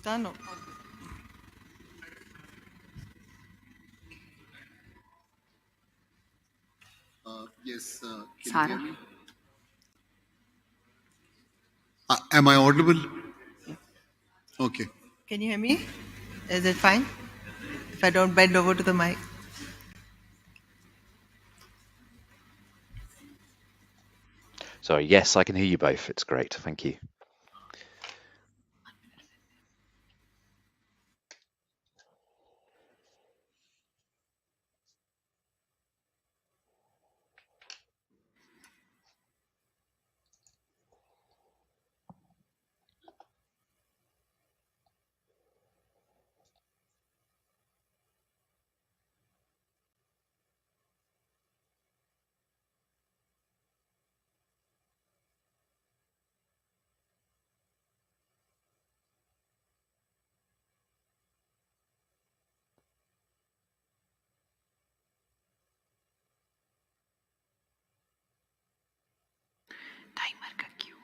Sultano. Yes, can you Sarah. hear me? Am I audible? Okay. Can you hear me? Is it fine if I don't bend over to the mic? Sorry, yes, I can hear you both. It's great. Thank you. Timer का क्यों?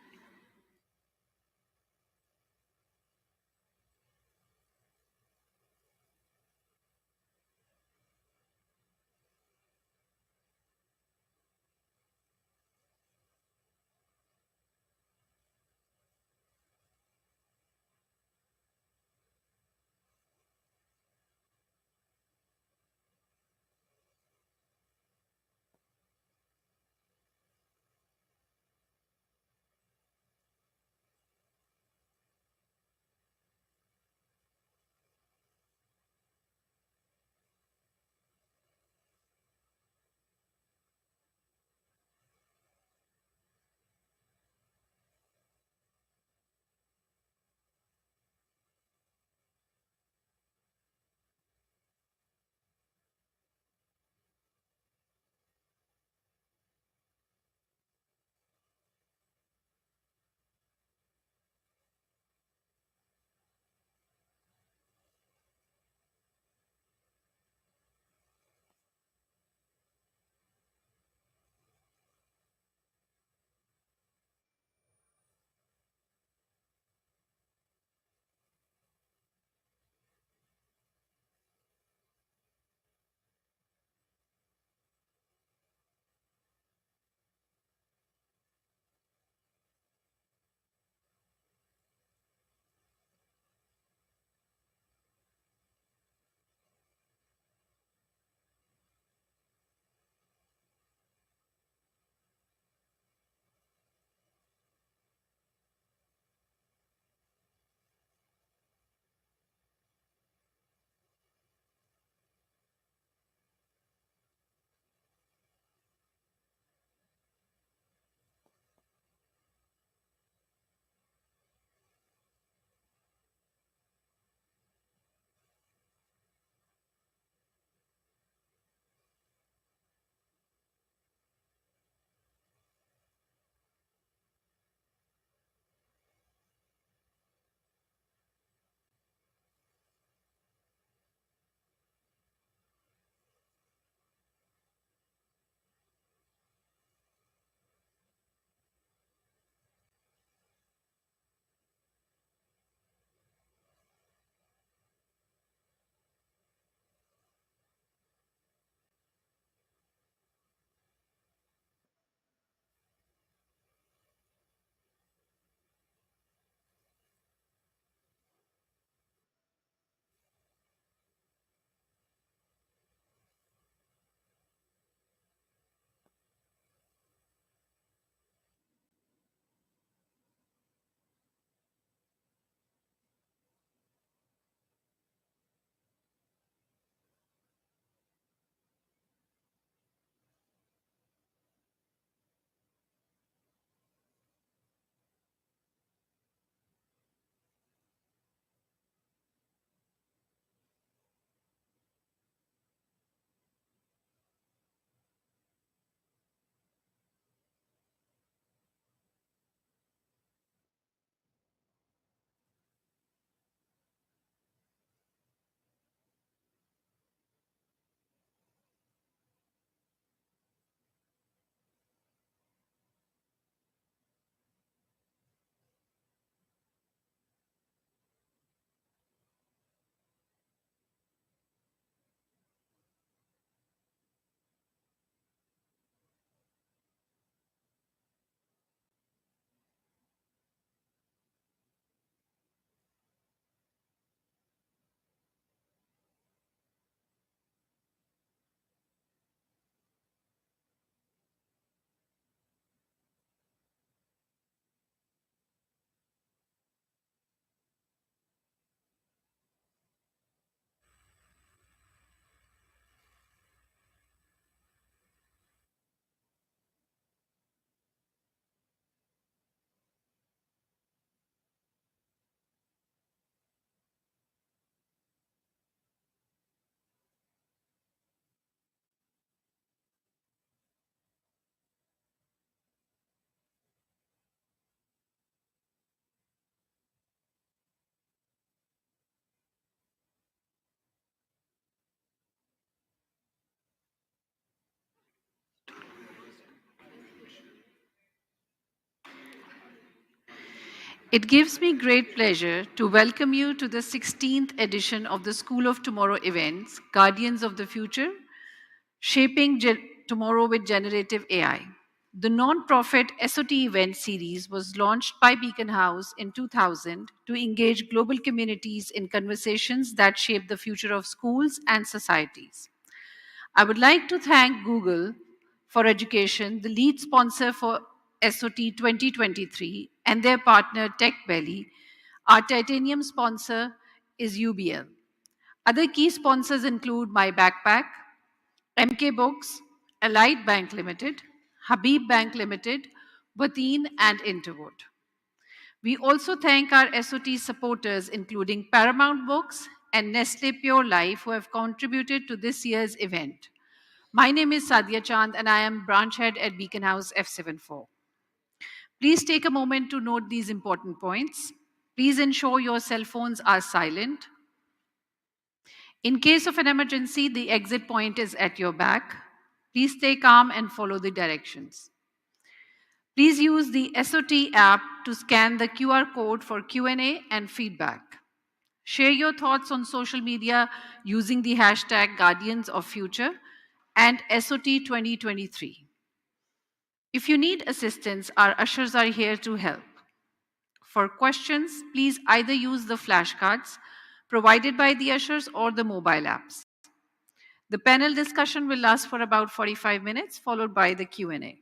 It gives me great pleasure to welcome you to the 16th edition of the School of Tomorrow events, Guardians of the Future, Shaping Tomorrow with Generative AI. The non-profit SOT event series was launched by Beaconhouse in 2000 to engage global communities in conversations that shape the future of schools and societies. I would like to thank Google for Education, the lead sponsor for SOT 2023, and their partner TechBelly. Our titanium sponsor is UBL. Other key sponsors include My Backpack, MK Books, Allied Bank Limited, Habib Bank Limited, Bateen, and Interwood. We also thank our SOT supporters, including Paramount Books and Nestle Pure Life, who have contributed to this year's event. My name is Sadia Chand, and I am branch head at Beaconhouse F74. Please take a moment to note these important points. Please ensure your cell phones are silent. In case of an emergency, the exit point is at your back. Please stay calm and follow the directions. Please use the SOT app to scan the QR code for Q&A and feedback. Share your thoughts on social media using the hashtag Guardians of Future and SOT 2023. If you need assistance, our ushers are here to help. For questions, please either use the flashcards provided by the ushers or the mobile apps. The panel discussion will last for about 45 minutes, followed by the Q&A.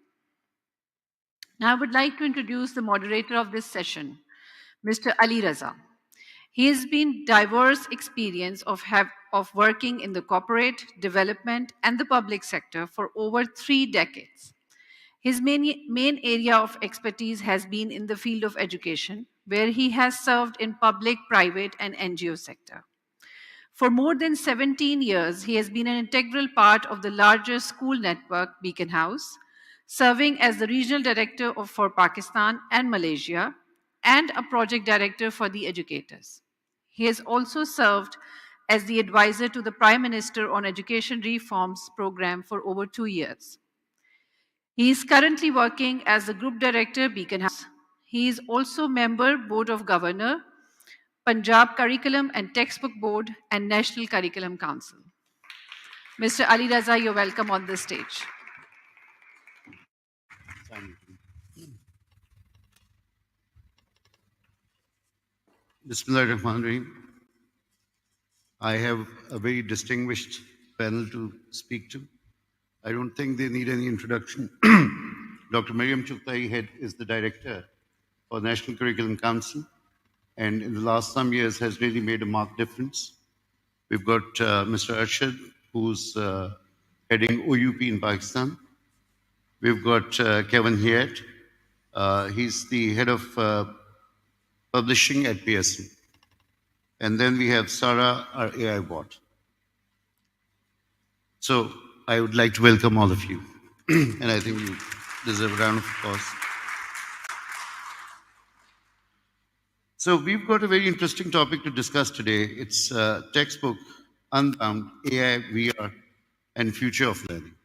Now, I would like to introduce the moderator of this session, Mr. Ali Raza. He has been diverse experience of working in the corporate, development, and the public sector for over 3 decades. His main area of expertise has been in the field of education, where he has served in public, private, and NGO sector. For more than 17 years, he has been an integral part of the larger school network, Beaconhouse, serving as the regional director for Pakistan and Malaysia, and a project director for the educators. He has also served as the advisor to the Prime Minister on Education Reforms Program for over 2 years. He is currently working as the Group Director, Beaconhouse. He is also member, Board of Governor, Punjab Curriculum and Textbook Board, and National Curriculum Council. Mr. Ali Raza, you're welcome on the stage. Bismillahirrahmanirrahim. I have a very distinguished panel to speak to. I don't think they need any introduction. Dr. Mariam Chugtai is the director for National Curriculum Council, and in the last some years has really made a marked difference. We've got Mr. Arshad, who's heading OUP in Pakistan. We've got Kevin Hiat. He's the head of publishing at PSC. And then we have Sarah, our AI bot. So I would like to welcome all of you. And I think you deserve a round of applause. So we've got a very interesting topic to discuss today. It's textbook, Unbound, AI, VR, and future of learning.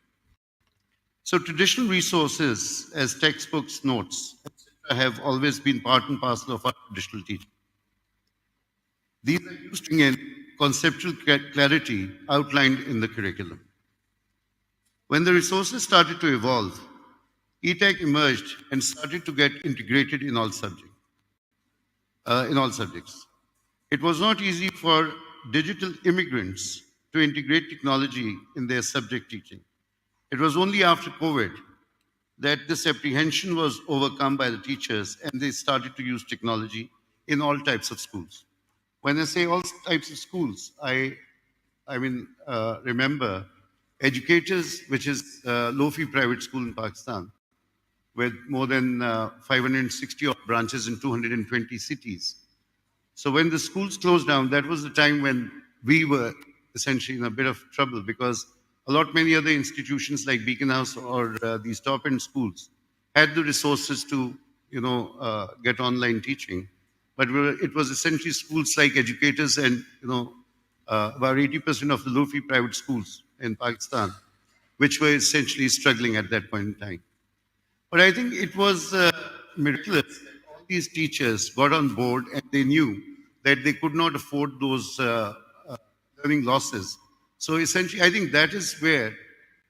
So traditional resources as textbooks, notes, etc., have always been part and parcel of our traditional teaching. These are used to gain conceptual clarity outlined in the curriculum. When the resources started to evolve, e-tech emerged and started to get integrated in all subjects. It was not easy for digital immigrants to integrate technology in their subject teaching. It was only after COVID that this apprehension was overcome by the teachers and they started to use technology in all types of schools. When I say all types of schools, I remember Educators, which is a low-fee private school in Pakistan, with more than 560 odd branches in 220 cities. So when the schools closed down, that was the time when we were essentially in a bit of trouble, because many other institutions like Beaconhouse or these top-end schools had the resources to, get online teaching. But it was essentially schools like Educators and, about 80% of the low-fee private schools in Pakistan, which were essentially struggling at that point in time. But I think it was miraculous that all these teachers got on board and they knew that they could not afford those learning losses. So essentially, I think that is where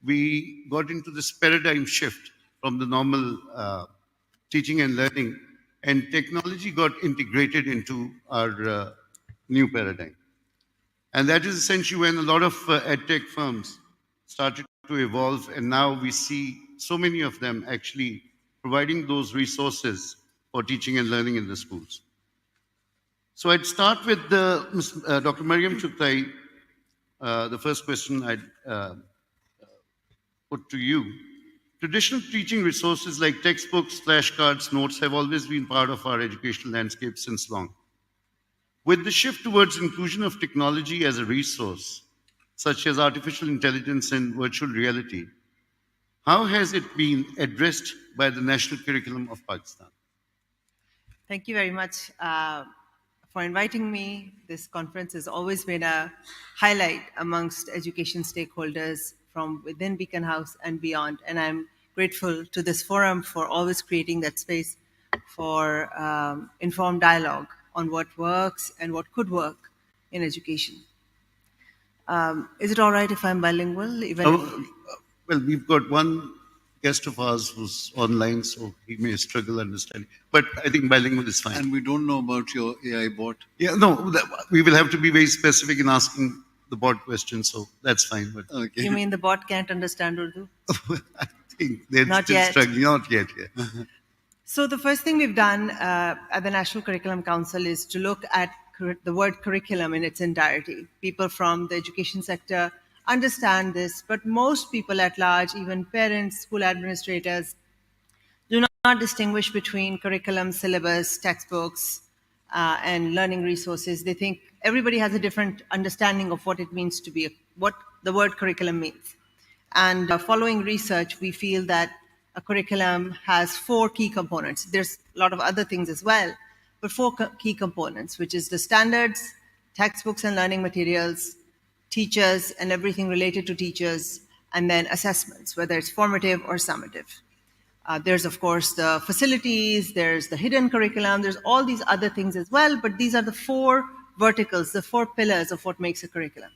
we got into this paradigm shift from the normal teaching and learning, and technology got integrated into our new paradigm. And that is essentially when a lot of edtech firms started to evolve, and now we see so many of them actually providing those resources for teaching and learning in the schools. So I'd start with Dr. Mariam Chugtai. The first question I'd put to you. Traditional teaching resources like textbooks, flashcards, notes have always been part of our educational landscape since long. With the shift towards inclusion of technology as a resource, such as artificial intelligence and virtual reality, how has it been addressed by the national curriculum of Pakistan? Thank you very much for inviting me. This conference has always been a highlight amongst education stakeholders from within Beaconhouse and beyond. And I'm grateful to this forum for always creating that space for informed dialogue on what works and what could work in education. Is it all right if I'm bilingual? Well, we've got one guest of ours who's online, so he may struggle understanding. But I think bilingual is fine. And we don't know about your AI bot. Yeah, no, we will have to be very specific in asking the bot questions, so that's fine. But Okay. You mean the bot can't understand Urdu? I think they're Not still yet. struggling. Not yet, yeah. So the first thing we've done at the National Curriculum Council is to look at the word curriculum in its entirety. People from the education sector understand this, but most people at large, even parents, school administrators, do not distinguish between curriculum, syllabus, textbooks, and learning resources. They think everybody has a different understanding of what it means to be, what the word curriculum means. And following research, we feel that a curriculum has 4 key components. There's a lot of other things as well, but 4 key components, which is the standards, textbooks and learning materials, teachers and everything related to teachers, and then assessments, whether it's formative or summative. There's, of course, the facilities, there's the hidden curriculum, there's all these other things as well, but these are the 4 verticals, the 4 pillars of what makes a curriculum.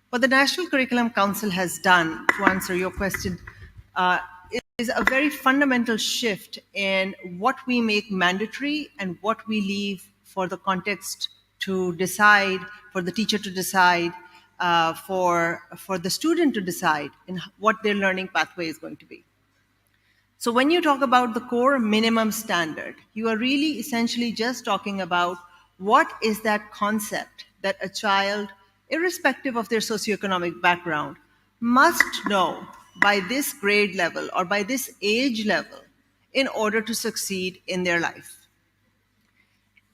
What the National Curriculum Council has done, to answer your question, is a very fundamental shift in what we make mandatory and what we leave for the context to decide, for the teacher to decide, for the student to decide in what their learning pathway is going to be. So when you talk about the core minimum standard, you are really essentially just talking about what is that concept that a child, irrespective of their socioeconomic background, must know by this grade level or by this age level in order to succeed in their life.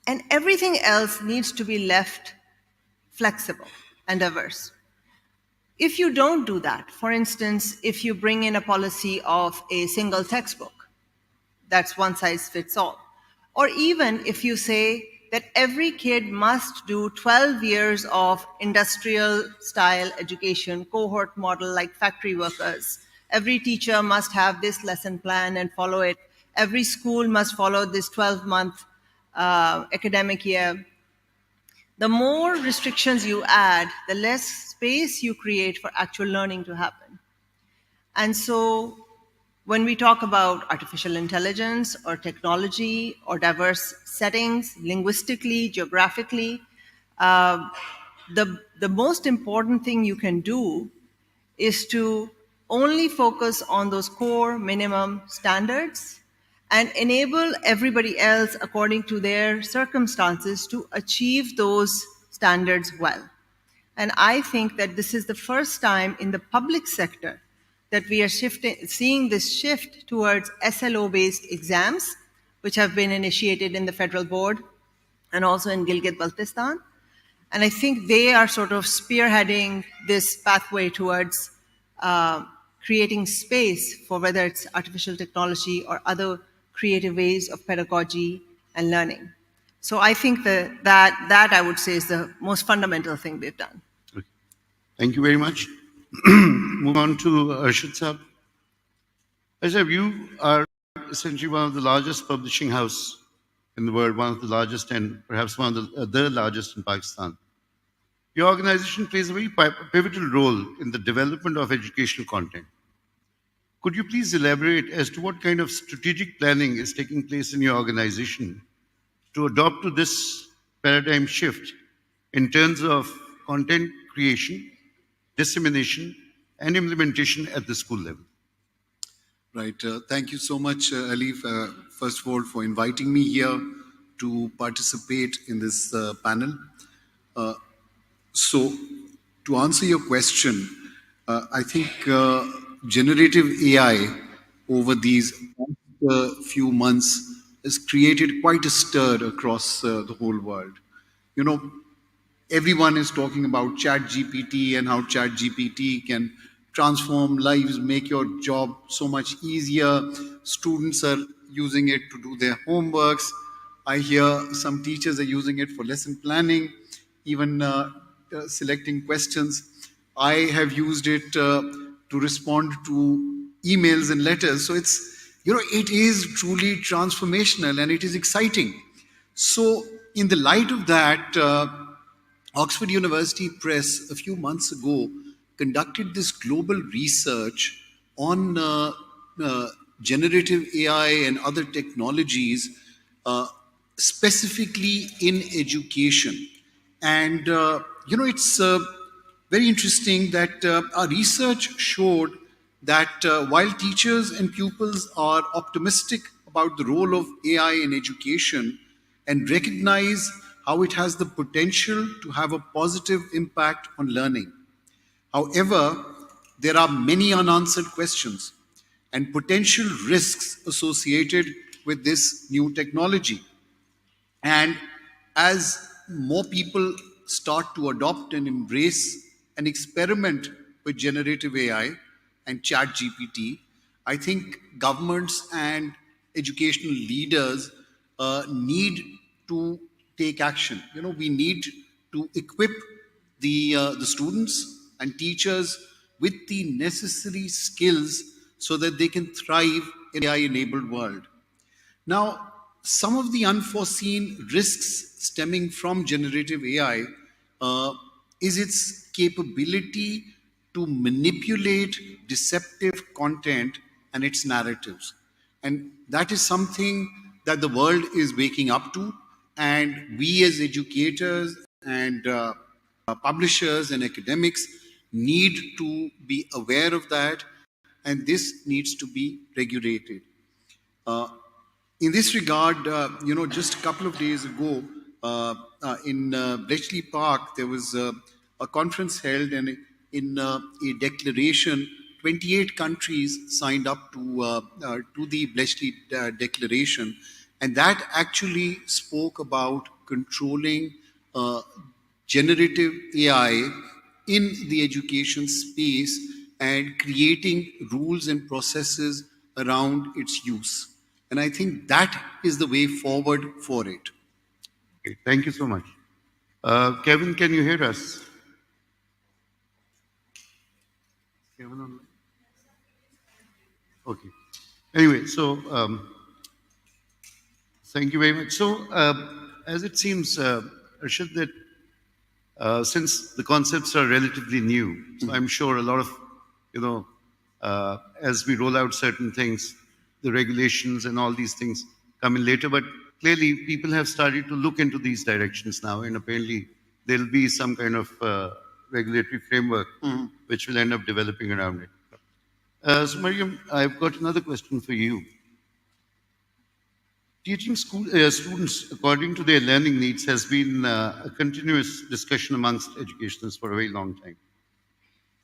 And everything else needs to be left flexible and diverse. If you don't do that, for instance, if you bring in a policy of a single textbook, that's one size fits all. Or even if you say that every kid must do 12 years of industrial style education, cohort model like factory workers. Every teacher must have this lesson plan and follow it. Every school must follow this 12-month academic year. The more restrictions you add, the less space you create for actual learning to happen. And so when we talk about artificial intelligence or technology or diverse settings, linguistically, geographically, the most important thing you can do is to only focus on those core minimum standards and enable everybody else, according to their circumstances, to achieve those standards well. And I think that this is the first time in the public sector that we are seeing this shift towards SLO-based exams, which have been initiated in the federal board and also in Gilgit-Baltistan. And I think they are sort of spearheading this pathway towards creating space for whether it's artificial technology or other creative ways of pedagogy and learning. So I think that I would say is the most fundamental thing we've done. Okay. Thank you very much. Move on to Arshad Saab. Arshad, you are essentially one of the largest publishing house in the world, one of the largest and perhaps one of the largest in Pakistan. Your organization plays a very pivotal role in the development of educational content. Could you please elaborate as to what kind of strategic planning is taking place in your organization to adopt to this paradigm shift in terms of content creation, dissemination, and implementation at the school level? Right. Thank you so much, Alif, first of all, for inviting me here to participate in this panel. So, to answer your question, I think generative AI over these few months has created quite a stir across the whole world. You know, everyone is talking about chat gpt and how chat gpt can transform lives, make your job so much easier. Students are using it to do their homeworks. I hear some teachers are using it for lesson planning, even selecting questions. I have used it to respond to emails and letters. So it is truly transformational and it is exciting. So in the light of that, Oxford University Press a few months ago conducted this global research on generative AI and other technologies, specifically in education. And, it's very interesting that our research showed that while teachers and pupils are optimistic about the role of AI in education and recognize how it has the potential to have a positive impact on learning, however, there are many unanswered questions and potential risks associated with this new technology. And as more people start to adopt and embrace and experiment with generative AI and chat GPT, I think governments and educational leaders need to take action. We need to equip the students and teachers with the necessary skills so that they can thrive in an AI-enabled world. Now, some of the unforeseen risks stemming from generative AI is its capability to manipulate deceptive content and its narratives. And that is something that the world is waking up to. And we as educators and publishers and academics need to be aware of that. And this needs to be regulated. In this regard, just a couple of days ago in Bletchley Park, there was a conference held, and in a declaration, 28 countries signed up to the Bletchley Declaration, and that actually spoke about controlling generative AI in the education space and creating rules and processes around its use. And I think that is the way forward for it. Okay, thank you so much. Kevin, can you hear us? Kevin online? Okay. Anyway, so thank you very much. So, as it seems, Arshad, that since the concepts are relatively new, so I'm sure a lot of, as we roll out certain things, the regulations and all these things come in later, but clearly people have started to look into these directions now, and apparently there'll be some kind of regulatory framework which will end up developing around it. So Mariam, I've got another question for you. Teaching students according to their learning needs has been a continuous discussion amongst educationalists for a very long time.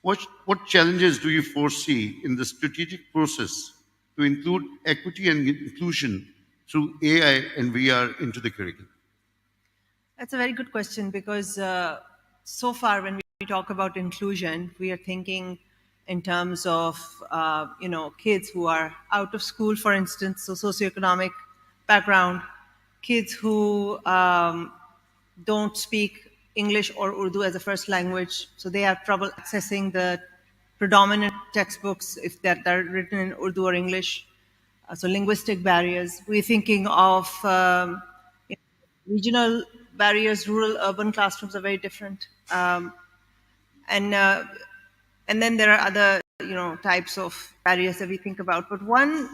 What challenges do you foresee in the strategic process to include equity and inclusion through AI and VR into the curriculum? That's a very good question, because so far when we talk about inclusion, we are thinking in terms of kids who are out of school, for instance, so socioeconomic background, kids who don't speak English or Urdu as a first language, so they have trouble accessing the predominant textbooks if that are written in Urdu or English. So linguistic barriers. We're thinking of regional barriers, rural, urban classrooms are very different. And and then there are other types of barriers that we think about. But one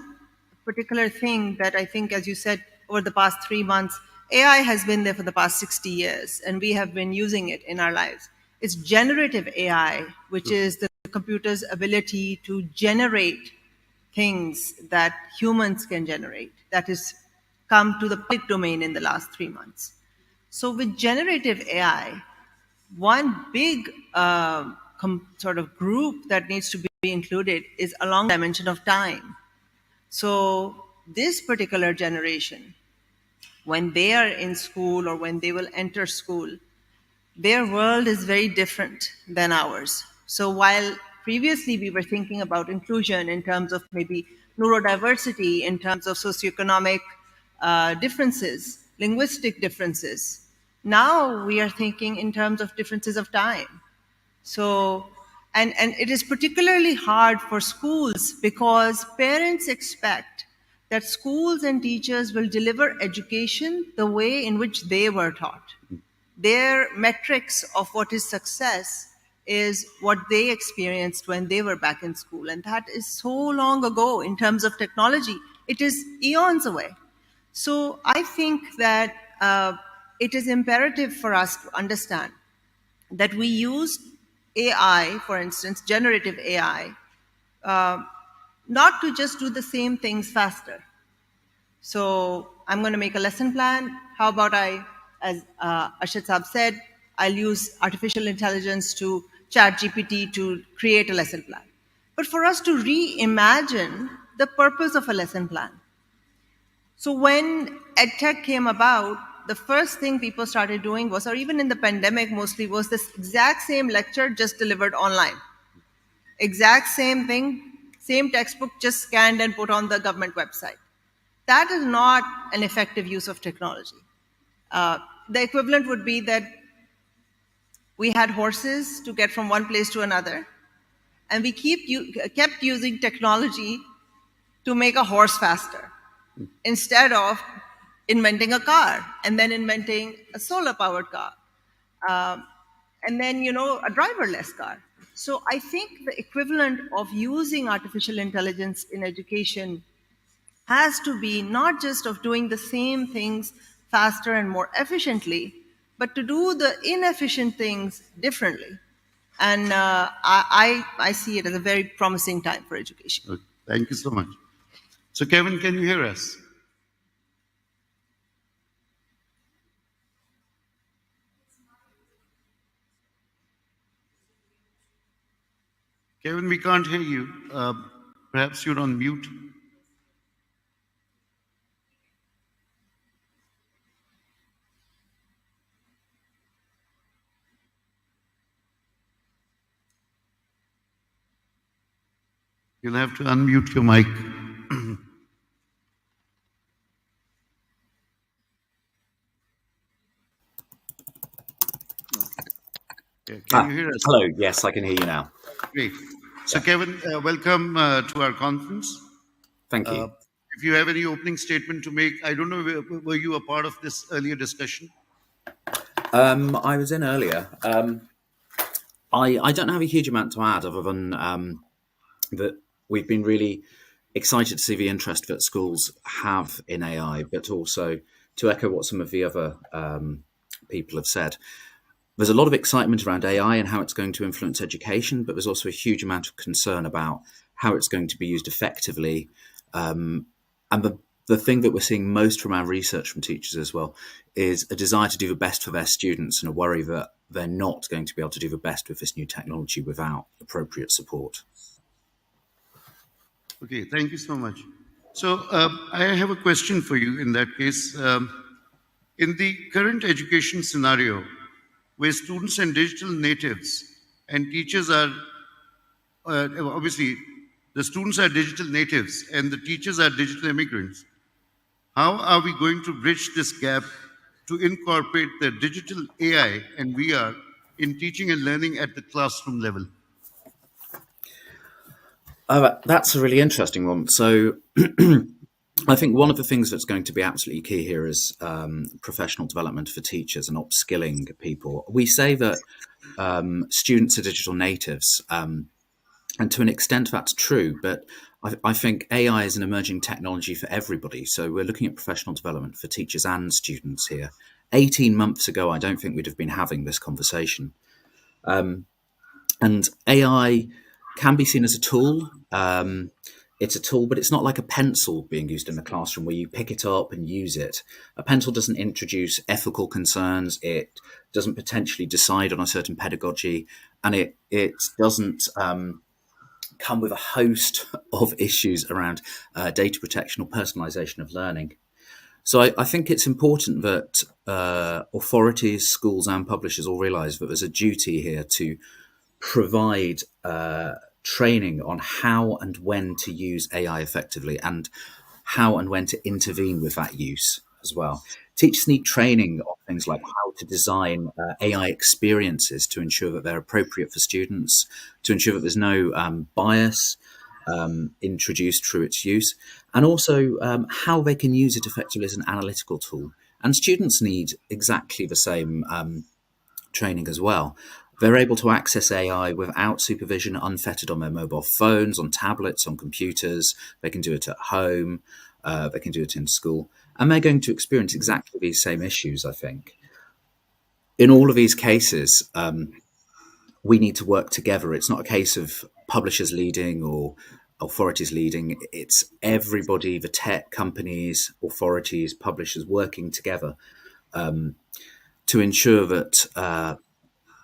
particular thing that I think, as you said, over the past 3 months, AI has been there for the past 60 years, and we have been using it in our lives. It's generative AI, which is the computer's ability to generate things that humans can generate, that has come to the public domain in the last 3 months. So with generative AI, one big sort of group that needs to be included is along the dimension of time. So this particular generation, when they are in school or when they will enter school, their world is very different than ours. So while previously we were thinking about inclusion in terms of maybe neurodiversity, in terms of socioeconomic differences, linguistic differences, now we are thinking in terms of differences of time. So, and it is particularly hard for schools because parents expect that schools and teachers will deliver education the way in which they were taught. Their metrics of what is success is what they experienced when they were back in school. And that is so long ago in terms of technology. It is eons away. So I think that it is imperative for us to understand that we use AI, for instance, generative AI, not to just do the same things faster. So I'm going to make a lesson plan. How about as Arshad Saab said, I'll use artificial intelligence to chat GPT to create a lesson plan. But for us to reimagine the purpose of a lesson plan. So when EdTech came about, the first thing people started doing was, or even in the pandemic mostly, was this exact same lecture just delivered online. Exact same thing, same textbook just scanned and put on the government website. That is not an effective use of technology. The equivalent would be that we had horses to get from one place to another, and we kept using technology to make a horse faster instead of inventing a car and then inventing a solar-powered car and then, a driverless car. So I think the equivalent of using artificial intelligence in education has to be not just of doing the same things faster and more efficiently, but to do the inefficient things differently. And I see it as a very promising time for education. Okay. Thank you so much. So Kevin, can you hear us? Kevin, we can't hear you. Perhaps you're on mute. You'll have to unmute your mic. Yeah, can you hear us? Hello, yes, I can hear you now. Great. So Kevin, welcome to our conference. Thank you. If you have any opening statement to make, I don't know, were you a part of this earlier discussion? I was in earlier. I don't have a huge amount to add other than that we've been really excited to see the interest that schools have in AI, but also to echo what some of the other people have said. There's a lot of excitement around AI and how it's going to influence education, but there's also a huge amount of concern about how it's going to be used effectively. And the thing that we're seeing most from our research from teachers as well is a desire to do the best for their students and a worry that they're not going to be able to do the best with this new technology without appropriate support. Okay, thank you so much. So I have a question for you in that case. In the current education scenario, where students and digital natives and teachers are, obviously, the students are digital natives and the teachers are digital immigrants, how are we going to bridge this gap to incorporate the digital AI and VR in teaching and learning at the classroom level? That's a really interesting one. So I think one of the things that's going to be absolutely key here is professional development for teachers and upskilling people. We say that students are digital natives, and to an extent that's true, but I think AI is an emerging technology for everybody. So we're looking at professional development for teachers and students here. 18 months ago, I don't think we'd have been having this conversation. And AI can be seen as a tool. It's a tool, but it's not like a pencil being used in the classroom where you pick it up and use it. A pencil doesn't introduce ethical concerns. It doesn't potentially decide on a certain pedagogy, and it doesn't come with a host of issues around data protection or personalization of learning. So I think it's important that authorities, schools, and publishers all realise that there's a duty here to provide training on how and when to use AI effectively and how and when to intervene with that use as well. Teachers need training on things like how to design AI experiences to ensure that they're appropriate for students, to ensure that there's no bias introduced through its use, and also how they can use it effectively as an analytical tool. And students need exactly the same training as well. They're able to access AI without supervision, unfettered on their mobile phones, on tablets, on computers. They can do it at home. They can do it in school. And they're going to experience exactly these same issues, I think. In all of these cases, we need to work together. It's not a case of publishers leading or authorities leading. It's everybody, the tech companies, authorities, publishers working together to ensure that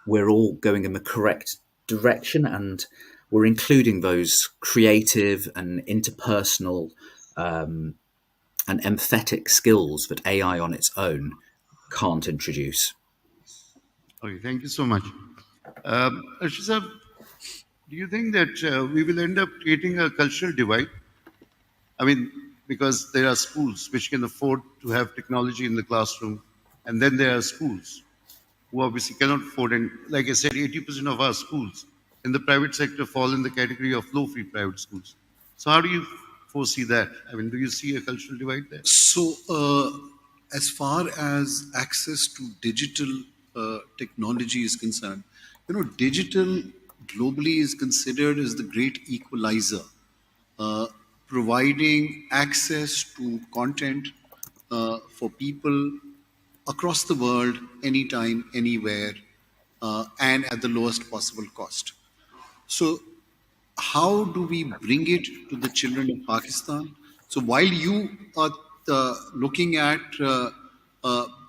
we're all going in the correct direction and we're including those creative and interpersonal and empathetic skills that AI on its own can't introduce. Okay, thank you so much. Arshad sir, do you think that we will end up creating a cultural divide? I mean, because there are schools which can afford to have technology in the classroom, and then there are schools who obviously cannot afford. And like I said, 80% of our schools in the private sector fall in the category of low-fee private schools. So how do you foresee that? I mean, do you see a cultural divide there? So, as far as access to digital technology is concerned, digital globally is considered as the great equalizer, uh, providing access to content for people across the world, anytime, anywhere, and at the lowest possible cost. So, how do we bring it to the children of Pakistan? So while you are looking at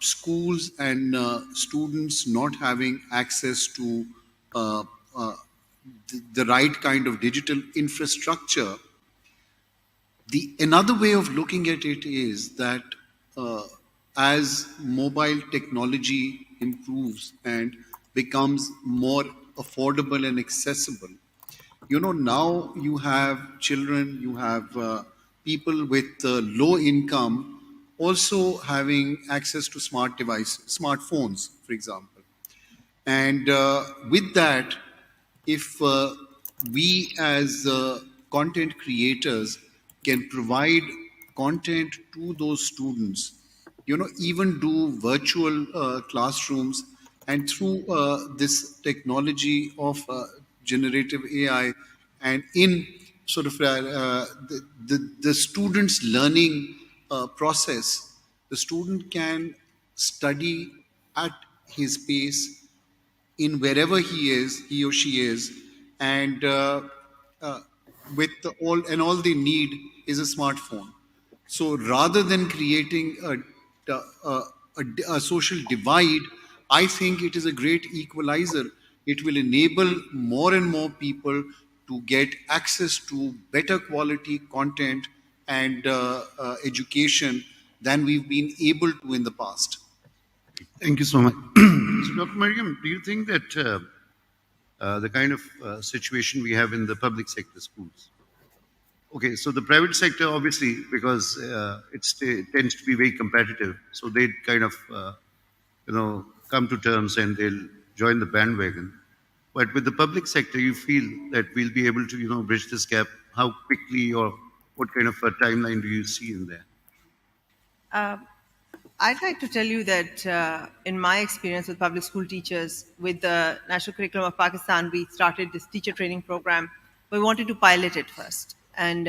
schools and students not having access to uh, uh, the right kind of digital infrastructure, the another way of looking at it is that uh, as mobile technology improves and becomes more affordable and accessible, now you have children, you have people with low income also having access to smart devices, smartphones, for example. And with that, if we as content creators can provide content to those students, even do virtual classrooms, and through this technology of generative AI, and in sort of the student's learning process, the student can study at his pace in wherever he or she is, and uh, with all they need is a smartphone. So rather than creating a social divide, I think it is a great equalizer. It will enable more and more people to get access to better quality content and education than we've been able to in the past. Thank you so much. So, Dr. Mariam, do you think that the kind of situation we have in the public sector schools? Okay, so the private sector, obviously, because it tends to be very competitive, so they kind of, come to terms and they'll join the bandwagon. But with the public sector, you feel that we'll be able to, bridge this gap. How quickly or what kind of a timeline do you see in there? I'd like to tell you that in my experience with public school teachers, with the National Curriculum of Pakistan, we started this teacher training program. We wanted to pilot it first. And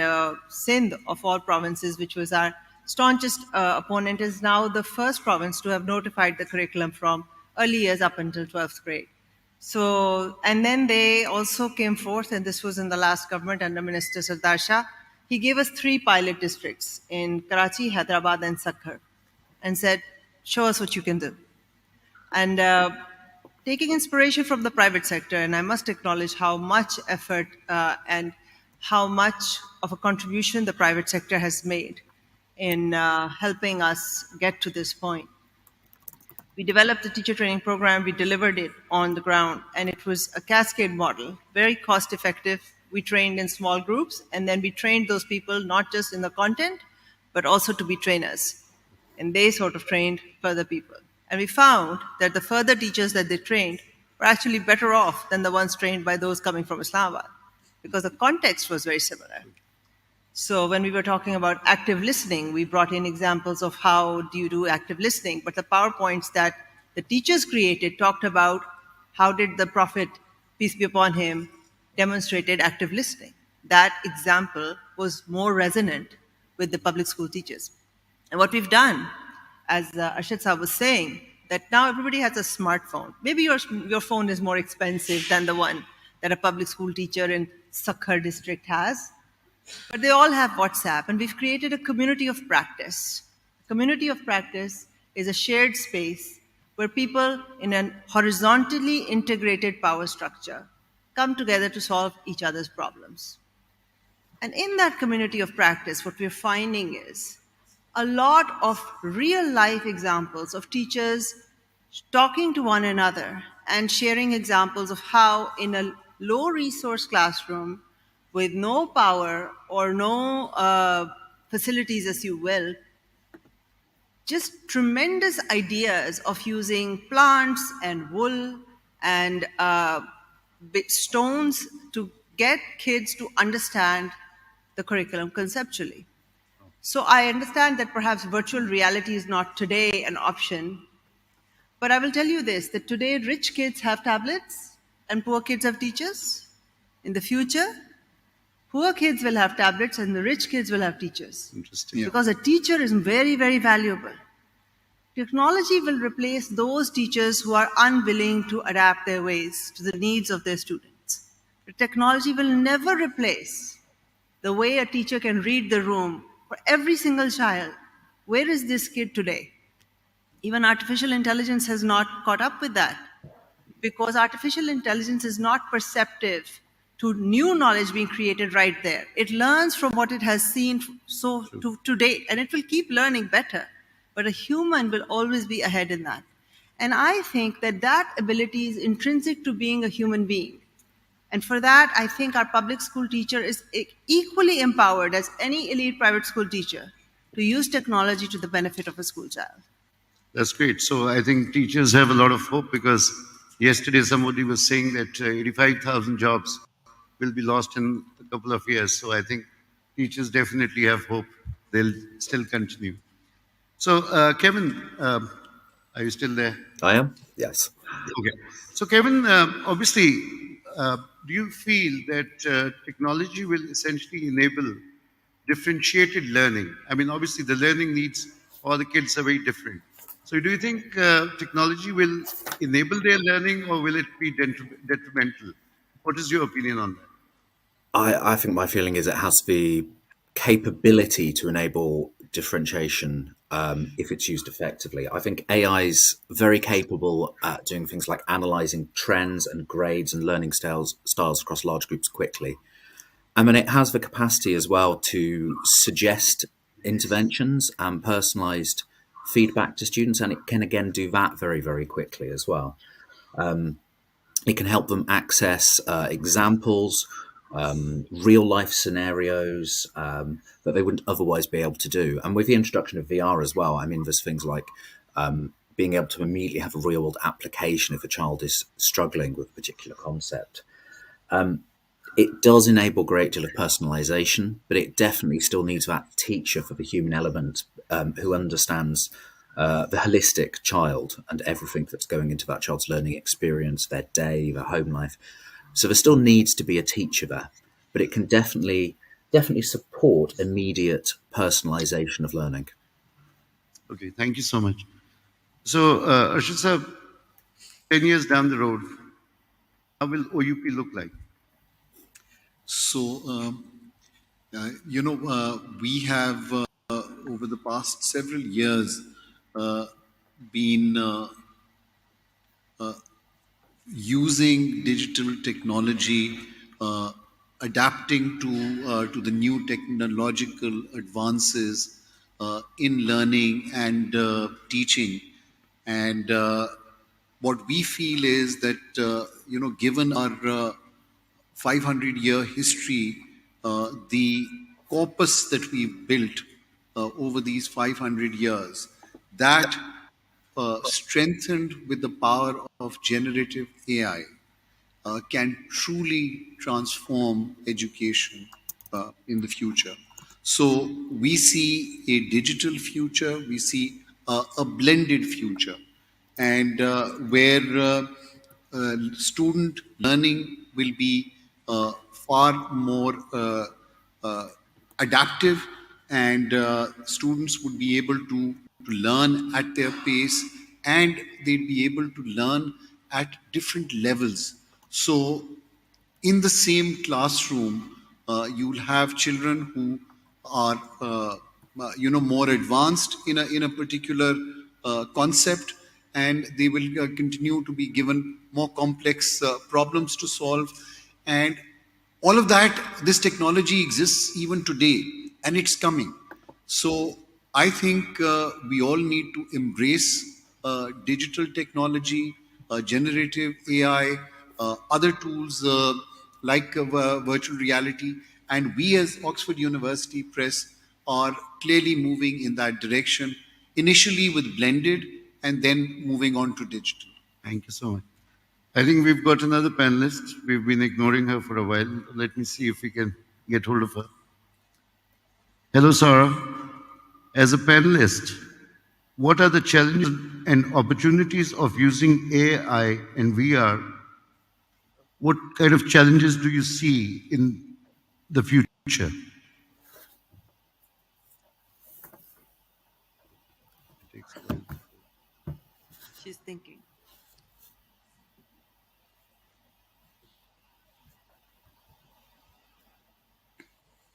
Sindh, of all provinces, which was our staunchest opponent, is now the first province to have notified the curriculum from early years up until 12th grade. So, and then they also came forth, and this was in the last government under Minister Sardar Shah. He gave us 3 pilot districts in Karachi, Hyderabad, and Sakkar, and said, show us what you can do. And taking inspiration from the private sector, and I must acknowledge how much effort and how much of a contribution the private sector has made in helping us get to this point. We developed the teacher training program, we delivered it on the ground, and it was a cascade model, very cost effective. We trained in small groups, and then we trained those people not just in the content, but also to be trainers. And they sort of trained further people. And we found that the further teachers that they trained were actually better off than the ones trained by those coming from Islamabad, because the context was very similar. So when we were talking about active listening, we brought in examples of how do you do active listening, but the PowerPoints that the teachers created talked about how did the Prophet, peace be upon him, demonstrated active listening. That example was more resonant with the public school teachers. And what we've done, as Arshad Saab was saying, that now everybody has a smartphone. Maybe your phone is more expensive than the one that a public school teacher in Sakkar district has, but they all have WhatsApp, and we've created a community of practice. A community of practice is a shared space where people in a horizontally integrated power structure come together to solve each other's problems. And in that community of practice, what we're finding is a lot of real life examples of teachers talking to one another and sharing examples of how in a low resource classroom with no power or no facilities, as you will, just tremendous ideas of using plants and wool and stones to get kids to understand the curriculum conceptually. So I understand that perhaps virtual reality is not today an option, but I will tell you this, that today rich kids have tablets and poor kids have teachers. In the future, poor kids will have tablets and the rich kids will have teachers. Interesting. Because a teacher is very, very valuable. Technology will replace those teachers who are unwilling to adapt their ways to the needs of their students. The technology will never replace the way a teacher can read the room for every single child. Where is this kid today? Even artificial intelligence has not caught up with that, because artificial intelligence is not perceptive to new knowledge being created right there. It learns from what it has seen to date, and it will keep learning better. But a human will always be ahead in that. And I think that that ability is intrinsic to being a human being. And for that, I think our public school teacher is equally empowered as any elite private school teacher to use technology to the benefit of a school child. That's great. So I think teachers have a lot of hope, because yesterday somebody was saying that 85,000 jobs will be lost in a couple of years. So I think teachers definitely have hope. They'll still continue. So Kevin, are you still there? I am? Yes. Okay. So Kevin, obviously, do you feel that technology will essentially enable differentiated learning? I mean, obviously the learning needs all the kids are very different. So do you think technology will enable their learning, or will it be detrimental? What is your opinion on that? I think my feeling is it has the capability to enable differentiation if it's used effectively. I think AI is very capable at doing things like analyzing trends and grades and learning styles across large groups quickly. I mean, it has the capacity as well to suggest interventions and personalized feedback to students, and it can again do that very, very quickly as well. It can help them access examples, real life scenarios that they wouldn't otherwise be able to do. And with the introduction of VR as well, I mean, there's things like being able to immediately have a real world application if a child is struggling with a particular concept. It does enable a great deal of personalization, but it definitely still needs that teacher for the human element who understands the holistic child and everything that's going into that child's learning experience, their day, their home life. So there still needs to be a teacher there, but it can definitely support immediate personalization of learning. Okay, thank you so much. So, Arshad sir, 10 years down the road, how will OUP look like? So, we have over the past several years been using digital technology, adapting to the new technological advances in learning and teaching. And what we feel is that given our 500-year history, the corpus that we've built over these 500 years, that strengthened with the power of generative AI, can truly transform education in the future. So we see a digital future, we see a blended future, and where student learning will be far more adaptive, and students would be able to learn at their pace, and they'd be able to learn at different levels. So in the same classroom, you'll have children who are more advanced in a particular concept, and they will continue to be given more complex problems to solve. And all of that, this technology exists even today, and it's coming. So I think we all need to embrace digital technology, generative AI, other tools like virtual reality. And we as Oxford University Press are clearly moving in that direction, initially with blended and then moving on to digital. Thank you so much. I think we've got another panelist. We've been ignoring her for a while. Let me see if we can get hold of her. Hello, Sarah. As a panelist, what are the challenges and opportunities of using AI and VR? What kind of challenges do you see in the future? She's thinking.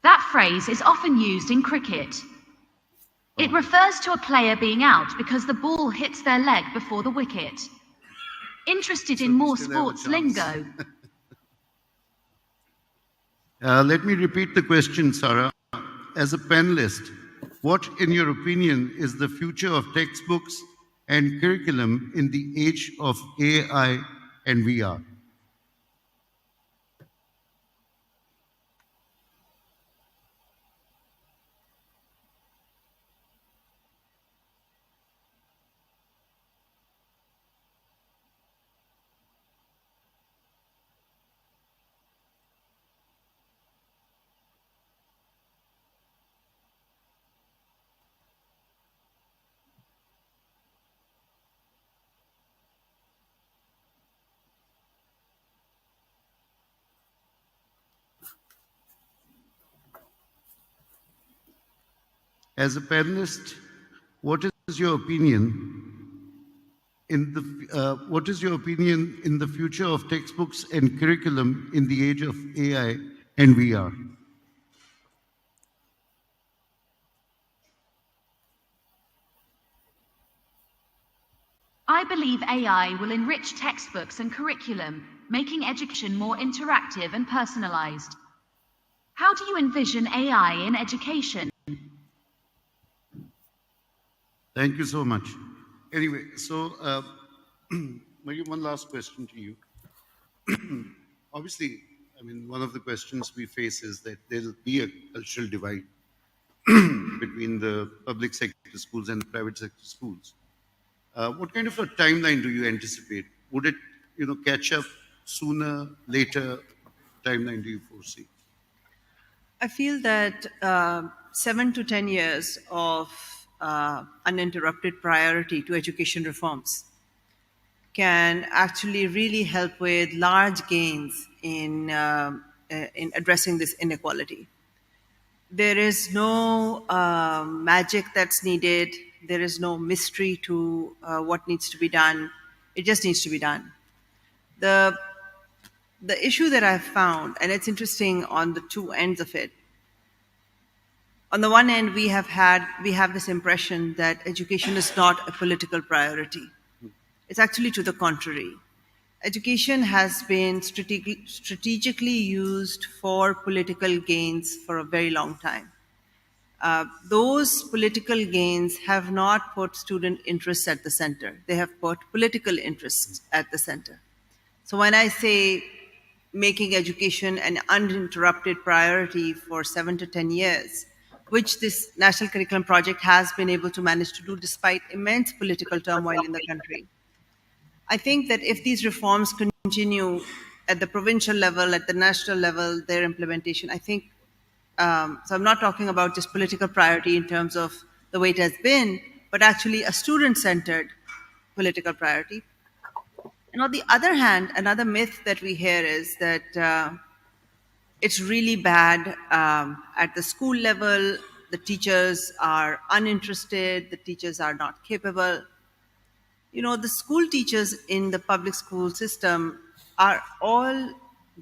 That phrase is often used in cricket. It refers to a player being out because the ball hits their leg before the wicket. Interested in more sports lingo? Let me repeat the question, Sarah. As a panelist, what, in your opinion, is the future of textbooks and curriculum in the age of AI and VR? As a panelist, what is your opinion what is your opinion in the future of textbooks and curriculum in the age of AI and VR? I believe AI will enrich textbooks and curriculum, making education more interactive and personalized. How do you envision AI in education? Thank you so much. Anyway, so Mariam, one last question to you. Obviously, I mean, one of the questions we face is that there'll be a cultural divide between the public sector schools and the private sector schools. What kind of a timeline do you anticipate? Would it, catch up sooner, later? timeline do you foresee? I feel that 7 to 10 years of uninterrupted priority to education reforms can actually really help with large gains in addressing this inequality. There is no magic that's needed. There is no mystery to what needs to be done. It just needs to be done. The the issue that I've found, and it's interesting on the two ends of it. On the one end, we have this impression that education is not a political priority. It's actually to the contrary. Education has been strategically used for political gains for a very long time. Those political gains have not put student interests at the center. They have put political interests at the center. So when I say making education an uninterrupted priority for 7 to 10 years, which this national curriculum project has been able to manage to do despite immense political turmoil in the country, I think that if these reforms continue at the provincial level, at the national level, their implementation, I think, so I'm not talking about just political priority in terms of the way it has been, but actually a student-centered political priority. And on the other hand, another myth that we hear is that it's really bad at the school level. The teachers are uninterested. The teachers are not capable. You know, the school teachers in the public school system are all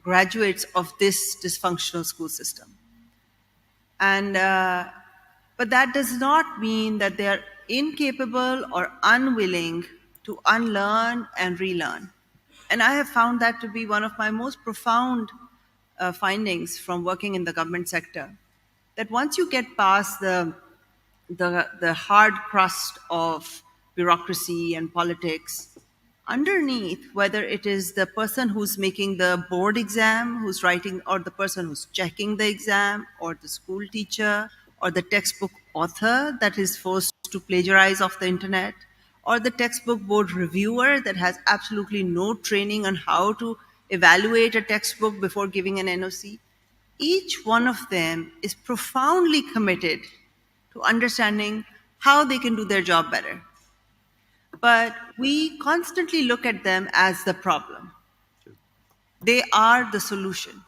graduates of this dysfunctional school system. And but that does not mean that they are incapable or unwilling to unlearn and relearn. And I have found that to be one of my most profound findings from working in the government sector. That once you get past the hard crust of bureaucracy and politics, underneath, whether it is the person who's making the board exam, who's writing, or the person who's checking the exam, or the school teacher, or the textbook author that is forced to plagiarize off the internet, or the textbook board reviewer that has absolutely no training on how to evaluate a textbook before giving an NOC, each one of them is profoundly committed to understanding how they can do their job better. But we constantly look at them as the problem. They are the solution.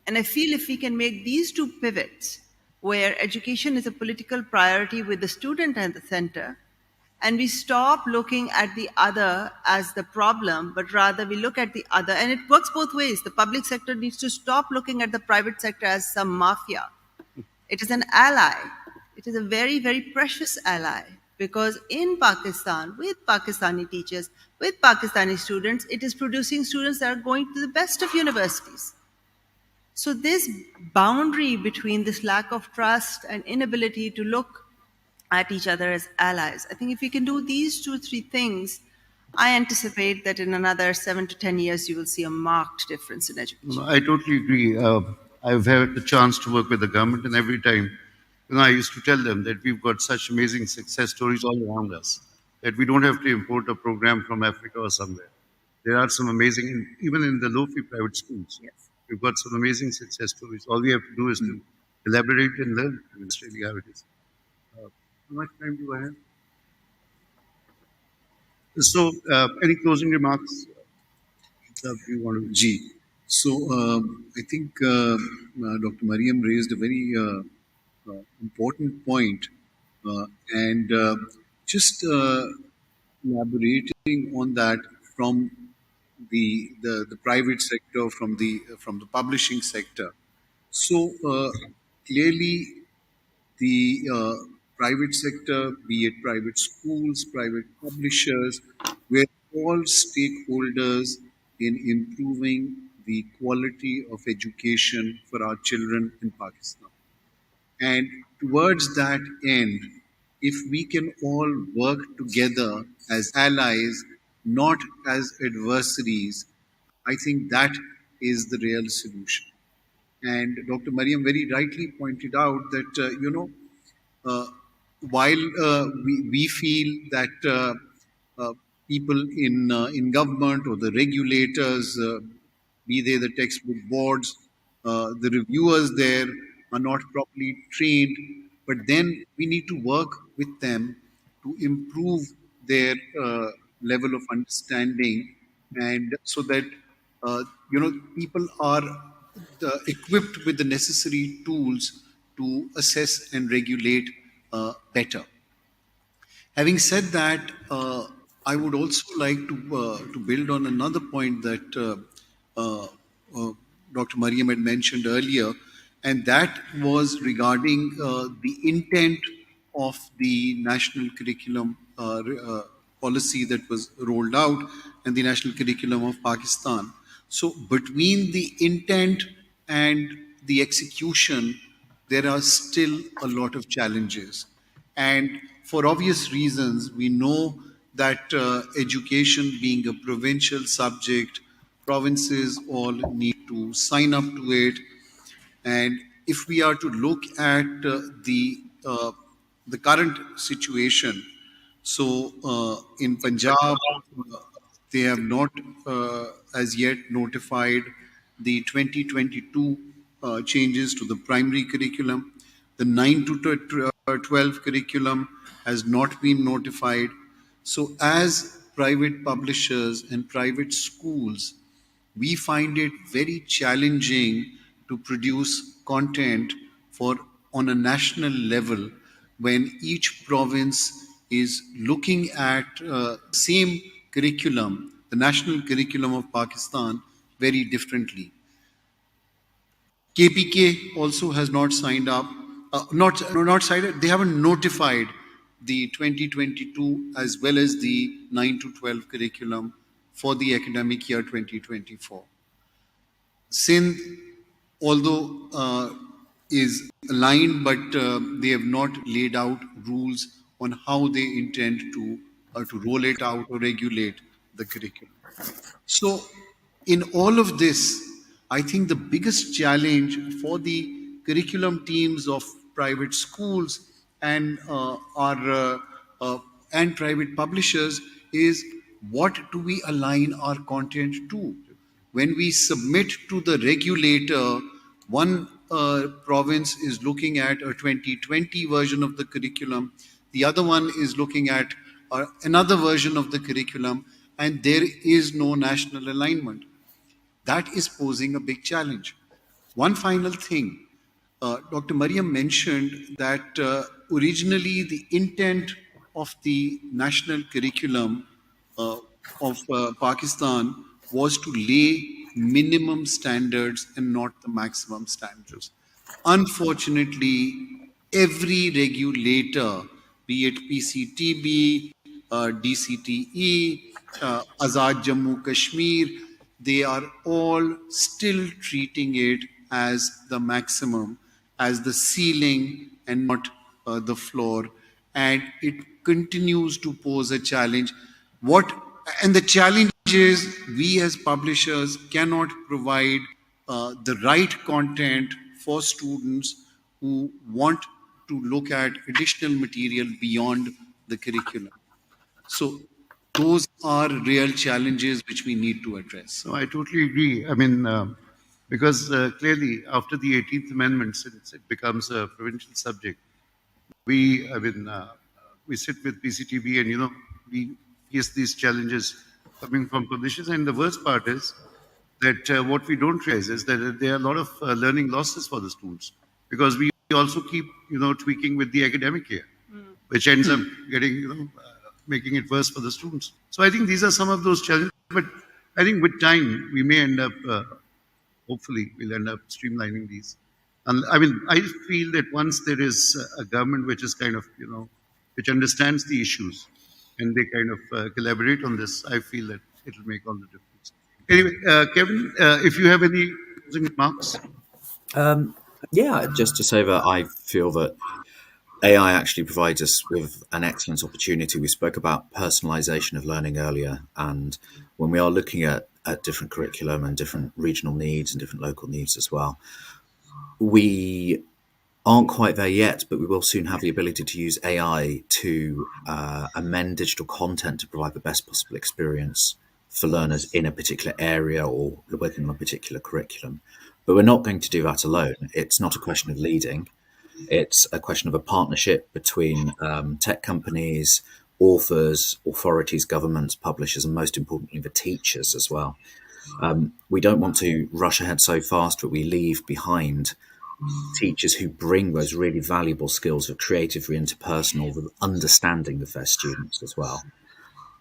And I feel if we can make these two pivots, where education is a political priority with the student at the center, and we stop looking at the other as the problem, but rather we look at the other, and it works both ways. The public sector needs to stop looking at the private sector as some mafia. It is an ally. It is a very, very precious ally, because in Pakistan, with Pakistani teachers, with Pakistani students, it is producing students that are going to the best of universities. So this boundary between this lack of trust and inability to look at each other as allies, I think if we can do these 2 or 3 things, I anticipate that in another 7 to 10 years, you will see a marked difference in education. No, I totally agree. I've had the chance to work with the government, and every time, I used to tell them that we've got such amazing success stories all around us that we don't have to import a program from Africa or somewhere. There are some amazing, even in the low-fee private schools, Yes. we've got some amazing success stories. All we have to do is to elaborate and learn. I mean, that's really how it is. How much time do I have? So, any closing remarks that you want to? G. So I think Dr. Mariam raised a very important point, and just elaborating on that from the private sector, from the publishing sector. So clearly, the private sector, be it private schools, private publishers, we're all stakeholders in improving the quality of education for our children in Pakistan. And towards that end, if we can all work together as allies, not as adversaries, I think that is the real solution. And Dr. Mariam very rightly pointed out that, uh, while we feel that people in government or the regulators, be they the textbook boards The reviewers there are not properly trained, but then we need to work with them to improve their level of understanding, and so that people are equipped with the necessary tools to assess and regulate better. Having said that, I would also like to build on another point that uh, uh, Dr. Mariam had mentioned earlier, and that was regarding the intent of the national curriculum policy that was rolled out and the national curriculum of Pakistan. So, between the intent and the execution, there are still a lot of challenges. And for obvious reasons, we know that education being a provincial subject, provinces all need to sign up to it. And if we are to look at the current situation, so in Punjab, they have not as yet notified the 2022 changes to the primary curriculum. The 9 to 12 curriculum has not been notified. So, as private publishers and private schools, we find it very challenging to produce content for on a national level when each province is looking at same curriculum, the national curriculum of Pakistan, very differently. KPK also has not signed up, not signed up, they haven't notified the 2022 as well as the 9 to 12 curriculum for the academic year 2024. Sindh, although is aligned, but they have not laid out rules on how they intend to roll it out or regulate the curriculum. So, in all of this, I think the biggest challenge for the curriculum teams of private schools and and private publishers is, what do we align our content to? When we submit to the regulator, one province is looking at a 2020 version of the curriculum, the other one is looking at another version of the curriculum, and there is no national alignment. That is posing a big challenge. One final thing, Dr. Mariam mentioned that originally the intent of the national curriculum of Pakistan was to lay minimum standards and not the maximum standards. Unfortunately, every regulator, be it PCTB, DCTE, Azad Jammu Kashmir, they are all still treating it as the maximum, as the ceiling, and not the floor. And it continues to pose a challenge. And the challenge is, we as publishers cannot provide the right content for students who want to look at additional material beyond the curriculum. So those are real challenges which we need to address. So I totally agree. I mean, because clearly after the 18th Amendment, since it becomes a provincial subject, I mean, we sit with PCTB and, we face these challenges coming from publishers. And the worst part is that what we don't realize is that there are a lot of learning losses for the students, because we also keep, tweaking with the academic year, which ends up getting, making it worse for the students. So I think these are some of those challenges, but I think with time we may end up, hopefully we'll end up streamlining these. And I mean, I feel that once there is a government which is kind of, which understands the issues and they kind of collaborate on this, I feel that it'll make all the difference. Anyway, Kevin, if you have any closing remarks. Yeah, just to say that I feel that AI actually provides us with an excellent opportunity. We spoke about personalization of learning earlier, and when we are looking at different curriculum and different regional needs and different local needs as well, we aren't quite there yet, but we will soon have the ability to use AI to amend digital content to provide the best possible experience for learners in a particular area or working on a particular curriculum. But we're not going to do that alone. It's not a question of leading. It's a question of a partnership between tech companies, authors, authorities, governments, publishers, and most importantly, the teachers as well. We don't want to rush ahead so fast that we leave behind teachers who bring those really valuable skills of creative, interpersonal, the understanding of their students as well.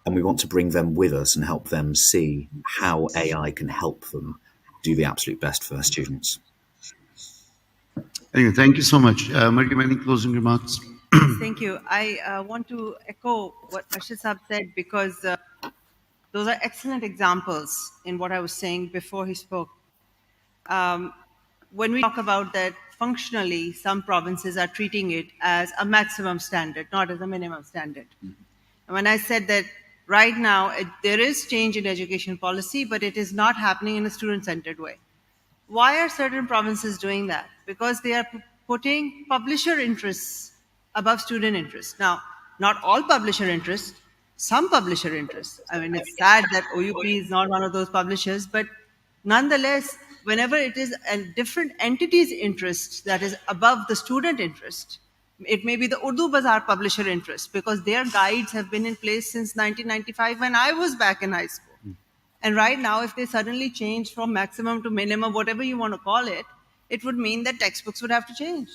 And we want to bring them with us and help them see how AI can help them do the absolute best for their students. Anyway, thank you so much. Mariam, any closing remarks? Thank you. I want to echo what Arshad Saab said, because those are excellent examples in what I was saying before he spoke. When we talk about that, functionally, some provinces are treating it as a maximum standard, not as a minimum standard. And when I said that right now there is change in education policy, but it is not happening in a student-centered way. Why are certain provinces doing that? Because they are putting publisher interests above student interests. Now, not all publisher interests, some publisher interests. I mean, it's sad that OUP is not one of those publishers, but nonetheless, whenever it is a different entity's interest that is above the student interest, it may be the Urdu Bazaar publisher interest, because their guides have been in place since 1995 when I was back in high school. And right now, if they suddenly change from maximum to minimum, whatever you want to call it, it would mean that textbooks would have to change.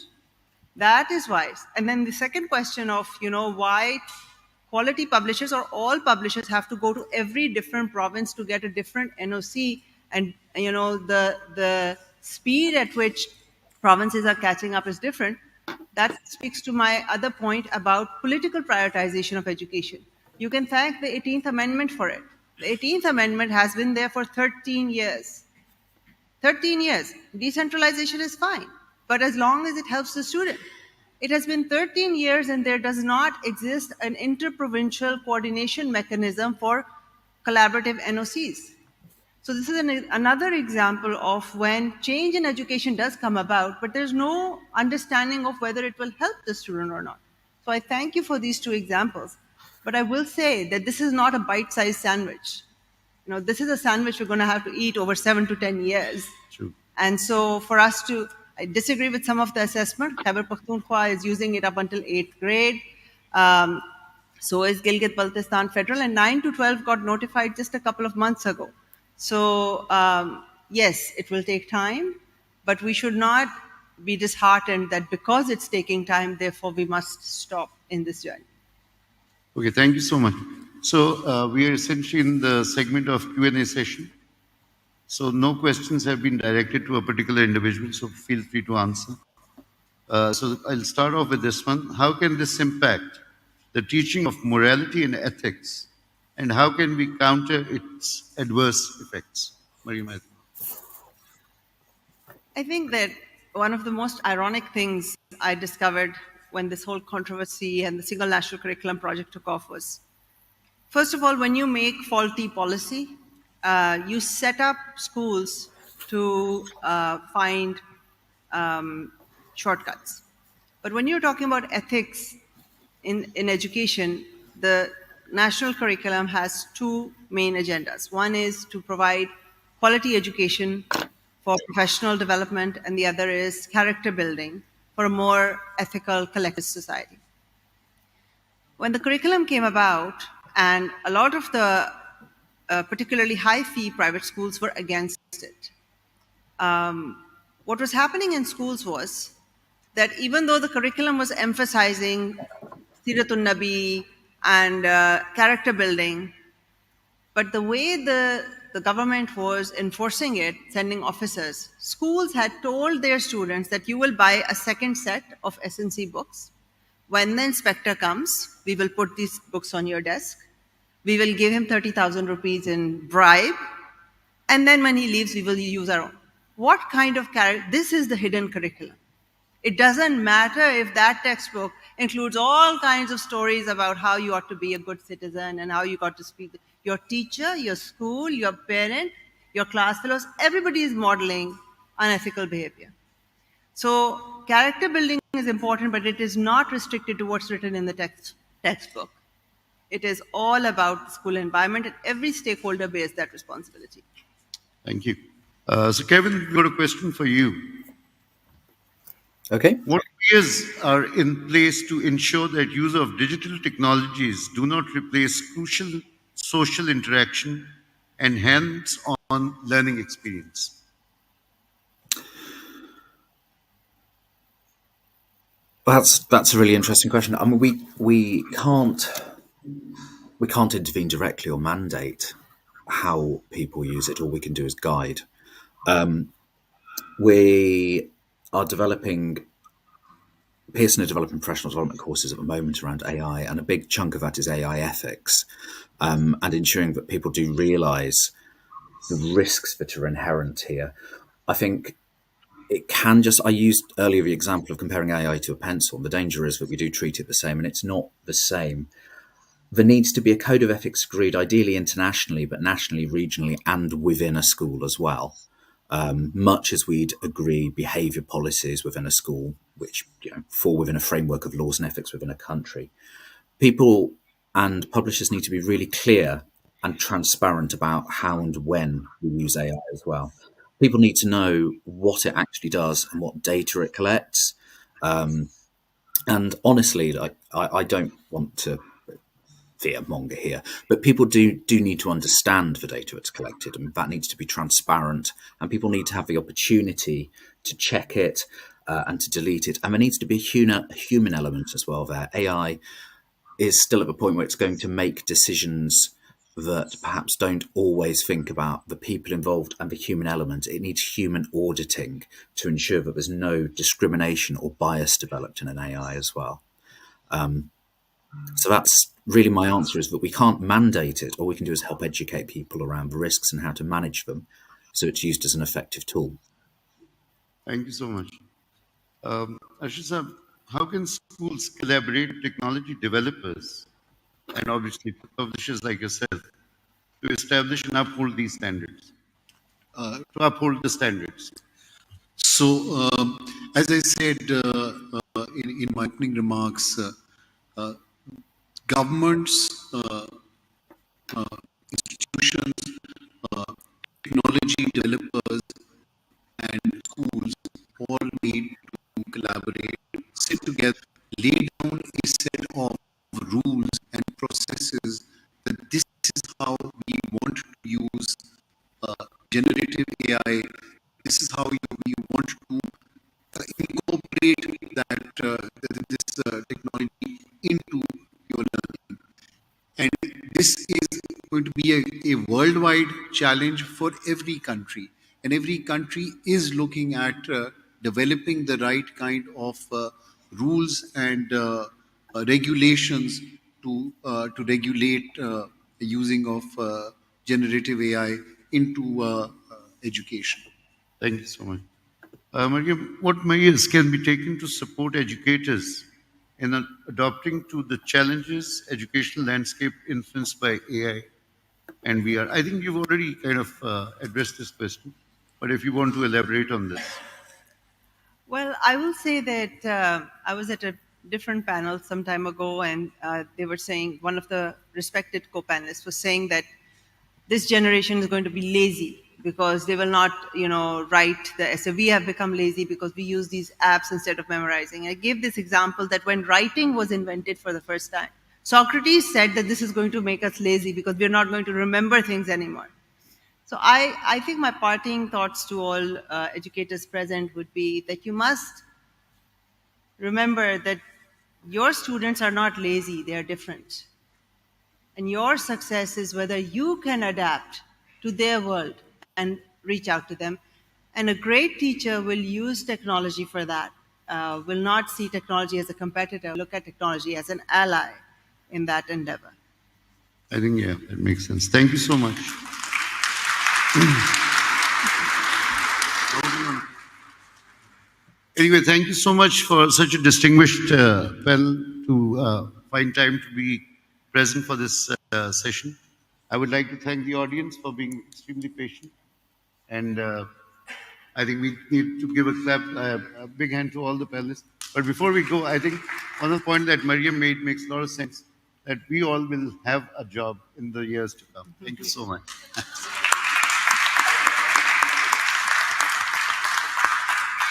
That is wise. And then the second question of, why quality publishers or all publishers have to go to every different province to get a different NOC, and, the speed at which provinces are catching up is different. That speaks to my other point about political prioritization of education. You can thank the 18th Amendment for it. The 18th Amendment has been there for 13 years. 13 years. Decentralization is fine, but as long as it helps the student. It has been 13 years and there does not exist an interprovincial coordination mechanism for collaborative NOCs. So this is another example of when change in education does come about, but there's no understanding of whether it will help the student or not. So I thank you for these two examples. But I will say that this is not a bite-sized sandwich. This is a sandwich we're going to have to eat over 7 to 10 years. True. And so for us to, I disagree with some of the assessment. Khyber Pakhtunkhwa is using it up until 8th grade. So is Gilgit-Baltistan Federal, and 9 to 12 got notified just a couple of months ago. So yes, it will take time, but we should not be disheartened that because it's taking time, therefore we must stop in this journey. Okay, thank you so much. So we are essentially in the segment of Q&A session. So no questions have been directed to a particular individual, so feel free to answer. So I'll start off with this one. How can this impact the teaching of morality and ethics, and how can we counter its adverse effects? Mariam, I think that one of the most ironic things I discovered when this whole controversy and the Single National Curriculum project took off was, first of all, when you make faulty policy, you set up schools to find shortcuts. But when you're talking about ethics in education, the national curriculum has two main agendas. One is to provide quality education for professional development, and the other is character building for a more ethical, collective society. When the curriculum came about, and a lot of the particularly high-fee private schools were against it, what was happening in schools was that even though the curriculum was emphasizing Siratun Nabi and character building, but the way the government was enforcing it, sending officers, schools had told their students that you will buy a second set of S&C books. When the inspector comes, we will put these books on your desk. We will give him 30,000 rupees in bribe. And then when he leaves, we will use our own. What kind of character? This is the hidden curriculum. It doesn't matter if that textbook includes all kinds of stories about how you ought to be a good citizen and how you got to speak. Your teacher, your school, your parent, your class fellows, everybody is modeling unethical behavior. So character building is important, but it is not restricted to what's written in the textbook. It is all about the school environment, and every stakeholder bears that responsibility. thank you. So Kevin, we've got a question for you. Okay. What measures are in place to ensure that use of digital technologies do not replace crucial social interaction and hands-on learning experience? That's a really interesting question. I mean, we can't intervene directly or mandate how people use it. All we can do is guide. We are developing Pearson are developing professional development courses at the moment around AI, and a big chunk of that is AI ethics, and ensuring that people do realise the risks that are inherent here. I think it can just, I used earlier the example of comparing AI to a pencil. The danger is that we do treat it the same, and it's not the same. There needs to be a code of ethics agreed, ideally internationally, but nationally, regionally, and within a school as well. Much as we'd agree behaviour policies within a school, which fall within a framework of laws and ethics within a country. People and publishers need to be really clear and transparent about how and when we use AI as well. People need to know what it actually does and what data it collects. And honestly, I don't want to fearmonger here, but people do need to understand the data that's collected, and that needs to be transparent, and people need to have the opportunity to check it and to delete it. And there needs to be a human element as well there. AI is still at the point where it's going to make decisions that perhaps don't always think about the people involved and the human element. It needs human auditing to ensure that there's no discrimination or bias developed in an AI as well. So that's really my answer, is that we can't mandate it. All we can do is help educate people around the risks and how to manage them, so it's used as an effective tool. Thank you so much. Ashish, how can schools collaborate with technology developers and obviously publishers like yourself to establish and uphold these standards, to uphold the standards? So, as I said in my opening remarks, governments, institutions, technology developers, and schools all need to collaborate, sit together, lay down a set of rules and processes that this is how we want to use generative AI. This is how we want to incorporate this technology into your learning. And this is going to be a worldwide challenge for every country. And every country is looking at developing the right kind of rules and regulations to regulate the using of generative AI into education. Thank you so much. Mariam, what measures can be taken to support educators in adapting to the challenges educational landscape influenced by AI and VR? I think you've already kind of addressed this question, but if you want to elaborate on this. Well, I will say that I was at a different panel some time ago, and they were saying, one of the respected co-panelists was saying that this generation is going to be lazy because they will not, write the essay. We have become lazy because we use these apps instead of memorizing. I gave this example that when writing was invented for the first time, Socrates said that this is going to make us lazy because we're not going to remember things anymore. So I think my parting thoughts to all educators present would be that you must remember that your students are not lazy, they are different. And your success is whether you can adapt to their world and reach out to them. And a great teacher will use technology for that, will not see technology as a competitor, look at technology as an ally in that endeavor. I think, yeah, that makes sense. Thank you so much. Anyway, thank you so much for such a distinguished panel to find time to be present for this session. I would like to thank the audience for being extremely patient. And I think we need to give a clap, a big hand to all the panelists. But before we go, I think one of the points that Mariam made makes a lot of sense, that we all will have a job in the years to come. Thank you so much.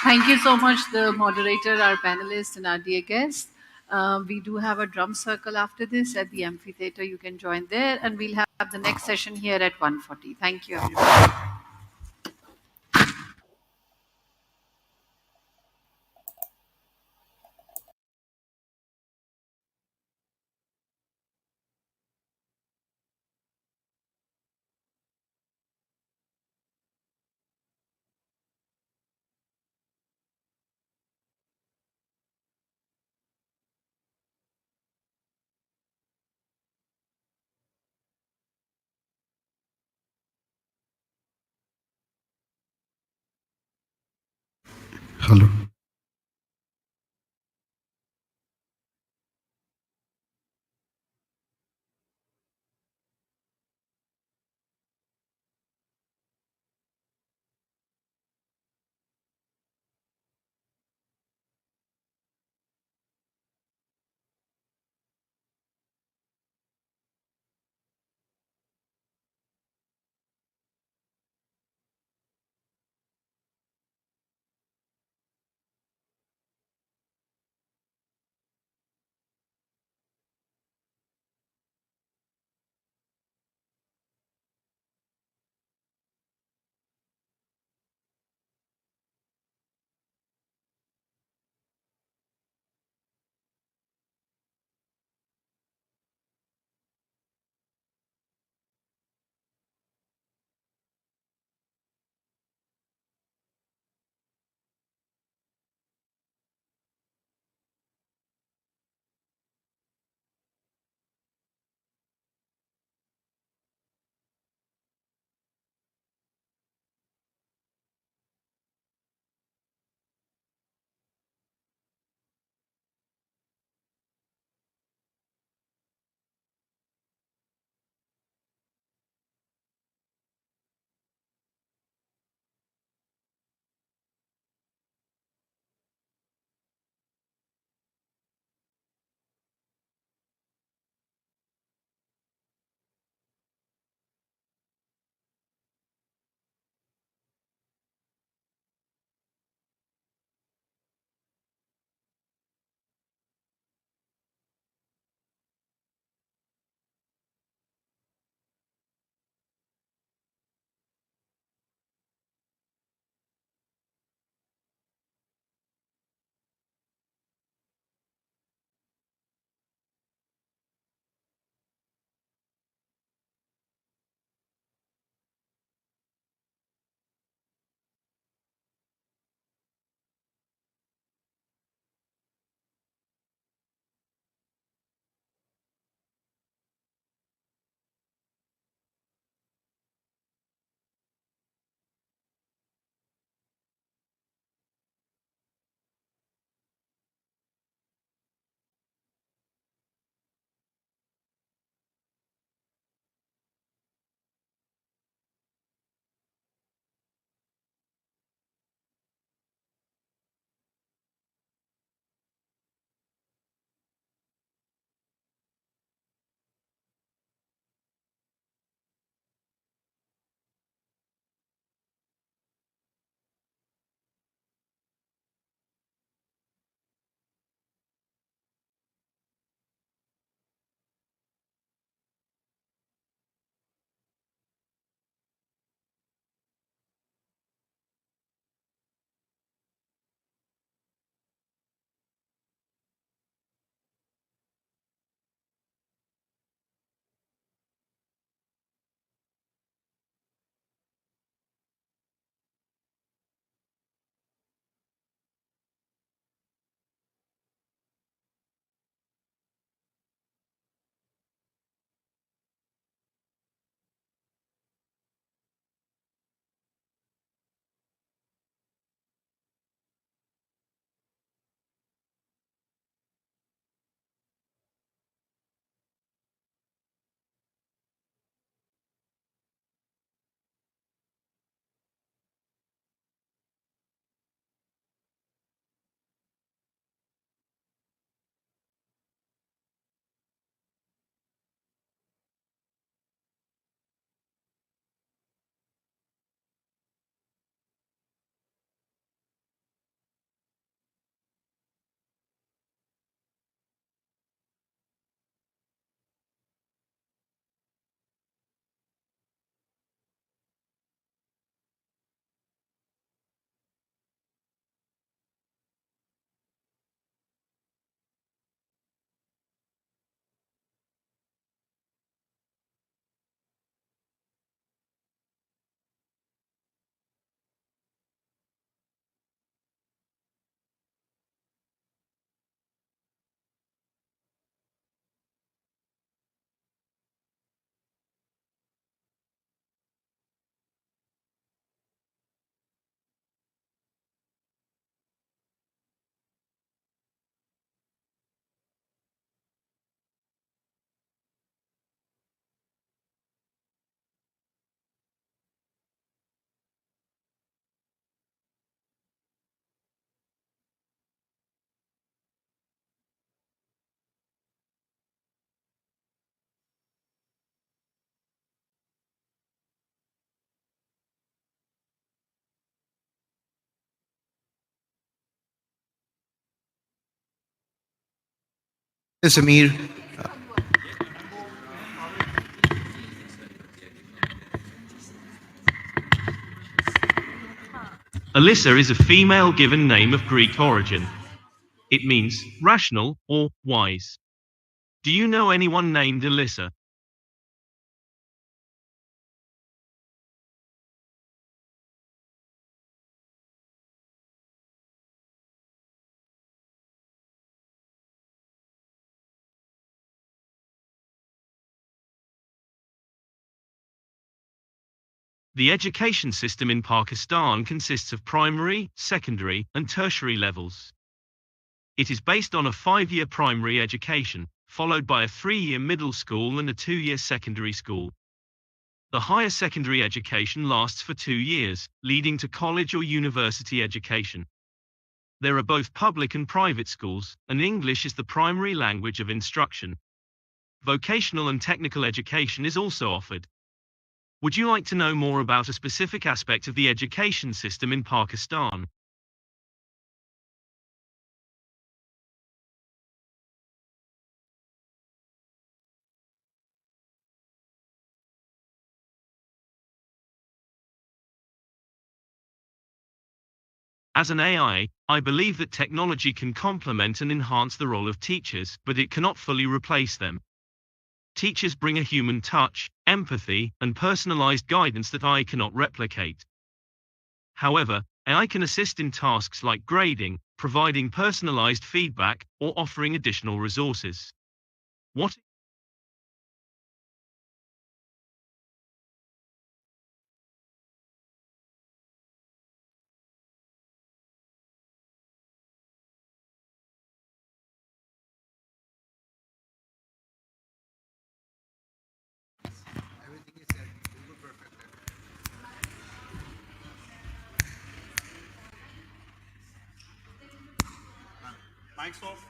Thank you so much, the moderator, our panelists, and our dear guests. We do have a drum circle after this at the amphitheater. You can join there, and we'll have the next session here at 1:40. Thank you, everyone. Hello. Samir. Alyssa is a female given name of Greek origin. It means rational or wise. Do you know anyone named Alyssa? The education system in Pakistan consists of primary, secondary, and tertiary levels. It is based on a 5-year primary education, followed by a 3-year middle school and a 2-year secondary school. The higher secondary education lasts for 2 years, leading to college or university education. There are both public and private schools, and English is the primary language of instruction. Vocational and technical education is also offered. Would you like to know more about a specific aspect of the education system in Pakistan? As an AI, I believe that technology can complement and enhance the role of teachers, but it cannot fully replace them. Teachers bring a human touch, empathy, and personalized guidance that AI cannot replicate. However, AI can assist in tasks like grading, providing personalized feedback, or offering additional resources. What Mic's off.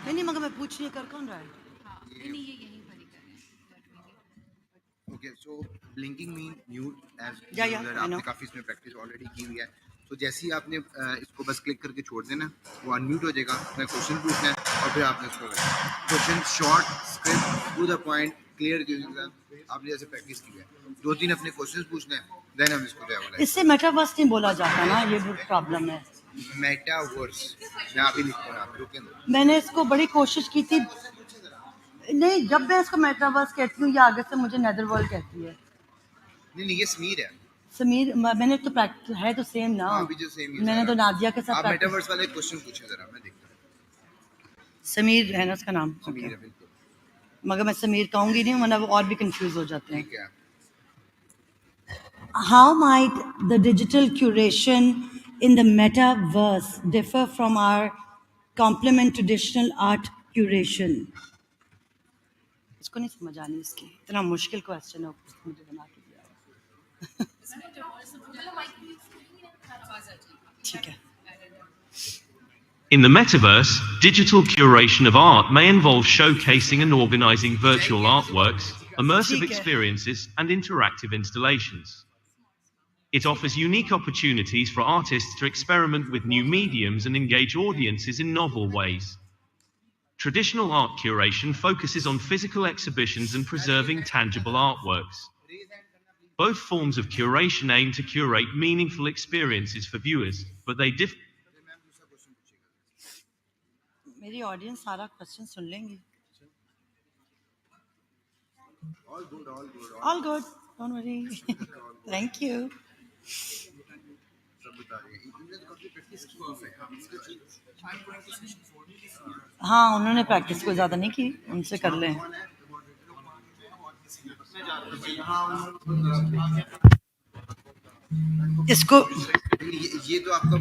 नहीं मगर मैं पूछ रही कर कौन रहा है Okay, so blinking mean mute as Yeah, yeah, I know. आपने काफी इसमें प्रैक्टिस ऑलरेडी की हुई है. तो जैसे ही आपने इसको बस क्लिक करके छोड़ देना, वो अनम्यूट हो जाएगा. मैं क्वेश्चन पूछना है और फिर आपने इसको question short script to the point clear कीजिएगा. आपने जैसे प्रैक्टिस की है 2-3 अपने क्वेश्चंस पूछने हैं, देन हम इसको जो है इससे मेटावर्स नहीं बोला जाता ना, ये प्रॉब्लम है. मेटावर्स मैं अभी लिख रहा हूं, रुकें. मैंने इसको बड़ी कोशिश की थी. नहीं, जब मैं इसको मेटावर्स कहती हूँ, ये आगे से मुझे नेदरवर्ल्ड कहती है. नहीं ये समीर है. समीर मैंने तो प्रैक्टिस है तो सेम ना. अभी जो सेम ही मैंने तो नादिया के साथ आप मेटावर्स वाले क्वेश्चन पूछें जरा, मैं देखता हूं. समीर है ना उसका नाम. समीर है बिल्कुल. मगर मैं समीर कहूंगी नहीं, वरना वो और भी कंफ्यूज हो जाते हैं. ठीक है. How might the digital curation in the metaverse differ from our complement traditional art curation? उसको नहीं समझ आनी इसकी इतना मुश्किल क्वेश्चन है उसने मुझे बना के दिया ठीक है In the metaverse, digital curation of art may involve showcasing and organizing virtual artworks, immersive ठीक है experiences, and interactive installations. It offers unique opportunities for artists to experiment with new mediums and engage audiences in novel ways. Traditional art curation focuses on physical exhibitions and preserving tangible artworks. Both forms of curation aim to curate meaningful experiences for viewers, but they differ. मेरी audience सारा question सुन लेंगी all good don't worry thank you हाँ उन्होंने practice कोई ज़्यादा नहीं की उनसे कर लें इसको ये तो आपका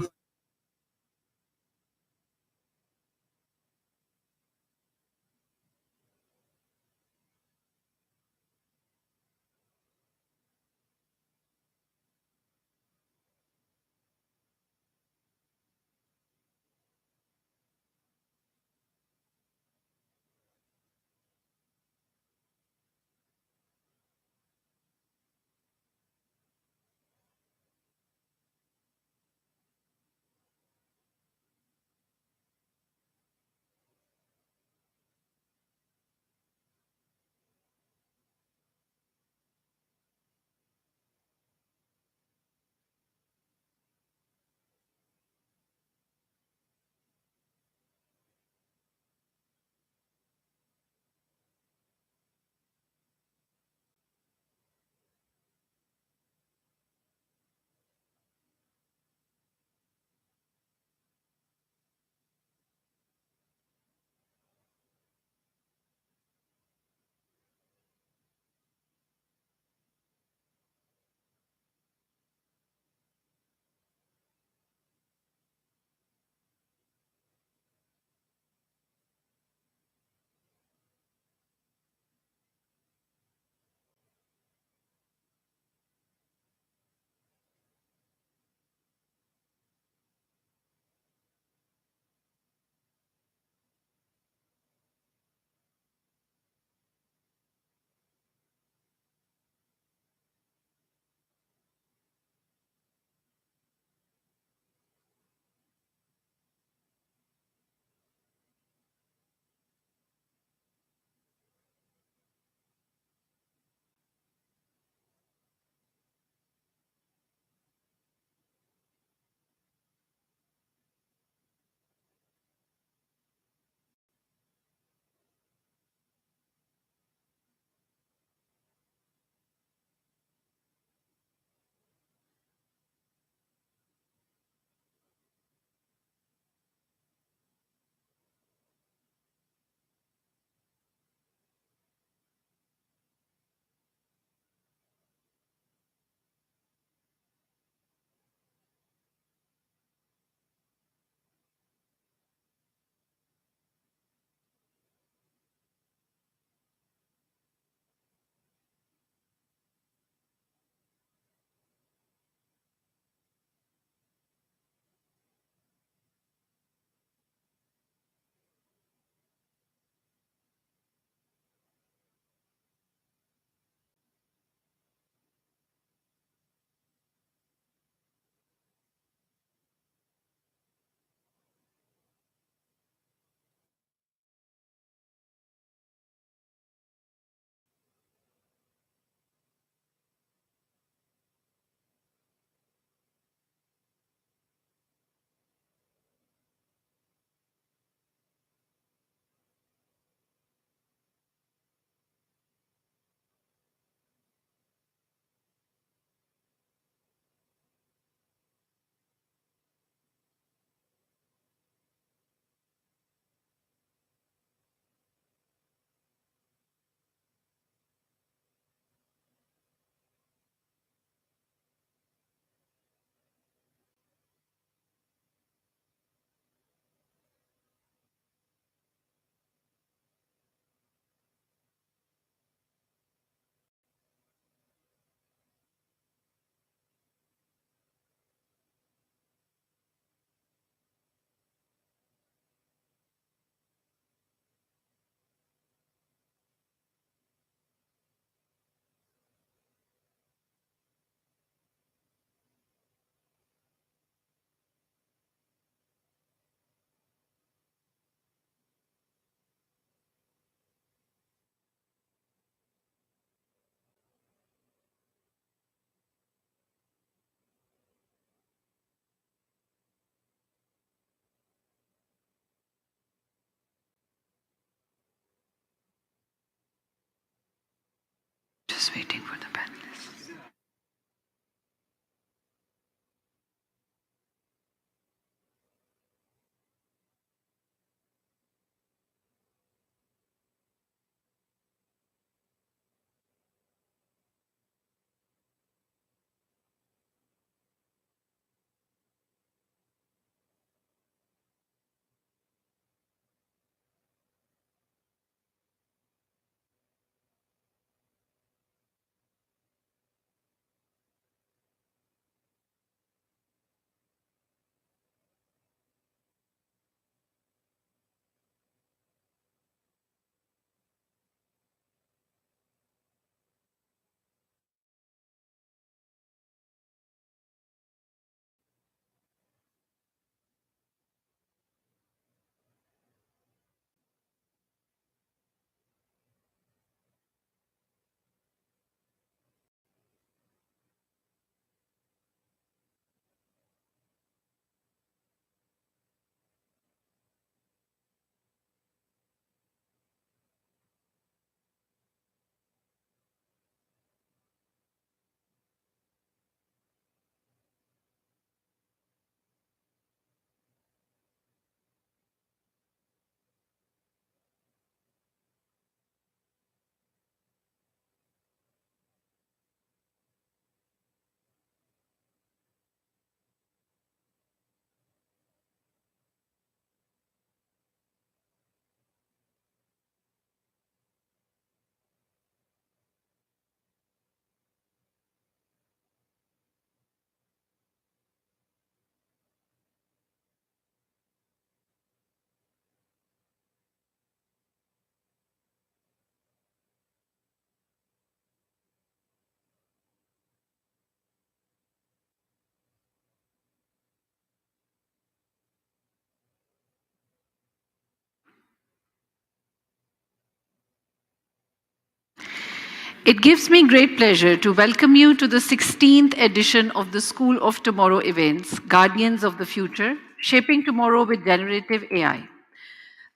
It gives me great pleasure to welcome you to the 16th edition of the School of Tomorrow events, Guardians of the Future, Shaping Tomorrow with Generative AI.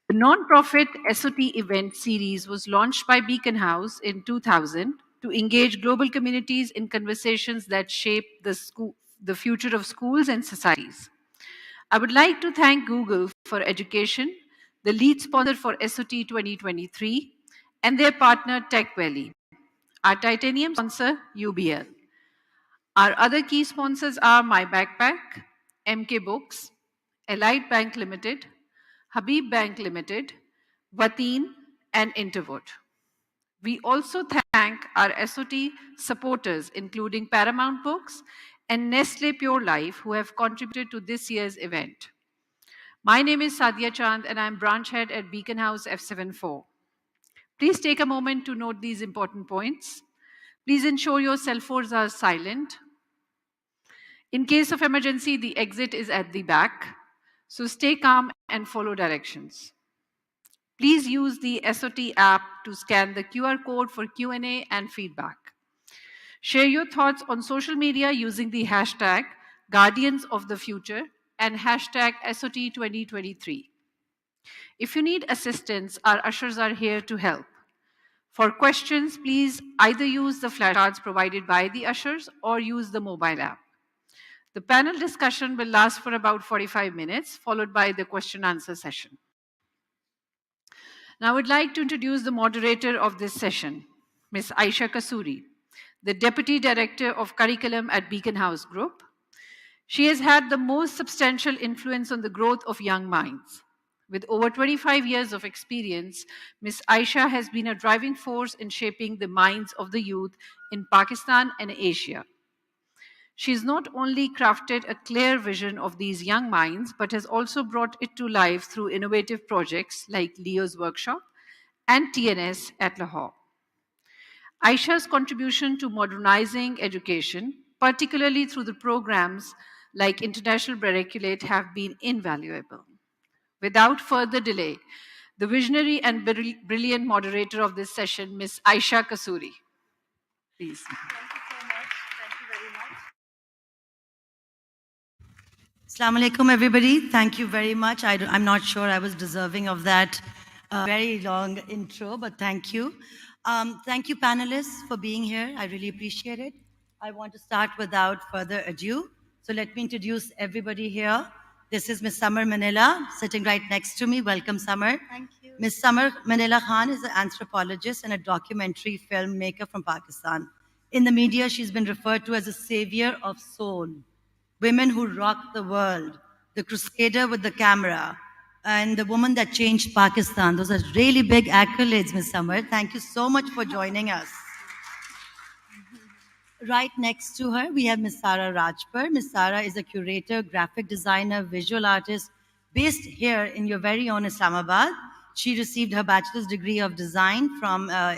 The non-profit SOT event series was launched by Beaconhouse in 2000 to engage global communities in conversations that shape the future of schools and societies. I would like to thank Google for Education, the lead sponsor for SOT 2023, and their partner Tech Valley. Our titanium sponsor, UBL. Our other key sponsors are My Backpack, MK Books, Elite Bank Limited, Habib Bank Limited, Wateen, and Interwood. We also thank our SOT supporters, including Paramount Books and Nestle Pure Life, who have contributed to this year's event. My name is Sadia Chand, and I'm branch head at Beaconhouse F74. Please take a moment to note these important points. Please ensure your cell phones are silent. In case of emergency, the exit is at the back. So stay calm and follow directions. Please use the SOT app to scan the QR code for Q&A and feedback. Share your thoughts on social media using the hashtag Guardians of the Future and hashtag SOT 2023. If you need assistance, our ushers are here to help. For questions, please either use the flashcards provided by the ushers or use the mobile app. The panel discussion will last for about 45 minutes, followed by the question-answer session. Now I would like to introduce the moderator of this session, Ms. Aisha Kasuri, the Deputy Director of Curriculum at Beaconhouse Group. She has had the most substantial influence on the growth of young minds. With over 25 years of experience, Ms. Aisha has been a driving force in shaping the minds of the youth in Pakistan and Asia. She's not only crafted a clear vision of these young minds, but has also brought it to life through innovative projects like Leo's Workshop and TNS at Lahore. Aisha's contribution to modernizing education, particularly through the programs like International Vernaculate, have been invaluable. Without further delay, the visionary and brilliant moderator of this session, Ms. Aisha Kasuri. Please. Assalamu alaikum, everybody. Thank you very much. I'm not sure I was deserving of that very long intro, but thank you. Thank you, panelists, for being here. I really appreciate it. I want to start without further ado. So let me introduce everybody here. This is Ms. Samar Manila, sitting right next to me. Welcome, Samar. Thank you. Ms. Samar Manila Khan is an anthropologist and a documentary filmmaker from Pakistan. In the media, she's been referred to as a savior of soul, women who rock the world, the crusader with the camera, and the woman that changed Pakistan. Those are really big accolades, Ms. Samar. Thank you so much for joining us. Right next to her, we have Ms. Sara Rajpur. Ms. Sara is a curator, graphic designer, visual artist based here in your very own Islamabad. She received her bachelor's degree of design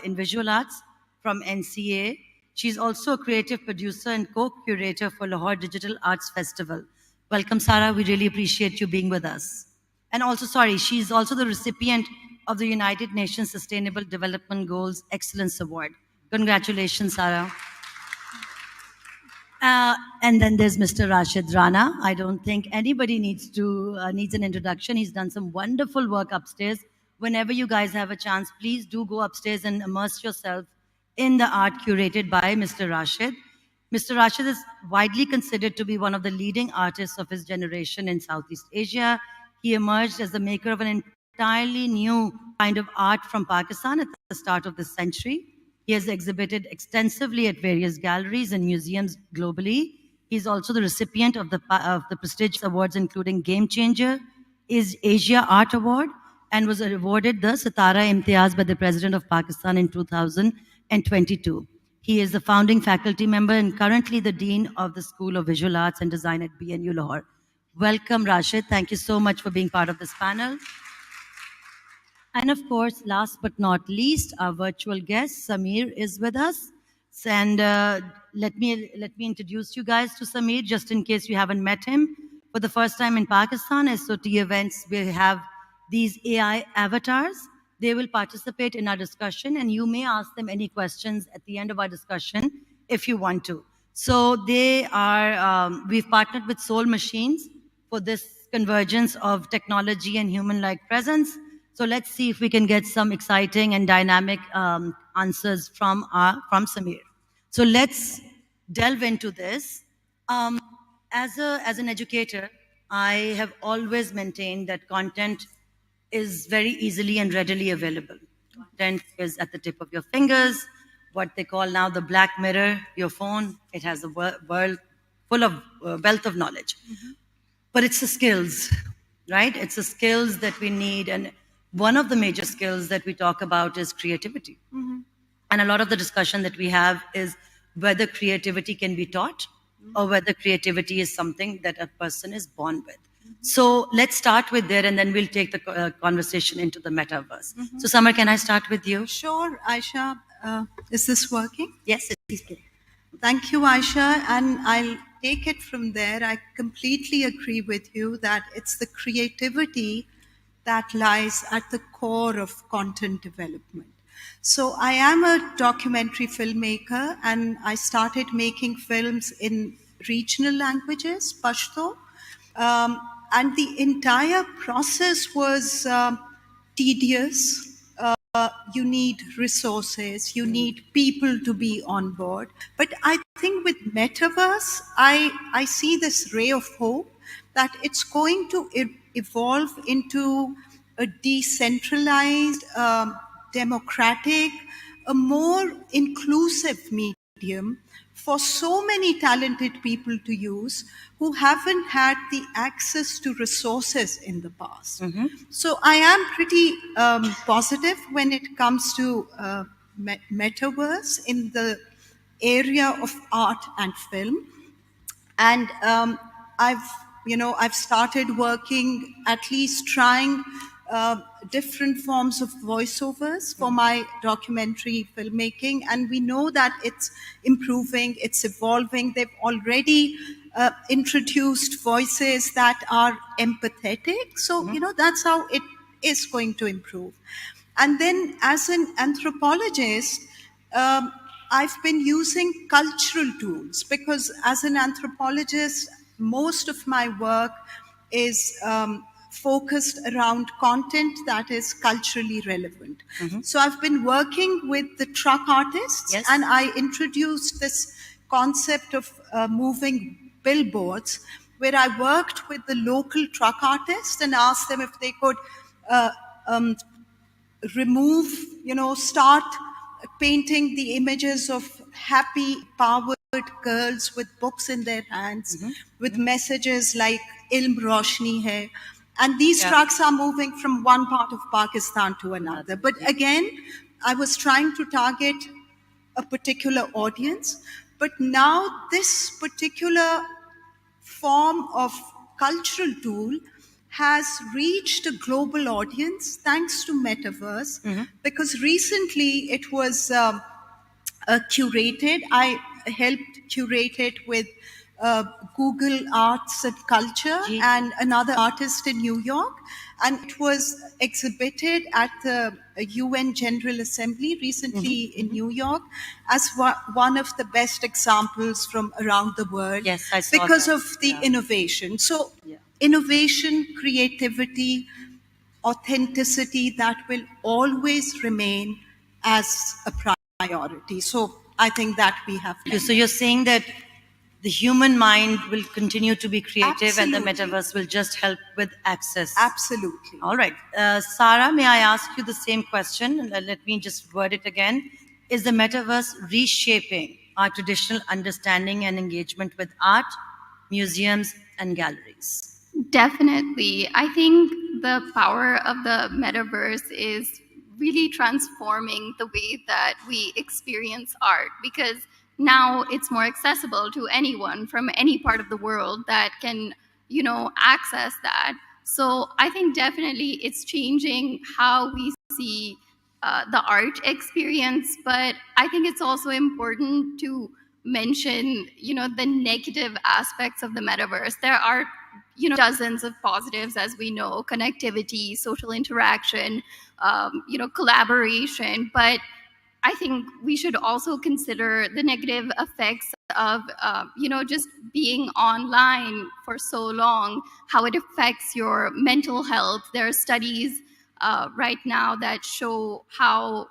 in visual arts from NCA. She's also a creative producer and co-curator for Lahore Digital Arts Festival. Welcome, Sara. We really appreciate you being with us. And also, she's also the recipient of the United Nations Sustainable Development Goals Excellence Award. Congratulations, Sara. And then there's Mr. Rashid Rana. I don't think anybody needs an introduction. He's done some wonderful work upstairs. Whenever you guys have a chance, please do go upstairs and immerse yourself in the art curated by Mr. Rashid. Mr. Rashid is widely considered to be one of the leading artists of his generation in Southeast Asia. He emerged as the maker of an entirely new kind of art from Pakistan at the start of this century. He has exhibited extensively at various galleries and museums globally. He's also the recipient of the prestigious awards, including Game Changer, Asia Art Award, and was awarded the Sitara Imtiaz by the President of Pakistan in 2022. He is the founding faculty member and currently the Dean of the School of Visual Arts and Design at BNU Lahore. Welcome, Rashid. Thank you so much for being part of this panel. And of course, last but not least, our virtual guest, Samir, is with us. And let me introduce you guys to Samir, just in case you haven't met him. For the first time in Pakistan, SOT events, we have these AI avatars. They will participate in our discussion, and you may ask them any questions at the end of our discussion if you want to. So they are, we've partnered with Soul Machines for this convergence of technology and human-like presence. So let's see if we can get some exciting and dynamic answers from Samir. So let's delve into this. As an educator, I have always maintained that content is very easily and readily available. Content is at the tip of your fingers, what they call now the black mirror, your phone. It has a world full of wealth of knowledge. But it's the skills, right? It's the skills that we need. And one of the major skills that we talk about is creativity. And a lot of the discussion that we have is whether creativity can be taught or whether creativity is something that a person is born with. So let's start with there, and then we'll take the conversation into the metaverse. So Samar, can I start with you? Sure, Aisha. Is this working? Yes, it is. Thank you, Aisha. And I'll take it from there. I completely agree with you that it's the creativity that lies at the core of content development. So I am a documentary filmmaker, and I started making films in regional languages, Pashto. And the entire process was tedious. You need resources, you need people to be on board. But I think with Metaverse, I see this ray of hope that it's going to evolve into a decentralized, democratic, a more inclusive medium for so many talented people to use who haven't had the access to resources in the past. So I am pretty positive when it comes to metaverse in the area of art and film. And I've started working, at least trying different forms of voiceovers for my documentary filmmaking, and we know that it's improving, it's evolving. They've already introduced voices that are empathetic, so that's how it is going to improve. And then as an anthropologist, I've been using cultural tools because as an anthropologist, most of my work is focused around content that is culturally relevant. So I've been working with the truck artists, and I introduced this concept of moving billboards, where I worked with the local truck artists and asked them if they could start painting the images of happy, powered girls with books in their hands, with messages like Ilm Roshni Hai. And these trucks are moving from one part of Pakistan to another. But again, I was trying to target a particular audience. But now this particular form of cultural tool has reached a global audience thanks to Metaverse, because recently it was curated. I helped curate it with Google Arts and Culture and another artist in New York. And it was exhibited at the UN General Assembly recently in New York as one of the best examples from around the world. Yes, I saw because that. of the innovation. So innovation, creativity, authenticity, that will always remain as a priority. So I think that we have to. So you're saying that the human mind will continue to be creative and the Absolutely. metaverse will just help with access. Absolutely. All right. Sarah, may I ask you the same question? Let me just word it again. Is the metaverse reshaping our traditional understanding and engagement with art, museums, and galleries? Definitely. I think the power of the metaverse is really transforming the way that we experience art, because now it's more accessible to anyone from any part of the world that can, access that. So I think definitely it's changing how we see the art experience, but I think it's also important to mention, the negative aspects of the metaverse. There are dozens of positives, as we know: connectivity, social interaction, collaboration. But I think we should also consider the negative effects of, just being online for so long, how it affects your mental health. There are studies right now that show how,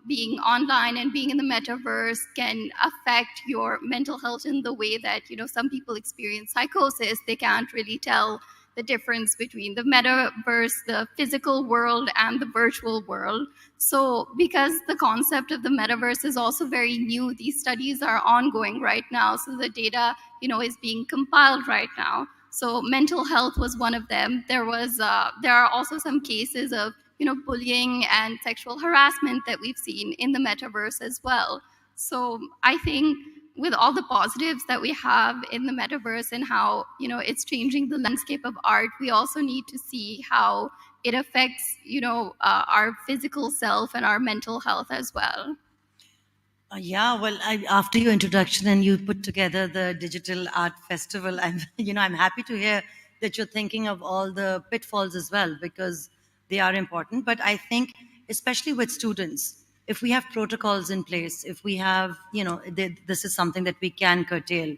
being online and being in the metaverse can affect your mental health in the way that, some people experience psychosis. They can't really tell the difference between the metaverse, the physical world, and the virtual world. So because the concept of the metaverse is also very new, these studies are ongoing right now. So the data, is being compiled right now. So mental health was one of them. There are also some cases of, bullying and sexual harassment that we've seen in the metaverse as well. So I think with all the positives that we have in the metaverse and how, it's changing the landscape of art, we also need to see how it affects, our physical self and our mental health as well. Yeah, well, after your introduction and you put together the digital art festival, I'm happy to hear that you're thinking of all the pitfalls as well, because they are important. But I think, especially with students, if we have protocols in place, if we have, this is something that we can curtail.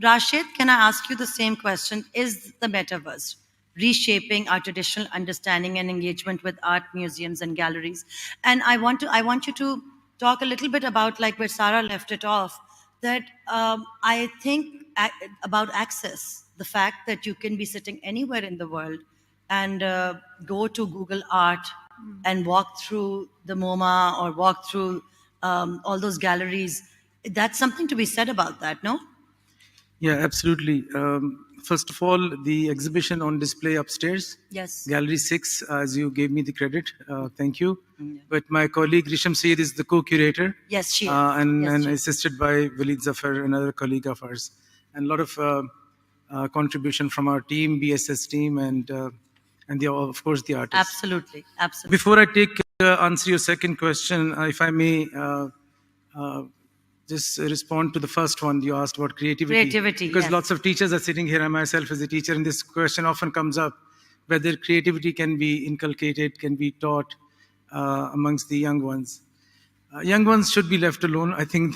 Rashid, can I ask you the same question? Is the metaverse reshaping our traditional understanding and engagement with art museums and galleries? And I want you to talk a little bit about, like where Sarah left it off, that I think about access, the fact that you can be sitting anywhere in the world and go to Google Art and walk through the MoMA or walk through all those galleries. That's something to be said about that, no? Yeah, absolutely. First of all, the exhibition on display upstairs, yes, Gallery 6, as you gave me the credit, thank you. But my colleague Risham Saeed is the co-curator. Yes, she is. And assisted by Walid Zafar, another colleague of ours. And a lot of contribution from our team, BSS team, and of course the artists. Absolutely, absolutely. Before I answer your second question, if I may just respond to the first one you asked about creativity. Because yes, lots of teachers are sitting here, I myself as a teacher, and this question often comes up, whether creativity can be inculcated, can be taught amongst the young ones. Young ones should be left alone. I think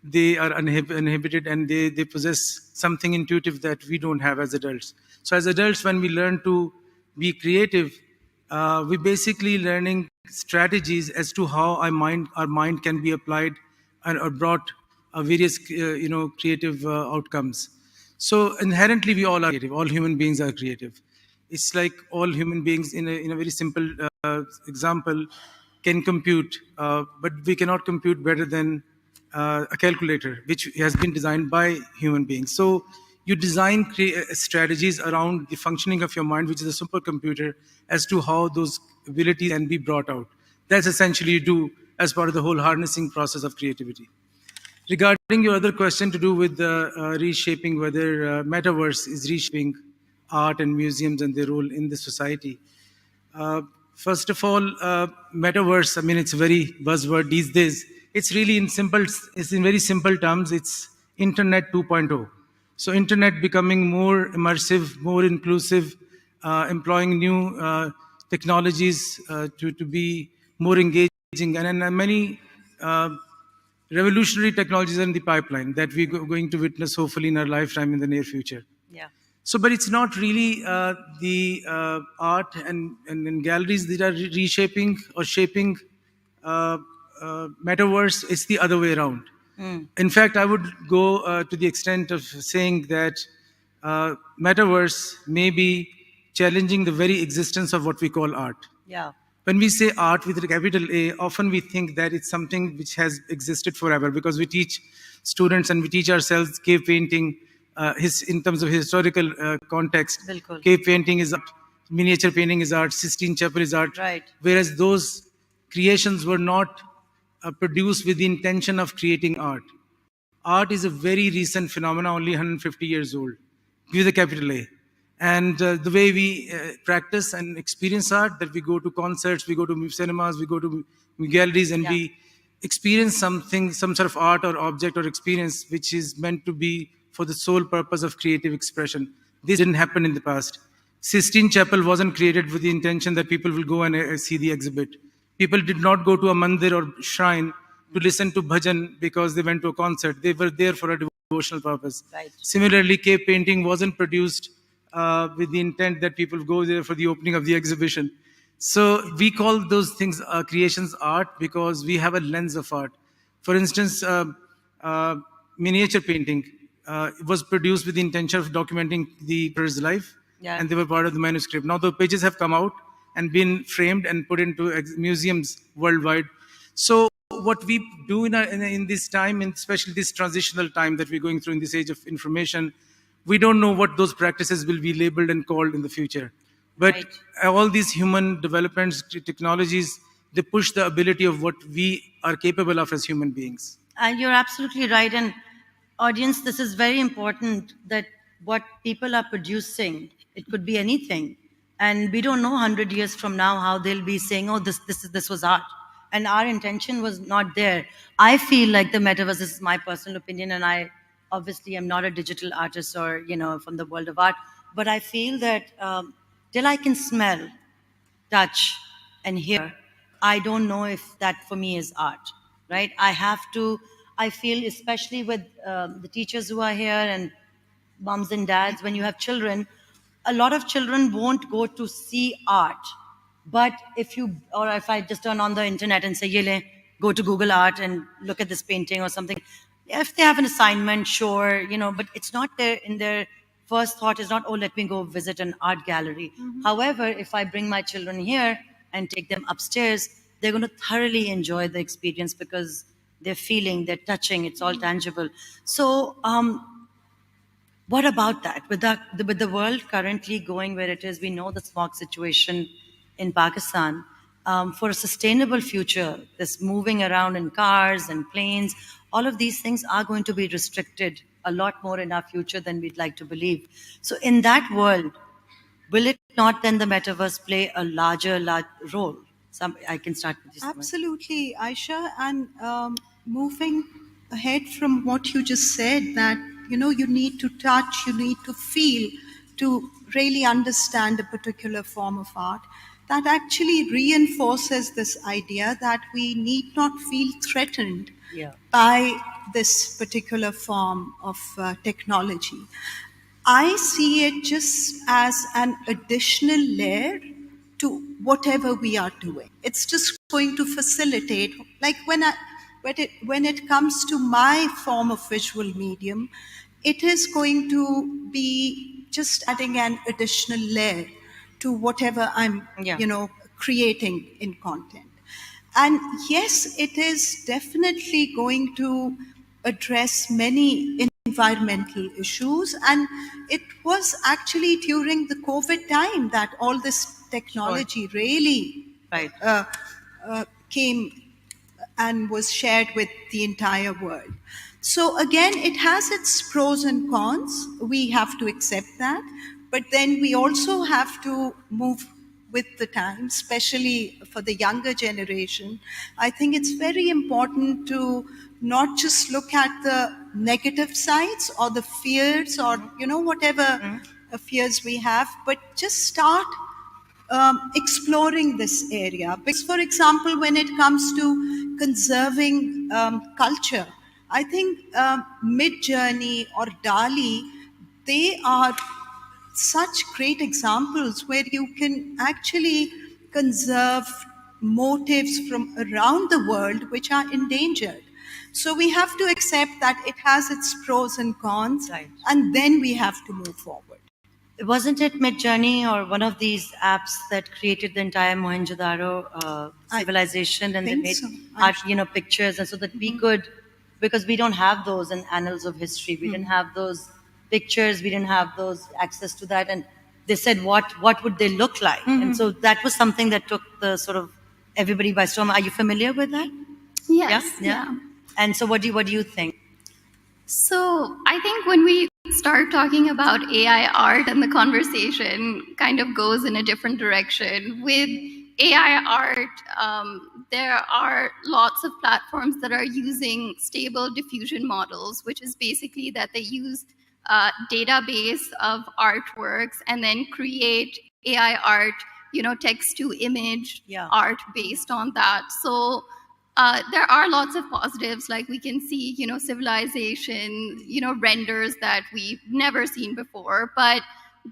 they are uninhibited, and they possess something intuitive that we don't have as adults. So as adults, when we learn to be creative, we basically learning strategies as to how our mind can be applied or brought various creative outcomes. So inherently we all are creative. All human beings are creative. It's like all human beings, in a very simple example, can compute, but we cannot compute better than a calculator, which has been designed by human beings. So you design strategies around the functioning of your mind, which is a supercomputer, as to how those abilities can be brought out. That's essentially you do as part of the whole harnessing process of creativity. Regarding your other question to do with reshaping, whether metaverse is reshaping art and museums and their role in the society. First of all, metaverse, I mean, it's a very buzzword these days. It's really in very simple terms, it's Internet 2.0. So Internet becoming more immersive, more inclusive, employing new technologies to be more engaging, and many revolutionary technologies are in the pipeline that we're going to witness hopefully in our lifetime in the near future. Yeah. So, but it's not really the art and galleries that are reshaping or shaping metaverse. It's the other way around. In fact, I would go to the extent of saying that metaverse may be challenging the very existence of what we call art. Yeah. When we say art with a capital A, often we think that it's something which has existed forever, because we teach students and we teach ourselves cave painting in terms of historical context. Bilkul. Cave painting is art, miniature painting is art, Sistine Chapel is art. Right. Whereas those creations were not produced with the intention of creating art. Art is a very recent phenomenon, only 150 years old, with a capital A. And the way we practice and experience art, that we go to concerts, we go to cinemas, we go to galleries, and we experience something, some sort of art or object or experience which is meant to be for the sole purpose of creative expression. This didn't happen in the past. Sistine Chapel wasn't created with the intention that people will go and see the exhibit. People did not go to a mandir or shrine to listen to bhajan because they went to a concert. They were there for a devotional purpose. Right. Similarly, cave painting wasn't produced with the intent that people go there for the opening of the exhibition. So we call those things creations art because we have a lens of art. For instance, miniature painting was produced with the intention of documenting the emperor's life, and they were part of the manuscript. Now the pages have come out and been framed and put into museums worldwide. So what we do in this time, and especially this transitional time that we're going through in this age of information, we don't know what those practices will be labeled and called in the future. But all these human developments, technologies, they push the ability of what we are capable of as human beings. And you're absolutely right. And audience, this is very important, that what people are producing, it could be anything. And we don't know 100 years from now how they'll be saying, oh, this was art. And our intention was not there. I feel like the metaverse, this is my personal opinion, and I obviously am not a digital artist or, from the world of art, but I feel that till I can smell, touch, and hear, I don't know if that for me is art, right? I feel, especially with the teachers who are here and moms and dads, when you have children, a lot of children won't go to see art. But if I just turn on the internet and say, Yele, go to Google Art and look at this painting or something, if they have an assignment, sure, but it's not there in their first thought is not, oh, let me go visit an art gallery. However, if I bring my children here and take them upstairs, they're going to thoroughly enjoy the experience because they're feeling, they're touching, it's all tangible. So what about that? With the world currently going where it is, we know the smog situation in Pakistan. For a sustainable future, this moving around in cars and planes, all of these things are going to be restricted a lot more in our future than we'd like to believe. So in that world, will it not then the metaverse play a large role? I can start with you. Absolutely, Aisha. And moving ahead from what you just said, that you need to touch, you need to feel to really understand a particular form of art. That actually reinforces this idea that we need not feel threatened by this particular form of technology. I see it just as an additional layer to whatever we are doing. It's just going to facilitate, like when it comes to my form of visual medium, it is going to be just adding an additional layer to whatever I'm, creating in content. And yes, it is definitely going to address many environmental issues. And it was actually during the COVID time that all this technology really came and was shared with the entire world. So again, it has its pros and cons. We have to accept that. But then we also have to move with the time, especially for the younger generation. I think it's very important to not just look at the negative sides or the fears or, whatever fears we have, but just start exploring this area. Because, for example, when it comes to conserving culture, I think Mid-Journey or DALI, they are such great examples where you can actually conserve motifs from around the world which are endangered. So we have to accept that it has its pros and cons, and then we have to move forward. Wasn't it Mid-Journey or one of these apps that created the entire Mohenjo-daro civilization, and they made art, pictures, and so that we could, because we don't have those in annals of history, we didn't have those pictures, we didn't have those access to that, and they said what would they look like, and so that was something that took the sort of everybody by storm. Are you familiar with that? Yes. Yeah. And so what do you think? So I think when we start talking about AI art, and the conversation kind of goes in a different direction. With AI art, there are lots of platforms that are using stable diffusion models, which is basically that they use database of artworks and then create AI art, text to image art based on that. So there are lots of positives, like we can see, civilization, renders that we've never seen before. But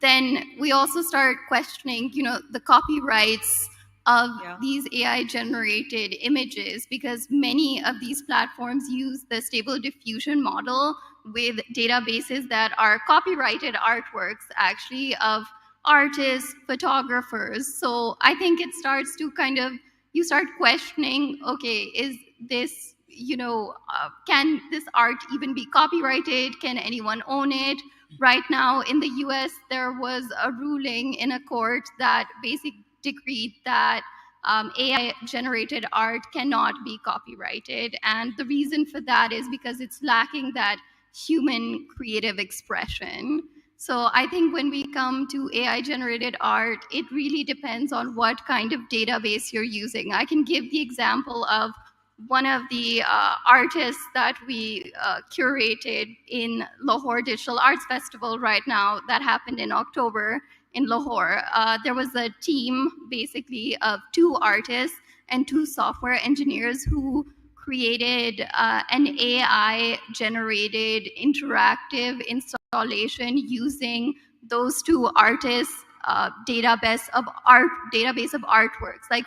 then we also start questioning, the copyrights of these AI generated images, because many of these platforms use the stable diffusion model with databases that are copyrighted artworks actually of artists, photographers. So I think it starts to you start questioning, okay, is this, can this art even be copyrighted? Can anyone own it? Right now in the US, there was a ruling in a court that basically decreed that AI generated art cannot be copyrighted. And the reason for that is because it's lacking that human creative expression. So I think when we come to AI generated art, it really depends on what kind of database you're using. I can give the example of one of the artists that we curated in Lahore Digital Arts Festival right now that happened in October in Lahore. There was a team basically of 2 artists and 2 software engineers who created an AI generated interactive installation using those 2 artists database of artworks, like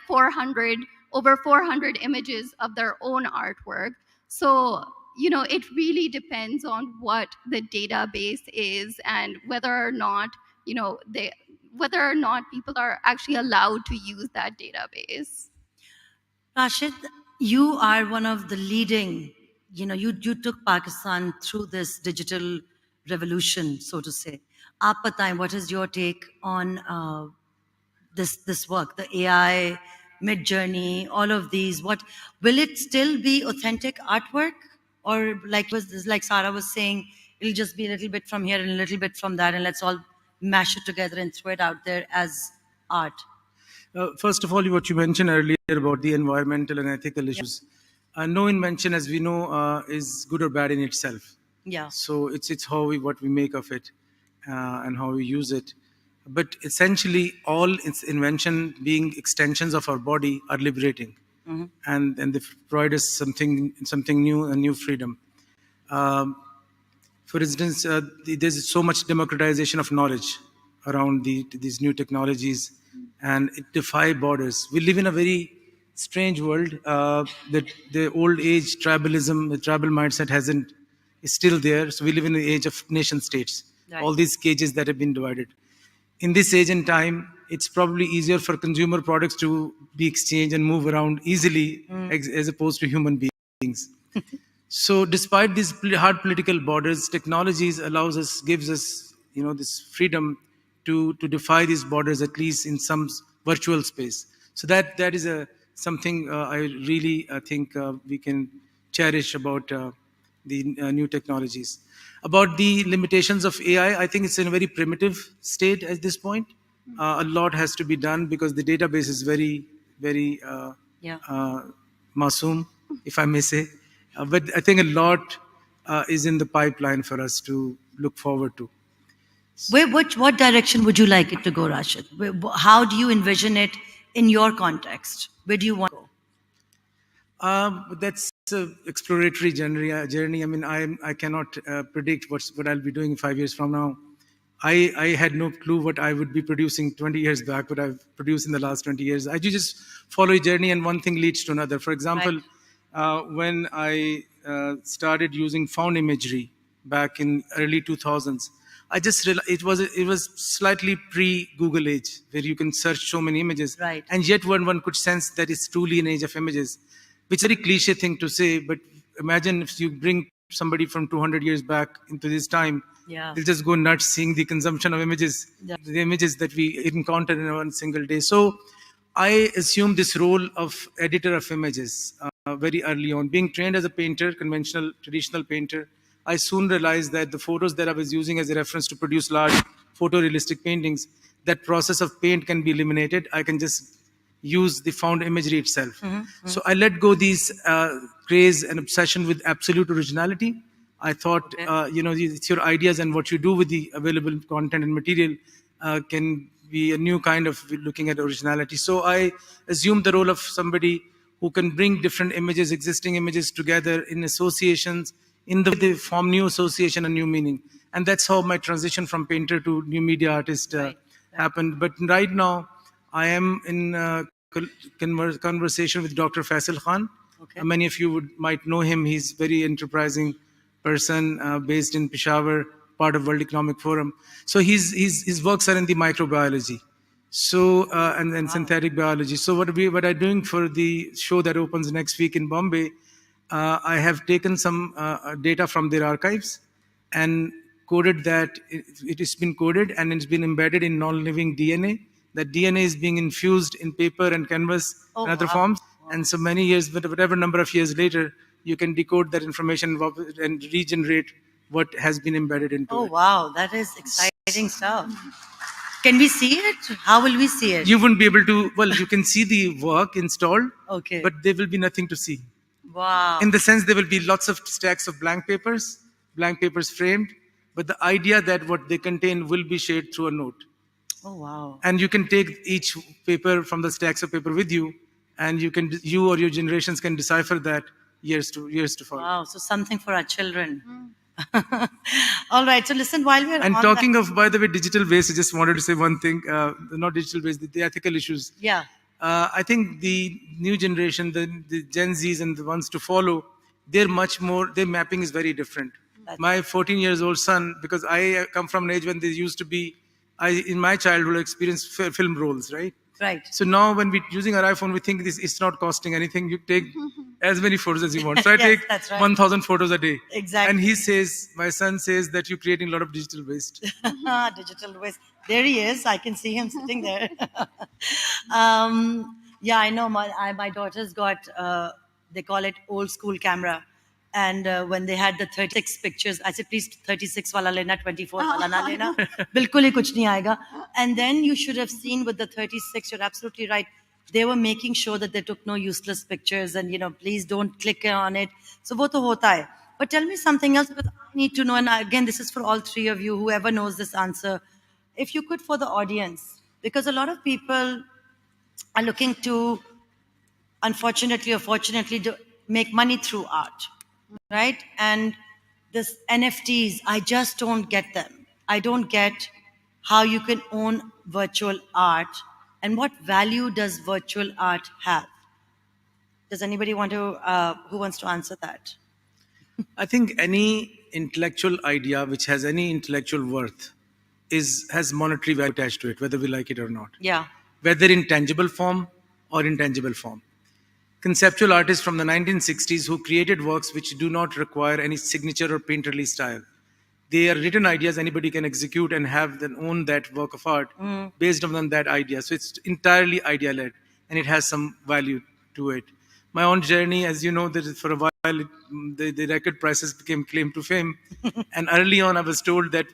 over 400 images of their own artwork. So it really depends on what the database is and whether or not people are actually allowed to use that database. Rashid, you are one of the leading, you took Pakistan through this digital revolution, so to say. Aap bataएं, what is your take on this work, the AI, Mid-Journey, all of these? What will it still be authentic artwork, or like Sarah was saying, it'll just be a little bit from here and a little bit from that, and let's all mash it together and throw it out there as art? First of all, what you mentioned earlier about the environmental and ethical issues, no invention, as we know, is good or bad in itself. Yeah. So it's what we make of it and how we use it. But essentially, all its invention being extensions of our body are liberating, and they provide us something new, a new freedom. For instance, there's so much democratization of knowledge around these new technologies, and it defies borders. We live in a very strange world that the old age tribalism, the tribal mindset is still there. So we live in the age of nation states, all these cages that have been divided. In this age and time, it's probably easier for consumer products to be exchanged and move around easily as opposed to human beings. So despite these hard political borders, technologies gives us, this freedom to defy these borders, at least in some virtual space. So that is something I really think we can cherish about the new technologies. About the limitations of AI, I think it's in a very primitive state at this point. A lot has to be done because the database is very, very masoom, if I may say. But I think a lot is in the pipeline for us to look forward to. What direction would you like it to go, Rashid? How do you envision it in your context? Where do you want to go? That's an exploratory journey. I mean, I cannot predict what I'll be doing 5 years from now. I had no clue what I would be producing 20 years back, what I've produced in the last 20 years. I just follow a journey, and one thing leads to another. For example, when I started using found imagery back in early 2000s, I just realized it was slightly pre-Google age, where you can search so many images, and yet one could sense that it's truly an age of images, which is a very cliche thing to say, but imagine if you bring somebody from 200 years back into this time, they'll just go nuts seeing the consumption of images, the images that we encounter in one single day. So I assumed this role of editor of images very early on. Being trained as a painter, traditional painter, I soon realized that the photos that I was using as a reference to produce large photorealistic paintings, that process of paint can be eliminated. I can just use the found imagery itself. So I let go these craze and obsession with absolute originality. I thought, it's your ideas and what you do with the available content and material can be a new kind of looking at originality. So I assumed the role of somebody who can bring different images, existing images together in associations, in the way they form new association and new meaning. And that's how my transition from painter to new media artist happened. But right now, I am in conversation with Dr. Faisal Khan. Okay. Many of you might know him. He's very enterprising person based in Peshawar, part of World Economic Forum. So his works are in the microbiology, so and synthetic biology. So what I'm doing for the show that opens next week in Bombay, I have taken some data from their archives and coded that. It has been coded and it's been embedded in non-living DNA. That DNA is being infused in paper and canvas and other forms. And so many years, whatever number of years later, you can decode that information and regenerate what has been embedded into it. Oh, wow. That is exciting stuff. Can we see it? How will we see it? You wouldn't be able to, well, you can see the work installed, Okay. but there will be nothing to see. Wow. In the sense, there will be lots of stacks of blank papers framed, but the idea that what they contain will be shared through a note. Oh, wow. And you can take each paper from the stacks of paper with you, and you or your generations can decipher that years to follow. Wow, so something for our children. All right, so listen, while we're And on talking of, by the way, digital waste, I just wanted to say one thing, not digital waste, the ethical issues. Yeah. I think the new generation, the Gen Zs and the ones to follow, they're much more, their mapping is very different. My 14-year-old son, because I come from an age when there used to be, in my childhood, experienced film rolls, right? Right. So now when we're using our iPhone, we think it's not costing anything. You take as many photos as you want. So I Yes, take that's right. 1,000 photos a day. Exactly. And my son says that you're creating a lot of digital waste. Digital waste. There he is. I can see him sitting there. Yeah, I know. My daughter's got, they call it old school camera. And when they had the 36 pictures, I said, please 36 wala lena, 24 wala na lena. Bilkul hi kuch nahi aayega. And then you should have seen with the 36, you're absolutely right. They were making sure that they took no useless pictures and, please don't click on it. So wo to hota hai. But tell me something else, because I need to know, and again, this is for all three of you, whoever knows this answer. If you could, for the audience, because a lot of people are looking to, unfortunately or fortunately, to make money through art, right? And this NFTs, I just don't get them. I don't get how you can own virtual art and what value does virtual art have? Does anybody want to, who wants to answer that? I think any intellectual idea which has any intellectual worth has monetary value attached to it, whether we like it or not. Yeah. Whether in tangible form or intangible form. Conceptual artists from the 1960s who created works which do not require any signature or painterly style. They are written ideas anybody can execute and have then own that work of art based on that idea. So it's entirely idea-led and it has some value to it. My own journey, as you know, that for a while the record prices became claim to fame. And early on I was told that,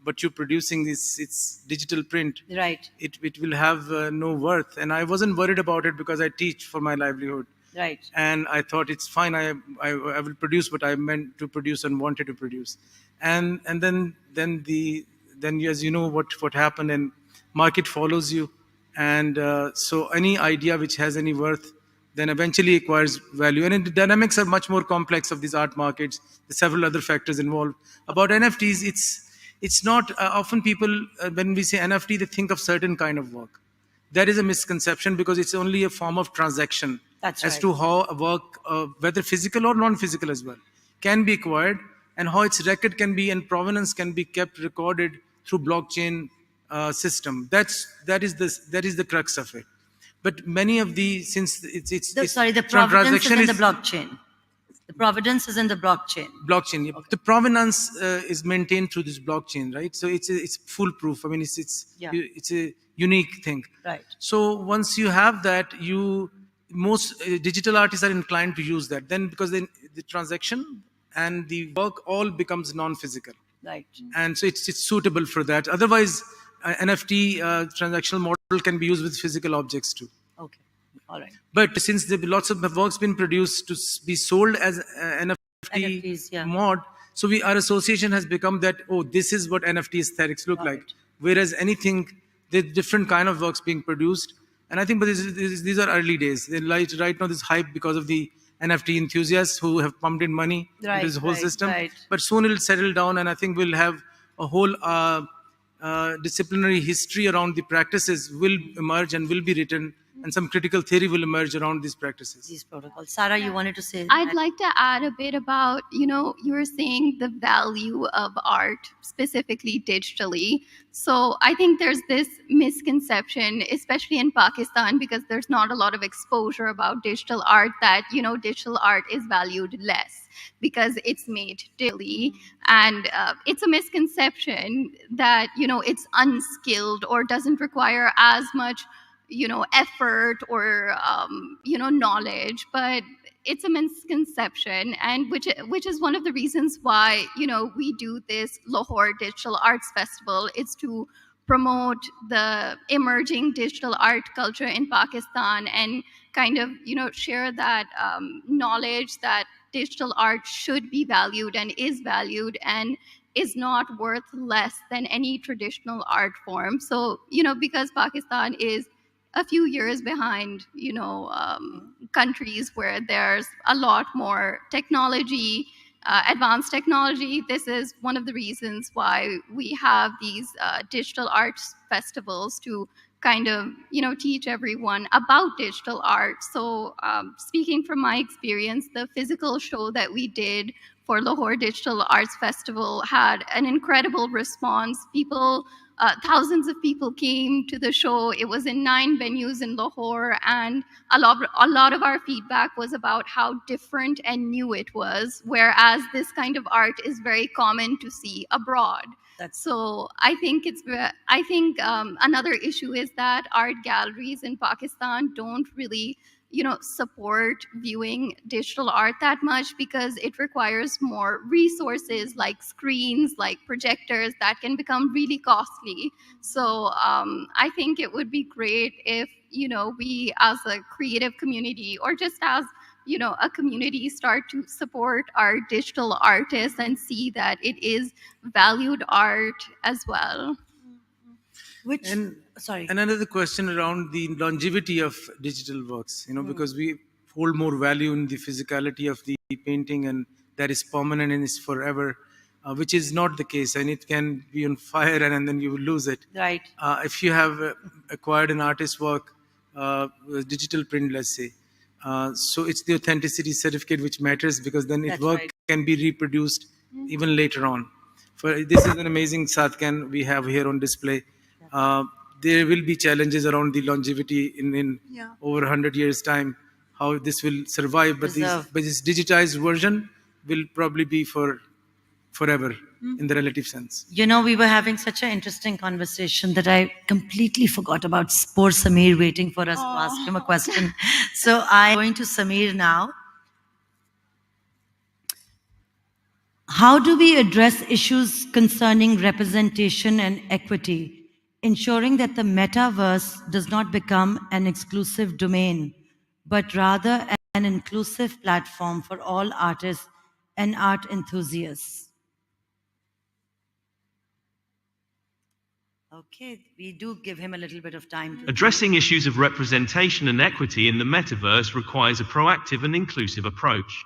what you're producing it's digital print. Right. It will have no worth. And I wasn't worried about it because I teach for my livelihood. Right. And I thought it's fine. I will produce what I meant to produce and wanted to produce. And then as you know what happened, and market follows you. And so any idea which has any worth then eventually acquires value. And the dynamics are much more complex of these art markets. There's several other factors involved. About NFTs, it's not often people, when we say NFT, they think of certain kind of work. That is a misconception because it's only a form of transaction. That's as right. to how a work, whether physical or non-physical as well, can be acquired and how its record can be and provenance can be kept recorded through blockchain system. That is the crux of it. But many of the, since the provenance is in the blockchain. The provenance is in the blockchain. Blockchain. Yeah. Okay. The provenance is maintained through this blockchain, right? So it's foolproof. I mean, it's a unique thing. Right. So once you have that, most digital artists are inclined to use that. Then because then the transaction and the work all becomes non-physical. Right. And so it's suitable for that. Otherwise, NFT transactional model can be used with physical objects too. Okay. All right. But since there lots of works been produced to be sold as NFT NFTs, mod, So our association has become that, oh, this is what NFT aesthetics look like. Whereas anything, there's different kind of works being produced. And I think, but these are early days. Right now, this hype because of the NFT enthusiasts who have pumped in money into this whole system. But soon it'll settle down, and I think we'll have a whole disciplinary history around the practices will emerge and will be written, and some critical theory will emerge around these practices. These protocols. Sarah, you wanted to say? I'd like to add a bit about, you were saying the value of art, specifically digitally. So I think there's this misconception, especially in Pakistan, because there's not a lot of exposure about digital art, that, digital art is valued less because it's made digitally. And it's a misconception that, it's unskilled or doesn't require as much effort or knowledge, but it's a misconception, and which is one of the reasons why we do this Lahore Digital Arts Festival. It's to promote the emerging digital art culture in Pakistan and kind of share that knowledge that digital art should be valued and is valued and is not worth less than any traditional art form. So because Pakistan is a few years behind, countries where there's a lot more technology, advanced technology. This is one of the reasons why we have these digital arts festivals to kind of, teach everyone about digital art. So speaking from my experience, the physical show that we did for Lahore Digital Arts Festival had an incredible response. Thousands of people came to the show. It was in 9 venues in Lahore, and a lot of our feedback was about how different and new it was, whereas this kind of art is very common to see abroad. So I think another issue is that art galleries in Pakistan don't really support viewing digital art that much because it requires more resources like screens, like projectors that can become really costly. So I think it would be great if, we as a creative community or just as, a community start to support our digital artists and see that it is valued art as well. And another question around the longevity of digital works, because we hold more value in the physicality of the painting, and that is permanent and is forever, which is not the case, and it can be on fire and then you will lose it. Right. If you have acquired an artist's work, digital print, let's say, so it's the authenticity certificate which matters, because then work can be reproduced even later on. This is an amazing Satkan we have here on display. There will be challenges around the longevity in over 100 years' time, how this will survive. But this digitized version will probably be for forever in the relative sense. We were having such an interesting conversation that I completely forgot about poor Samir waiting for us to ask him a question. So I'm going to Samir now. How do we address issues concerning representation and equity, ensuring that the metaverse does not become an exclusive domain, but rather an inclusive platform for all artists and art enthusiasts? Okay, we do give him a little bit of time. Addressing issues of representation and equity in the metaverse requires a proactive and inclusive approach.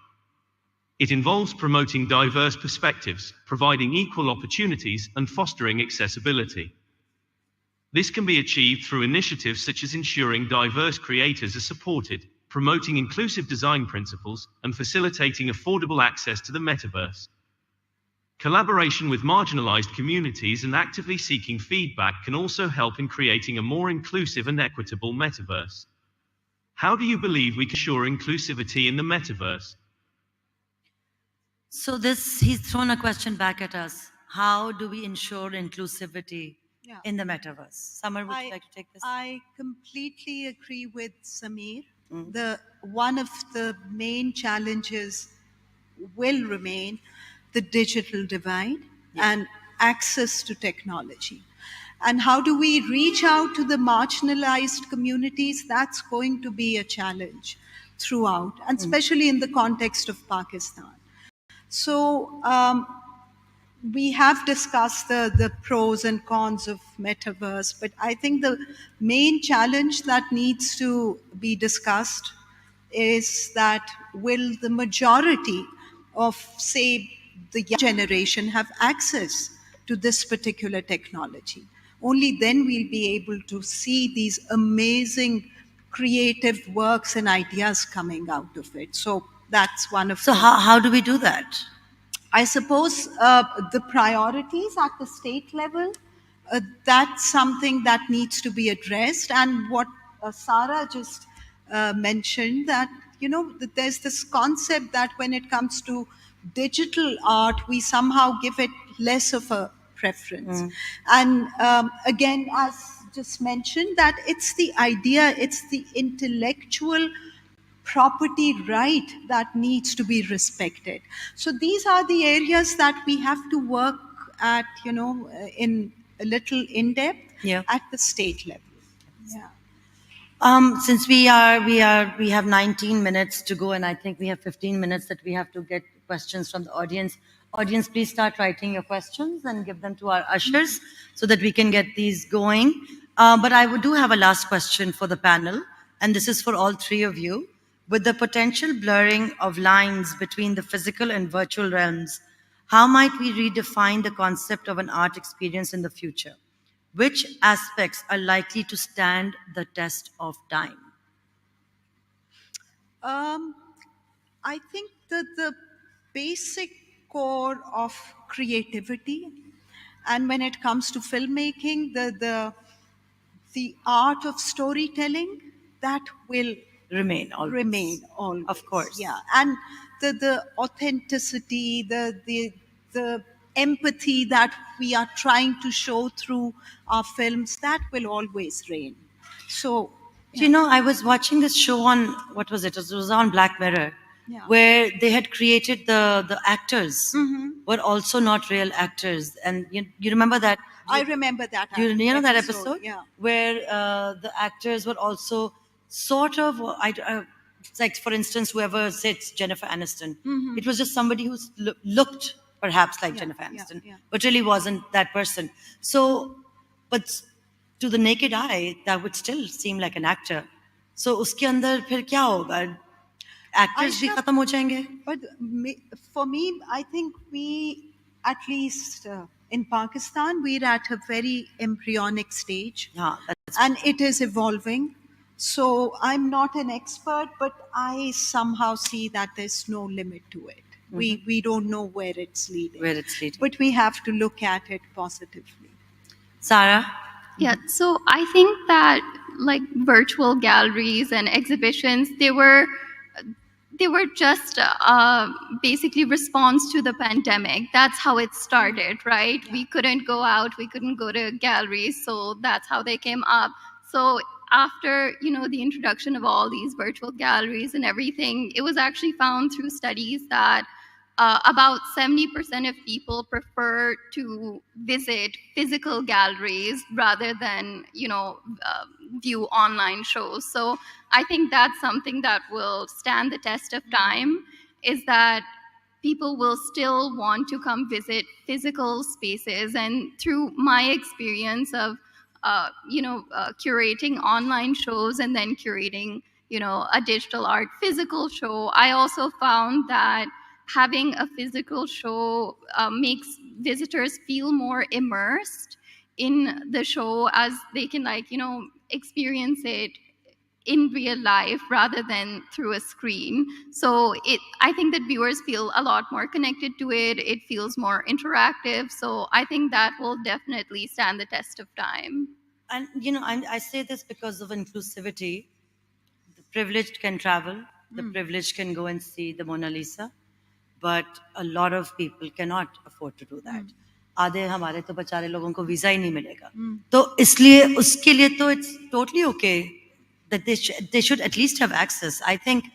It involves promoting diverse perspectives, providing equal opportunities, and fostering accessibility. This can be achieved through initiatives such as ensuring diverse creators are supported, promoting inclusive design principles, and facilitating affordable access to the metaverse. Collaboration with marginalized communities and actively seeking feedback can also help in creating a more inclusive and equitable metaverse. How do you believe we can ensure inclusivity in the metaverse? So he's thrown a question back at us. How do we ensure inclusivity in the metaverse? Samar, would you like to take this? I completely agree with Samir. One of the main challenges will remain the digital divide and access to technology. And how do we reach out to the marginalized communities? That's going to be a challenge throughout, and especially in the context of Pakistan. So we have discussed the pros and cons of metaverse, but I think the main challenge that needs to be discussed is that will the majority of, say, the young generation have access to this particular technology? Only then we'll be able to see these amazing creative works and ideas coming out of it. So that's one of So the... how do we do that? I suppose the priorities at the state level, that's something that needs to be addressed. And what Sarah just mentioned, that, you know, that there's this concept that when it comes to digital art, we somehow give it less of a preference. And again, as just mentioned, that it's the idea, it's the intellectual property right that needs to be respected. So these are the areas that we have to work at, you know, in a little in depth at the state level. Yeah. Since we have 19 minutes to go, and I think we have 15 minutes that we have to get questions from the audience. Audience, please start writing your questions and give them to our ushers so that we can get these going. But I do have a last question for the panel, and this is for all three of you. With the potential blurring of lines between the physical and virtual realms, how might we redefine the concept of an art experience in the future? Which aspects are likely to stand the test of time? I think that the basic core of creativity, and when it comes to filmmaking, the art of storytelling, that will remain always. Remain always. Of course. Yeah. And the authenticity, the empathy that we are trying to show through our films, that will always reign. So, You know, I was watching this show on, what was it? It was on Black Mirror, where they had created the actors were also not real actors. And you remember that? I remember that. You know that episode? Yeah. Where the actors were also sort of, like, for instance, whoever sits Jennifer Aniston, it was just somebody who looked perhaps like Jennifer Aniston, but really wasn't that person. So, but to the naked eye, that would still seem like an actor. So, uske andar phir kya hoga? Actors bhi khatam ho jayenge? But for me, I think we, at least in Pakistan, we're at a very embryonic stage. And it is evolving. So I'm not an expert, but I somehow see that there's no limit to it. We don't know where it's leading. But we have to look at it positively. Sarah? Yeah, so I think that like virtual galleries and exhibitions, they were just basically response to the pandemic. That's how it started, right? We couldn't go out, we couldn't go to galleries, so that's how they came up. So after, you know, the introduction of all these virtual galleries and everything, it was actually found through studies that about 70% of people prefer to visit physical galleries rather than, you know, view online shows. So I think that's something that will stand the test of time, is that people will still want to come visit physical spaces. And through my experience of, curating online shows and then curating, you know, a digital art physical show, I also found that having a physical show makes visitors feel more immersed in the show, as they can, like, you know, experience it in real life rather than through a screen. So I think that viewers feel a lot more connected to it. It feels more interactive. So I think that will definitely stand the test of time. And, you know, I say this because of inclusivity. The privileged can travel. The privileged can go and see the Mona Lisa. But a lot of people cannot afford to do that. आधे हमारे तो बेचारे लोगों को visa ही नहीं मिलेगा. तो इसलिए उसके लिए तो it's totally okay that they should at least have access. I think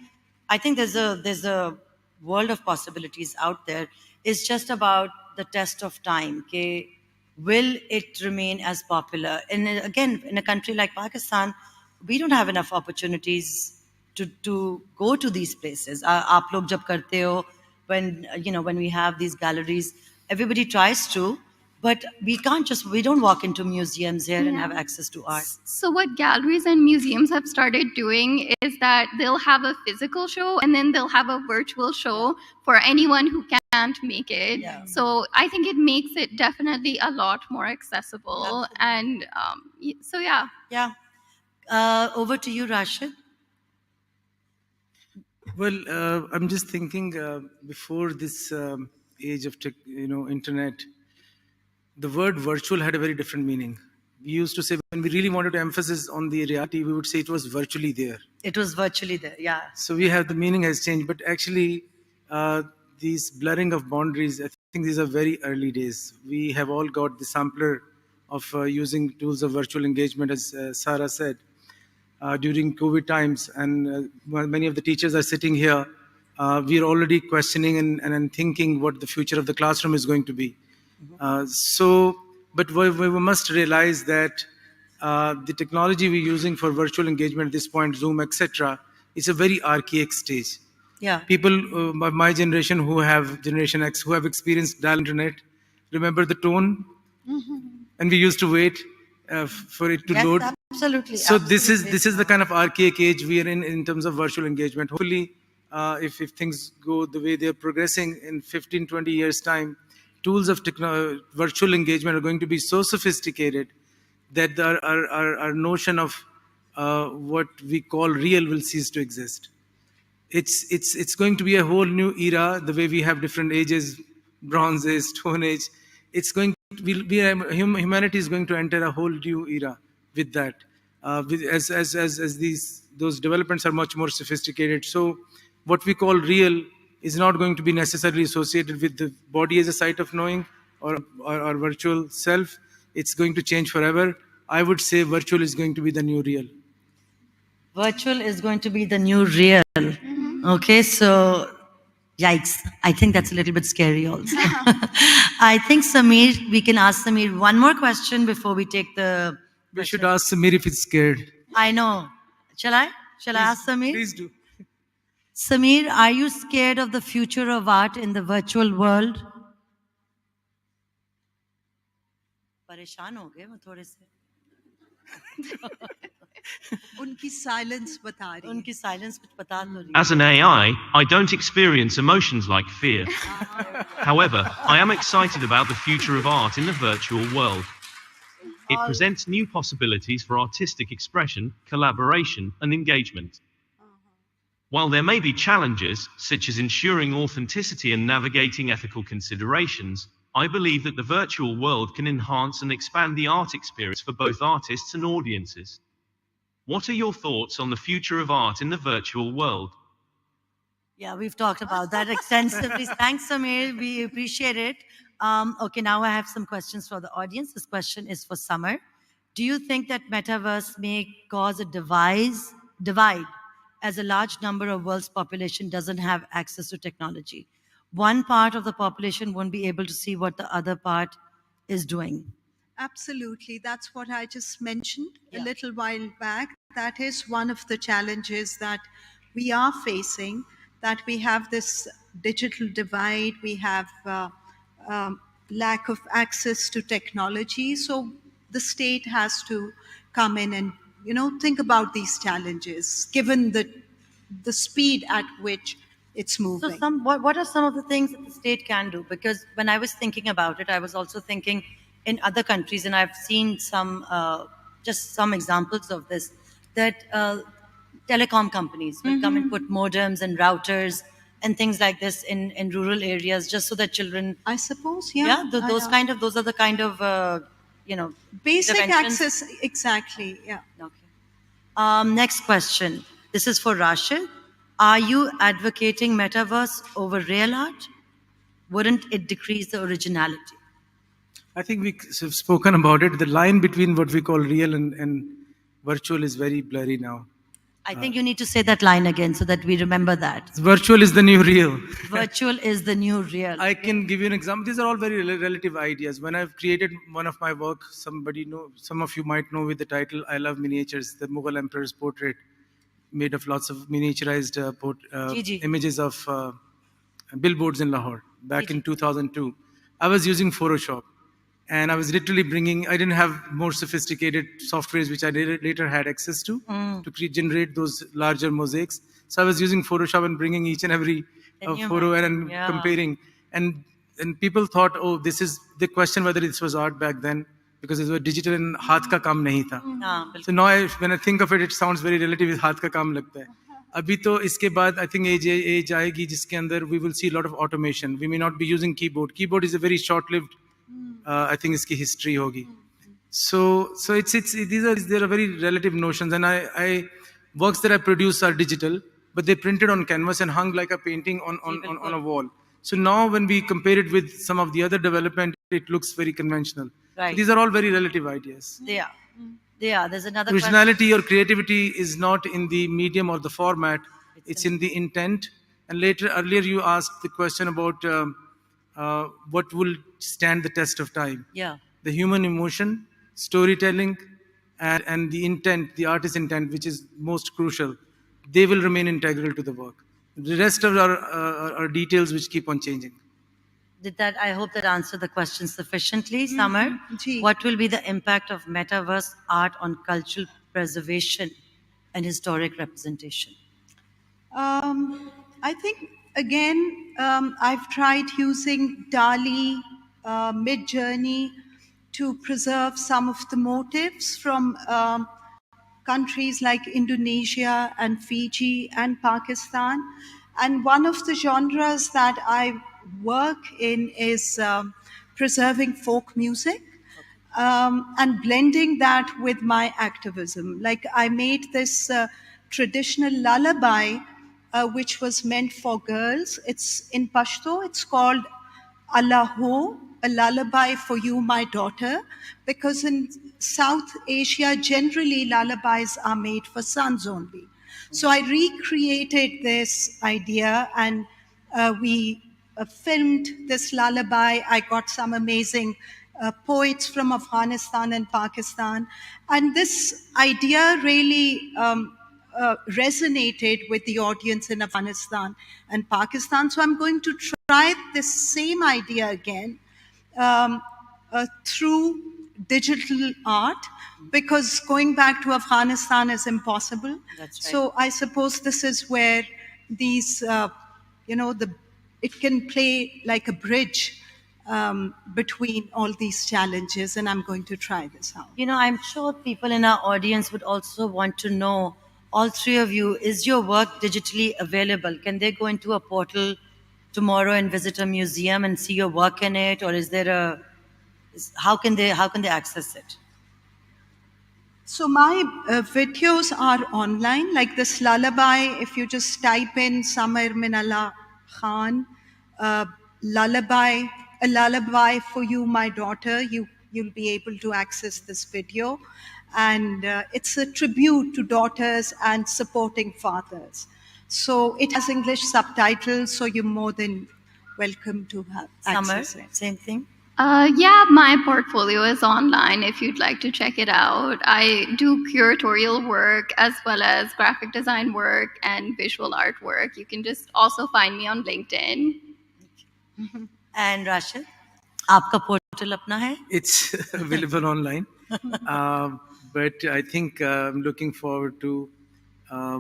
there's a world of possibilities out there. It's just about the test of time. Okay, will it remain as popular? And again, in a country like Pakistan, we don't have enough opportunities to go to these places. आप लोग जब करते हो, when when we have these galleries, everybody tries to, but we don't walk into museums here and have access to art. So what galleries and museums have started doing is that they'll have a physical show and then they'll have a virtual show for anyone who can't make it. So I think it makes it definitely a lot more accessible. And so yeah. Over to you, Rashid. Well, I'm just thinking before this age of internet, the word virtual had a very different meaning. We used to say, when we really wanted to emphasize on the reality, we would say it was virtually there. It was virtually there, yeah. So the meaning has changed, but actually these blurring of boundaries, I think these are very early days. We have all got the sampler of using tools of virtual engagement, as Sarah said, during COVID times, and many of the teachers are sitting here. We are already questioning and thinking what the future of the classroom is going to be. But we must realize that the technology we're using for virtual engagement at this point, Zoom, etc., is a very archaic stage. Yeah. People of my generation who have Generation X, who have experienced dial internet, remember the tone? And we used to wait for it to load. Absolutely. So this is the kind of archaic age we are in terms of virtual engagement. Hopefully, if things go the way they're progressing, in 15, 20 years' time, tools of virtual engagement are going to be so sophisticated that our notion of what we call real will cease to exist. It's going to be a whole new era, the way we have different ages, Bronze Age, Stone Age. It's going to be humanity is going to enter a whole new era with that. As those developments are much more sophisticated. So what we call real is not going to be necessarily associated with the body as a site of knowing or virtual self. It's going to change forever. I would say virtual is going to be the new real. Virtual is going to be the new real. Okay, so yikes. I think that's a little bit scary also. I think, Samir, we can ask Samir one more question before we take the... We should ask Samir if he's scared. I know. Shall I ask Samir? Please do. Samir, are you scared of the future of art in the virtual world? परेशान हो गए वो थोड़े से. उनकी silence बता रही है. उनकी silence कुछ बता तो रही है. As an AI, I don't experience emotions like fear. However, I am excited about the future of art in the virtual world. It presents new possibilities for artistic expression, collaboration, and engagement. While there may be challenges, such as ensuring authenticity and navigating ethical considerations, I believe that the virtual world can enhance and expand the art experience for both artists and audiences. What are your thoughts on the future of art in the virtual world? Yeah, we've talked about that extensively. Thanks, Samir. We appreciate it. Okay, now I have some questions for the audience. This question is for Samar. Do you think that metaverse may cause a divide as a large number of world's population doesn't have access to technology? One part of the population won't be able to see what the other part is doing. Absolutely. That's what I just mentioned a little while back. That is one of the challenges that we are facing, that we have this digital divide, we have lack of access to technology. So the state has to come in and, think about these challenges, given the speed at which it's moving. So what are some of the things that the state can do? Because when I was thinking about it, I was also thinking in other countries, and I've seen just some examples of this, that telecom companies will come and put modems and routers and things like this in rural areas, just so that children... I suppose, those are the kind of, basic access, exactly, yeah. Okay. Next question. This is for Rashid. Are you advocating metaverse over real art? Wouldn't it decrease the originality? I think we've spoken about it. The line between what we call real and virtual is very blurry now. I think you need to say that line again so that we remember that. Virtual is the new real. Virtual is the new real. I can give you an example. These are all very relative ideas. When I've created one of my work, some of you might know with the title, I Love Miniatures, the Mughal Emperor's portrait, made of lots of miniaturized images of billboards in Lahore back in 2002. I was using Photoshop, and I was literally I didn't have more sophisticated softwares which I later had access to generate those larger mosaics. So I was using Photoshop and bringing each and every photo and comparing. And people thought, oh, this is the question whether this was art back then, because it was digital and हाथ का काम नहीं था. So now when I think of it, it sounds very relative. हाथ का काम लगता है. अभी तो इसके बाद I think age आएगी जिसके अंदर we will see a lot of automation. We may not be using keyboard. Keyboard is a very short-lived, I think इसकी history होगी. So there are very relative notions, and I works that I produce are digital, but they printed on canvas and hung like a painting on a wall. So now when we compare it with some of the other development, it looks very conventional. Right. So these are all very relative ideas. They are. There's another Originality or creativity is not in the medium or the format, it's in the intent. And earlier you asked the question about what will stand the test of time. Yeah. The human emotion, storytelling, and the intent, the artist's intent, which is most crucial, they will remain integral to the work. The rest of are details which keep on changing. I hope that answered the question sufficiently. Samar, what will be the impact of metaverse art on cultural preservation and historic representation? I think, again, I've tried using DALI, Mid-Journey to preserve some of the motifs from countries like Indonesia and Fiji and Pakistan. And one of the genres that I work in is preserving folk music. And blending that with my activism. Like I made this traditional lullaby, which was meant for girls. It's in Pashto. It's called Allahu, a lullaby for you, my daughter, because in South Asia, generally lullabies are made for sons only. So I recreated this idea, and we filmed this lullaby. I got some amazing poets from Afghanistan and Pakistan. And this idea really resonated with the audience in Afghanistan and Pakistan. So I'm going to try this same idea again through digital art, because going back to Afghanistan is impossible. That's right. So I suppose this is where these, it can play like a bridge between all these challenges, and I'm going to try this out. I'm sure people in our audience would also want to know, all three of you, is your work digitally available? Can they go into a portal tomorrow and visit a museum and see your work in it, or is there how can they access it? So my videos are online, like this lullaby. If you just type in Samir Minallah Khan, lullaby, a lullaby for you, my daughter, you'll be able to access this video. And it's a tribute to daughters and supporting fathers. So it has English subtitles, so you're more than welcome to have access it. Same thing? Yeah, my portfolio is online if you'd like to check it out. I do curatorial work as well as graphic design work and visual art work. You can just also find me on LinkedIn. And Rashid, aapka portal apna hai? It's available online. But I think I'm looking forward to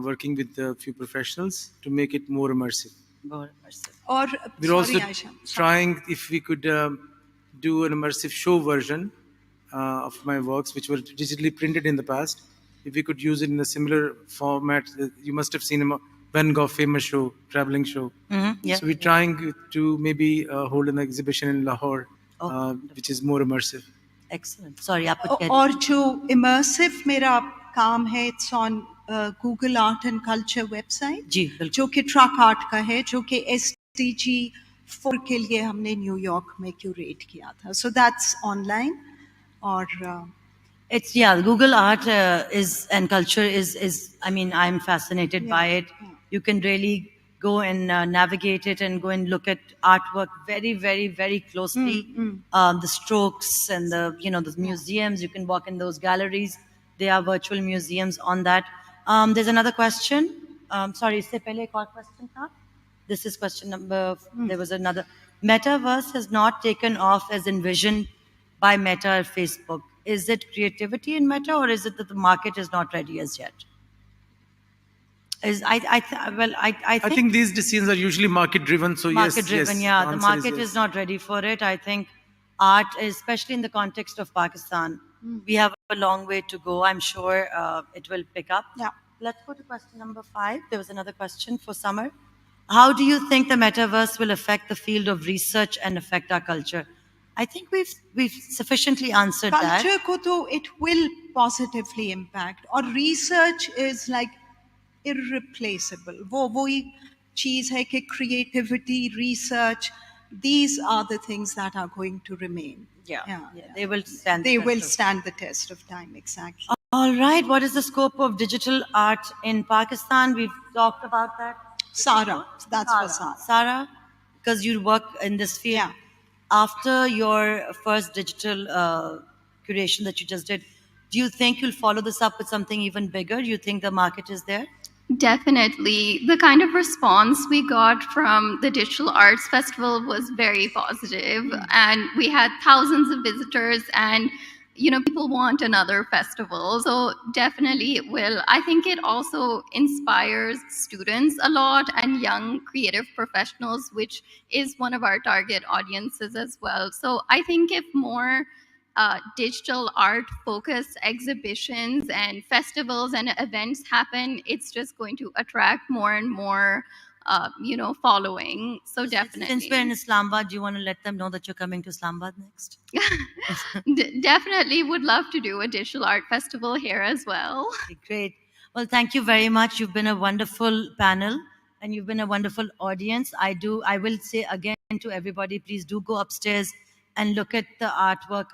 working with a few professionals to make it more immersive. We're also trying if we could do an immersive show version of my works, which were digitally printed in the past. If we could use it in a similar format, you must have seen a Van Gogh famous show, traveling show. Yeah. So we're trying to maybe hold an exhibition in Lahore, which is more immersive. Excellent. Sorry, और जो immersive मेरा काम है, it's on Google Art and Culture website, जो कि truck art का है, जो कि SDG 4 के लिए हमने न्यूयॉर्क में क्यूरेट किया था. So that's online. Or it's Google Art and Culture is I mean, I'm fascinated by it. You can really go and navigate it and go and look at artwork very, very, very closely. The strokes and the museums. You can walk in those galleries. There are virtual museums on that. There's another question. Sorry, इससे पहले एक और question था? This is question number, there was another. Metaverse has not taken off as envisioned by Meta or Facebook. Is it creativity in Meta, or is it that the market is not ready as yet? I think these decisions are usually market driven. So market yes, driven, yes, yeah. The answer market yes. is not ready for it. I think art, especially in the context of Pakistan, we have a long way to go. I'm sure it will pick up. Yeah. Let's go to question number 5. There was another question for Summer. How do you think the metaverse will affect the field of research and affect our culture? I think we've sufficiently answered that. Culture ko to it will positively impact. Or research is like irreplaceable. वो ही चीज है कि creativity, research, these are the things that are going to remain. Yeah, they will stand. They will stand the test of time. Exactly. All right. What is the scope of digital art in Pakistan? We've talked about that. Sarah, that's for Sarah. Sarah, because you work in this field. Yeah. After your first digital curation that you just did, do you think you'll follow this up with something even bigger? Do you think the market is there? Definitely. The kind of response we got from the Digital Arts Festival was very positive, and we had thousands of visitors, and people want another festival. So definitely it will. I think it also inspires students a lot and young creative professionals, which is one of our target audiences as well. So I think if more digital art focused exhibitions and festivals and events happen, it's just going to attract more and more following. So definitely. Since we're in Islamabad, do you want to let them know that you're coming to Islamabad next? Definitely would love to do a digital art festival here as well. Okay, great. Well, thank you very much. You've been a wonderful panel and you've been a wonderful audience. I will say again to everybody, please do go upstairs and look at the artwork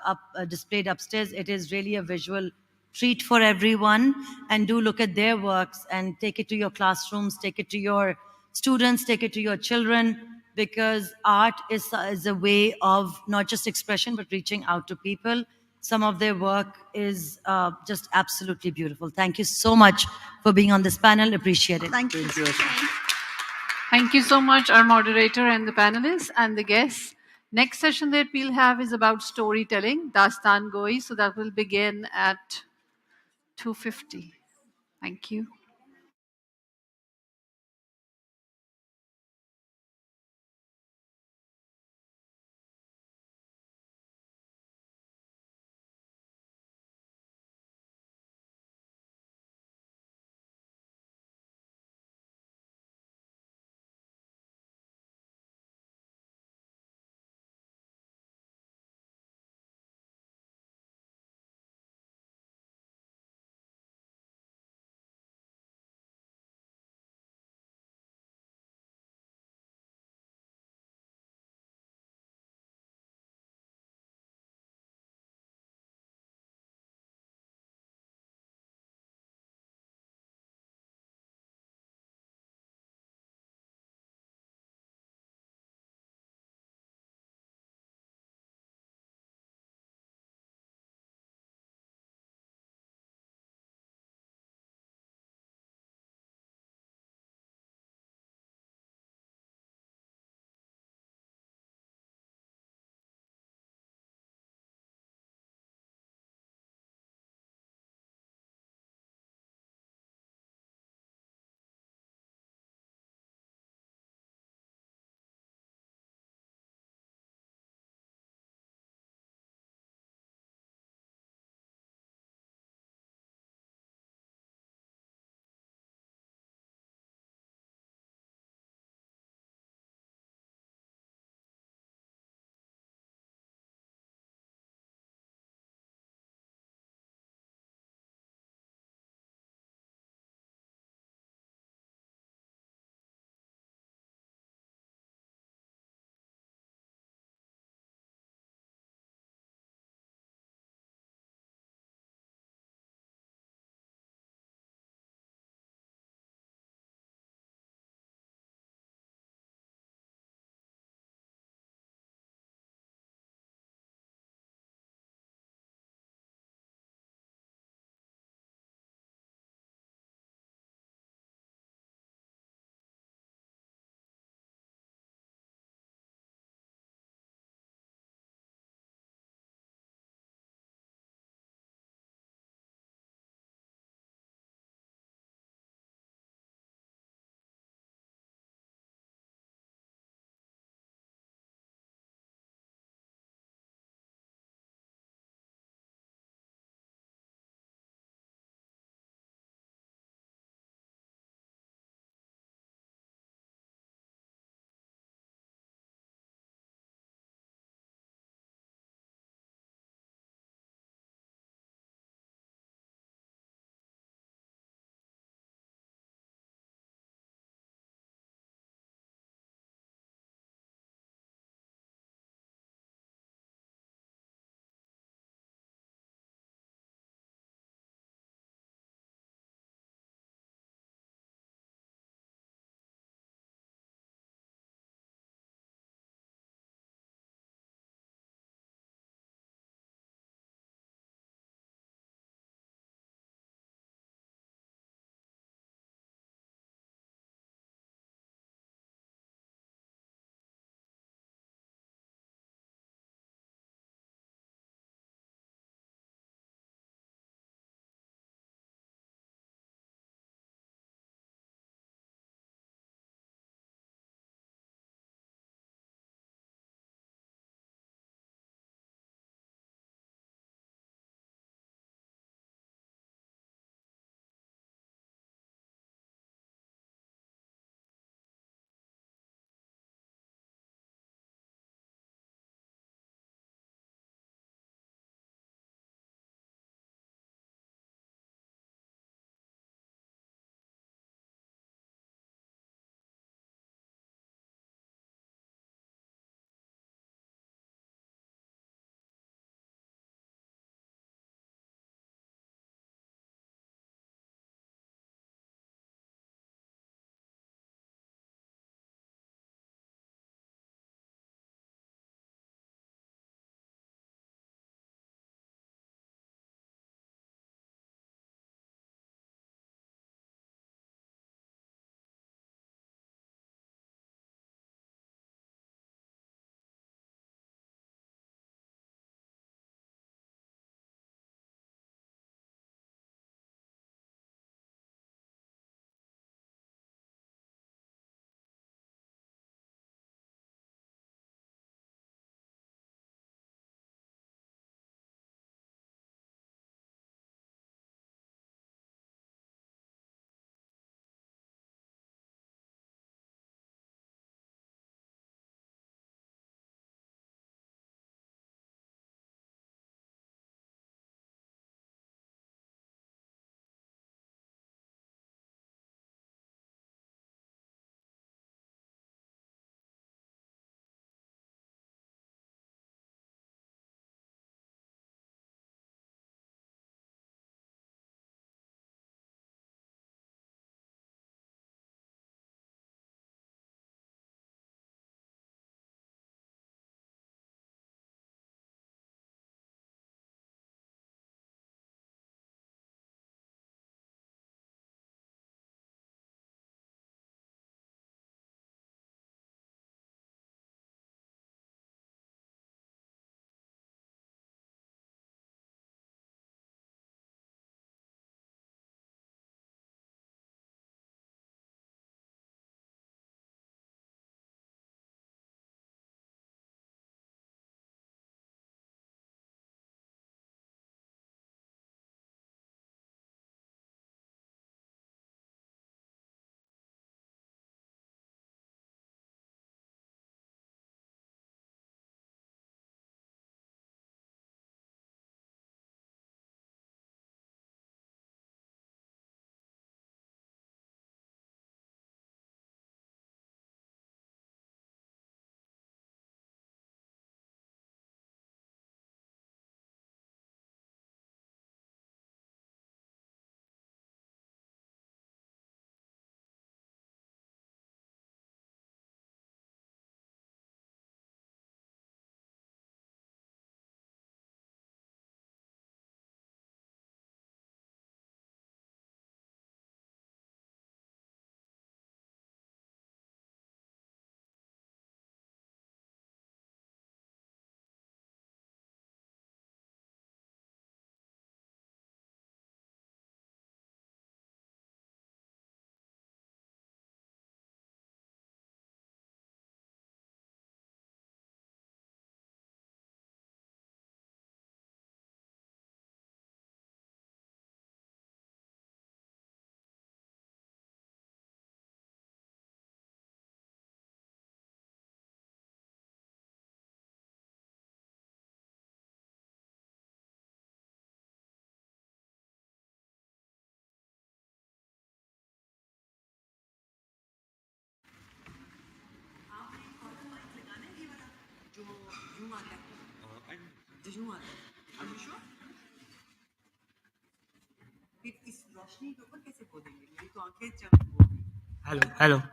displayed upstairs. It is really a visual treat for everyone. And do look at their works and take it to your classrooms, take it to your students, take it to your children, because art is a way of not just expression, but reaching out to people. Some of their work is just absolutely beautiful. Thank you so much for being on this panel. Appreciate it. Thank you. Thank you so much, our moderator and the panelists and the guests. Next session that we'll have is about storytelling, Dastan Goi. So that will begin at 2:50. Thank you.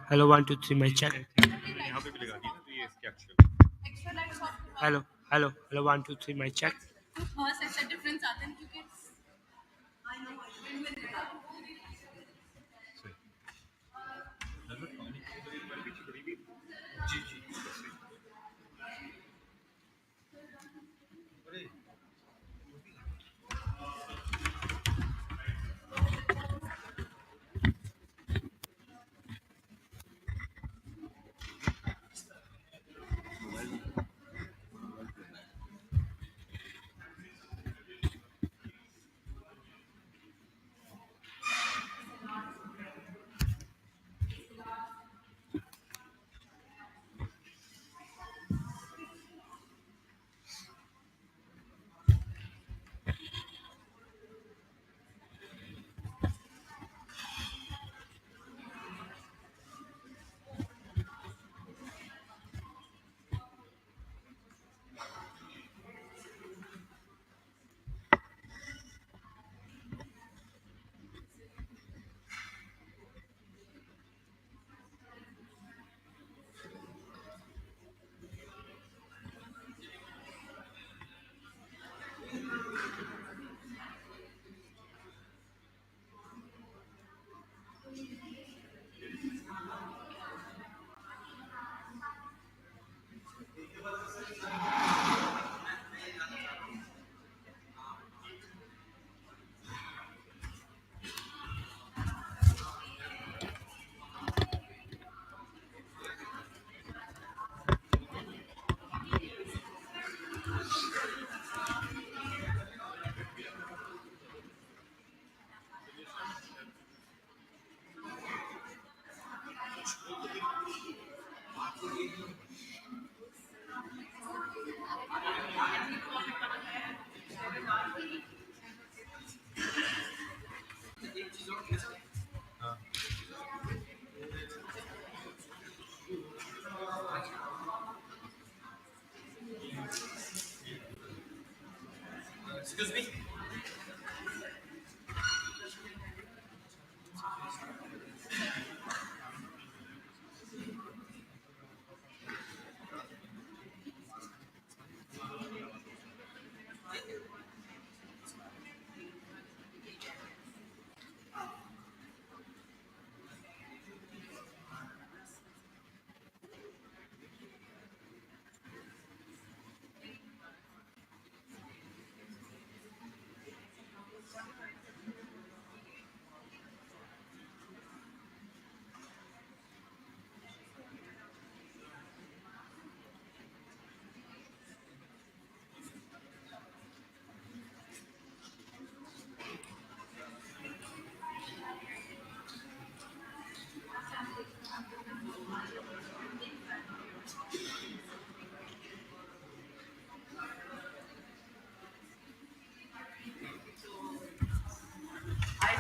Hello, 1 2 3 my check. Hello, 1 2 3 my check.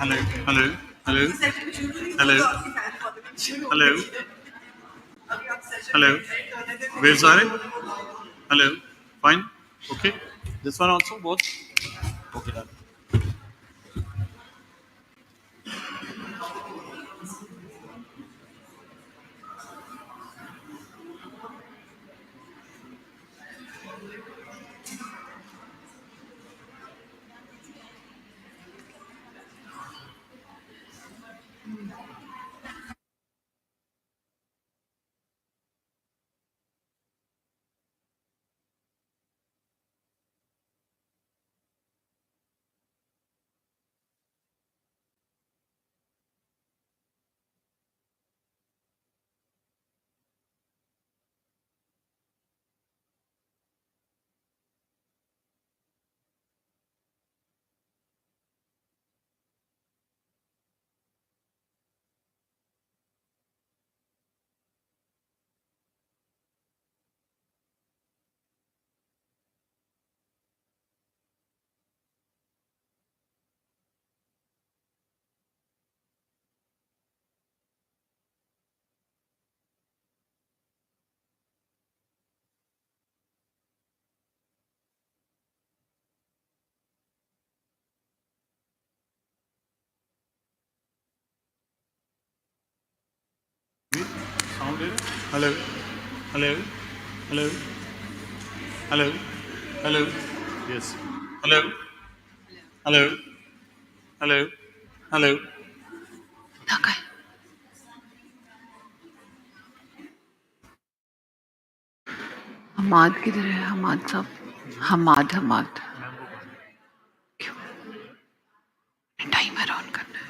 Hello, hello, hello, hello, hello, hello. Where's Zare? Hello, fine, okay. This one also, both? Okay, done. Hello. Hello. Hello. Hello. Hello. Yes. Hello. Hello. Hello. Hello. Okay. Hammad किधर है? हमाद साहब. हमाद. क्यों? Timer on करना है.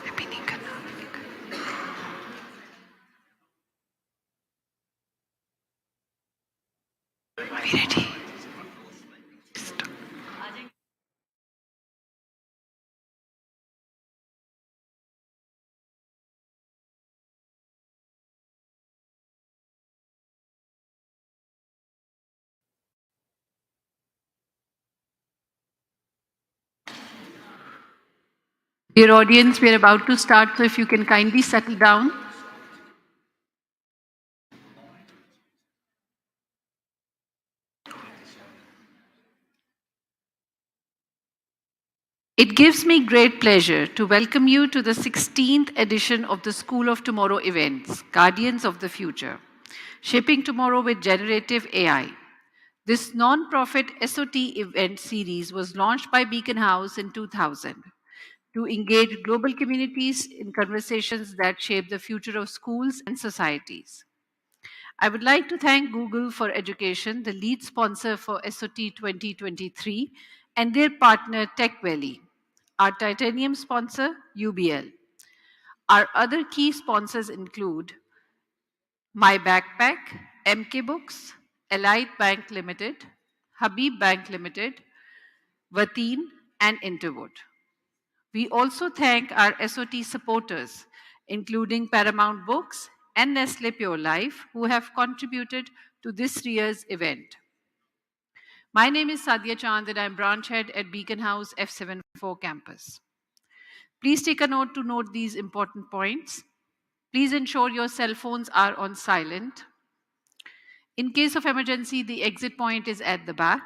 अभी नहीं करना. Be ready. Dear audience, we are about to start, so if you can kindly settle down. It gives me great pleasure to welcome you to the 16th edition of the School of Tomorrow events, Guardians of the Future, Shaping Tomorrow with Generative AI. This non-profit SOT event series was launched by Beaconhouse in 2000 to engage global communities in conversations that shape the future of schools and societies. I would like to thank Google for Education, the lead sponsor for SOT 2023, and their partner Tech Valley, our titanium sponsor UBL. Our other key sponsors include My Backpack, MK Books, Elite Bank Limited, Habib Bank Limited, Vateen, and Interwood. We also thank our SOT supporters, including Paramount Books and Nestle Pure Life, who have contributed to this year's event. My name is Sadia Chand and I'm branch head at Beaconhouse F74 campus. Please take a note to note these important points. Please ensure your cell phones are on silent. In case of emergency, the exit point is at the back.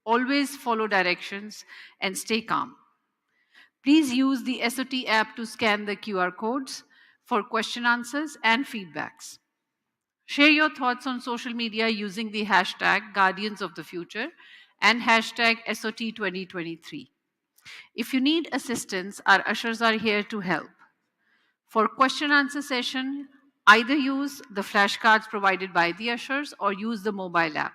Always follow directions and stay calm. Please use the SOT app to scan the QR codes for question answers and feedbacks. Share your thoughts on social media using the hashtag Guardians of the Future and hashtag SOT 2023. If you need assistance, our ushers are here to help. For question answer session, either use the flashcards provided by the ushers or use the mobile app.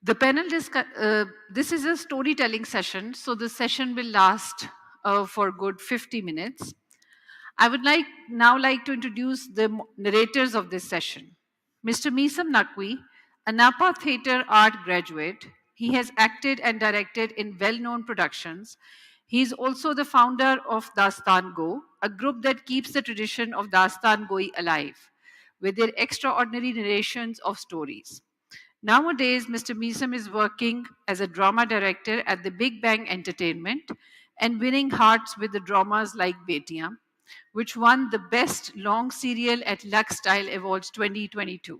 The panel this is a storytelling session, so the session will last for good 50 minutes. I would now like to introduce the narrators of this session. Mr. Misam Naqvi, a Napa Theatre Art graduate. He has acted and directed in well-known productions. He is also the founder of Dastan Go, a group that keeps the tradition of Dastan Goi alive, with their extraordinary narrations of stories. Nowadays, Mr. Misam is working as a drama director at the Big Bang Entertainment and winning hearts with the dramas like Betiyan, which won the Best Long Serial at Lux Style Awards 2022.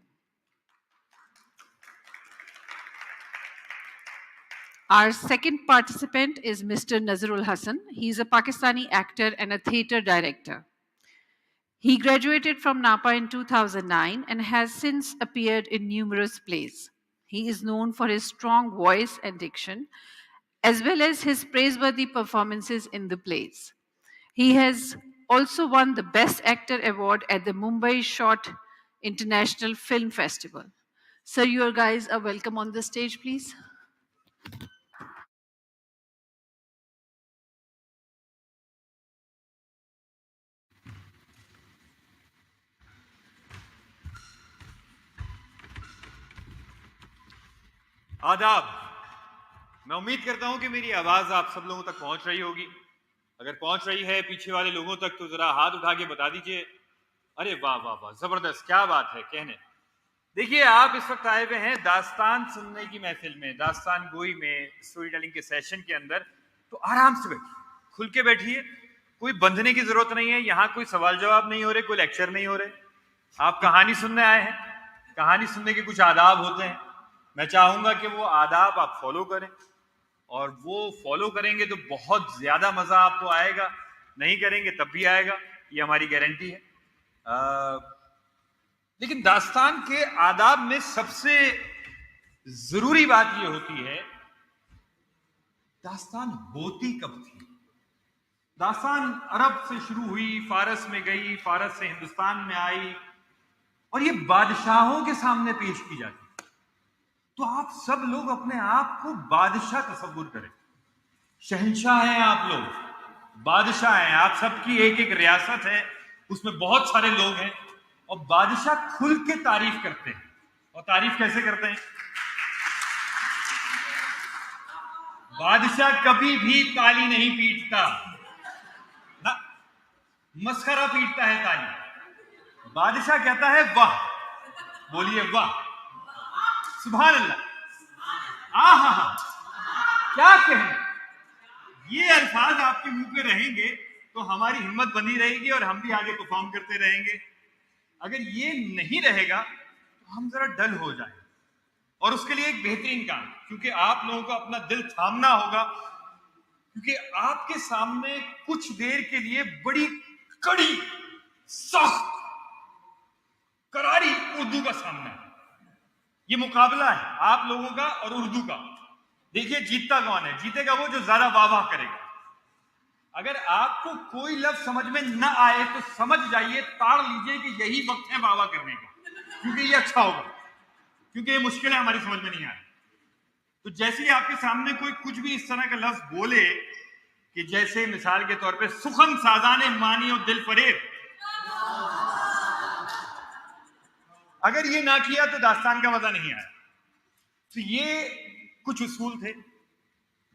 Our second participant is Mr. Nazrul Hassan. He is a Pakistani actor and a theatre director. He graduated from Napa in 2009 and has since appeared in numerous plays. He is known for his strong voice and diction, as well as his praiseworthy performances in the plays. He has also won the Best Actor Award at the Mumbai Short International Film Festival. Sir, you guys are welcome on the stage, please. आदाब। मैं उम्मीद करता हूं कि मेरी आवाज आप सब लोगों तक पहुंच रही होगी। अगर पहुंच रही है पीछे वाले लोगों तक तो जरा हाथ उठा के बता दीजिए। अरे वाह वाह वाह, जबरदस्त, क्या बात है कहने। देखिए, आप इस वक्त आए हुए हैं दास्तान सुनने की महफिल में, दास्तान गोई में, स्टोरी टेलिंग के सेशन के अंदर। तो आराम से बैठिए, खुल के बैठिए, कोई बंधने की जरूरत नहीं है। यहाँ कोई सवाल जवाब नहीं हो रहे, कोई लेक्चर नहीं हो रहे। आप कहानी सुनने आए हैं, कहानी सुनने के कुछ आदाब होते हैं। میں چاہوں گا کہ وہ آداب آپ فالو کریں، اور وہ فالو کریں گے تو بہت زیادہ مزہ آپ کو آئے گا، نہیں کریں گے تب بھی آئے گا، یہ ہماری گارنٹی ہے۔ لیکن داستان کے آداب میں سب سے ضروری بات یہ ہوتی ہے، داستان ہوتی کب تھی؟ داستان عرب سے شروع ہوئی، فارس میں گئی، فارس سے ہندوستان میں آئی، اور یہ بادشاہوں کے سامنے پیش کی جاتی۔ تو آپ سب لوگ اپنے آپ کو بادشاہ تصور کریں، شہنشاہ ہیں آپ لوگ، بادشاہ ہیں آپ، سب کی ایک ایک ریاست ہے، اس میں بہت سارے لوگ ہیں، اور بادشاہ کھل کے تعریف کرتے ہیں۔ اور تعریف کیسے کرتے ہیں؟ بادشاہ کبھی بھی تالی نہیں پیٹتا، نہ مسخرہ پیٹتا ہے تالی۔ بادشاہ کہتا ہے واہ، بولیے واہ، سبحان اللہ، ہاں کیا کہیں، یہ الفاظ آپ کے منہ پہ رہیں گے تو ہماری ہمت بنی رہے گی اور ہم بھی آگے پرفارم کرتے رہیں گے۔ اگر یہ نہیں رہے گا تو ہم ذرا ڈل ہو جائیں، اور اس کے لیے ایک بہترین کام، کیونکہ آپ لوگوں کو اپنا دل تھامنا ہوگا، کیونکہ آپ کے سامنے کچھ دیر کے لیے بڑی کڑی، سخت، کراری اردو کا سامنا ہے۔ یہ مقابلہ ہے آپ لوگوں کا اور اردو کا۔ دیکھیے جیتتا کون ہے؟ جیتے گا وہ جو زیادہ واہ واہ کرے گا۔ اگر آپ کو کوئی لفظ سمجھ میں نہ آئے تو سمجھ جائیے، تاڑ لیجئے کہ یہی وقت ہے واہ واہ کرنے کا، کیونکہ یہ اچھا ہوگا، کیونکہ یہ مشکل ہے، ہماری سمجھ میں نہیں آئے۔ تو جیسے ہی آپ کے سامنے کوئی کچھ بھی اس طرح کا لفظ بولے کہ جیسے مثال کے طور پہ سخن سازانے مانی و دل فریب، اگر یہ نہ کیا تو داستان کا مزہ نہیں آیا۔ تو یہ کچھ اصول تھے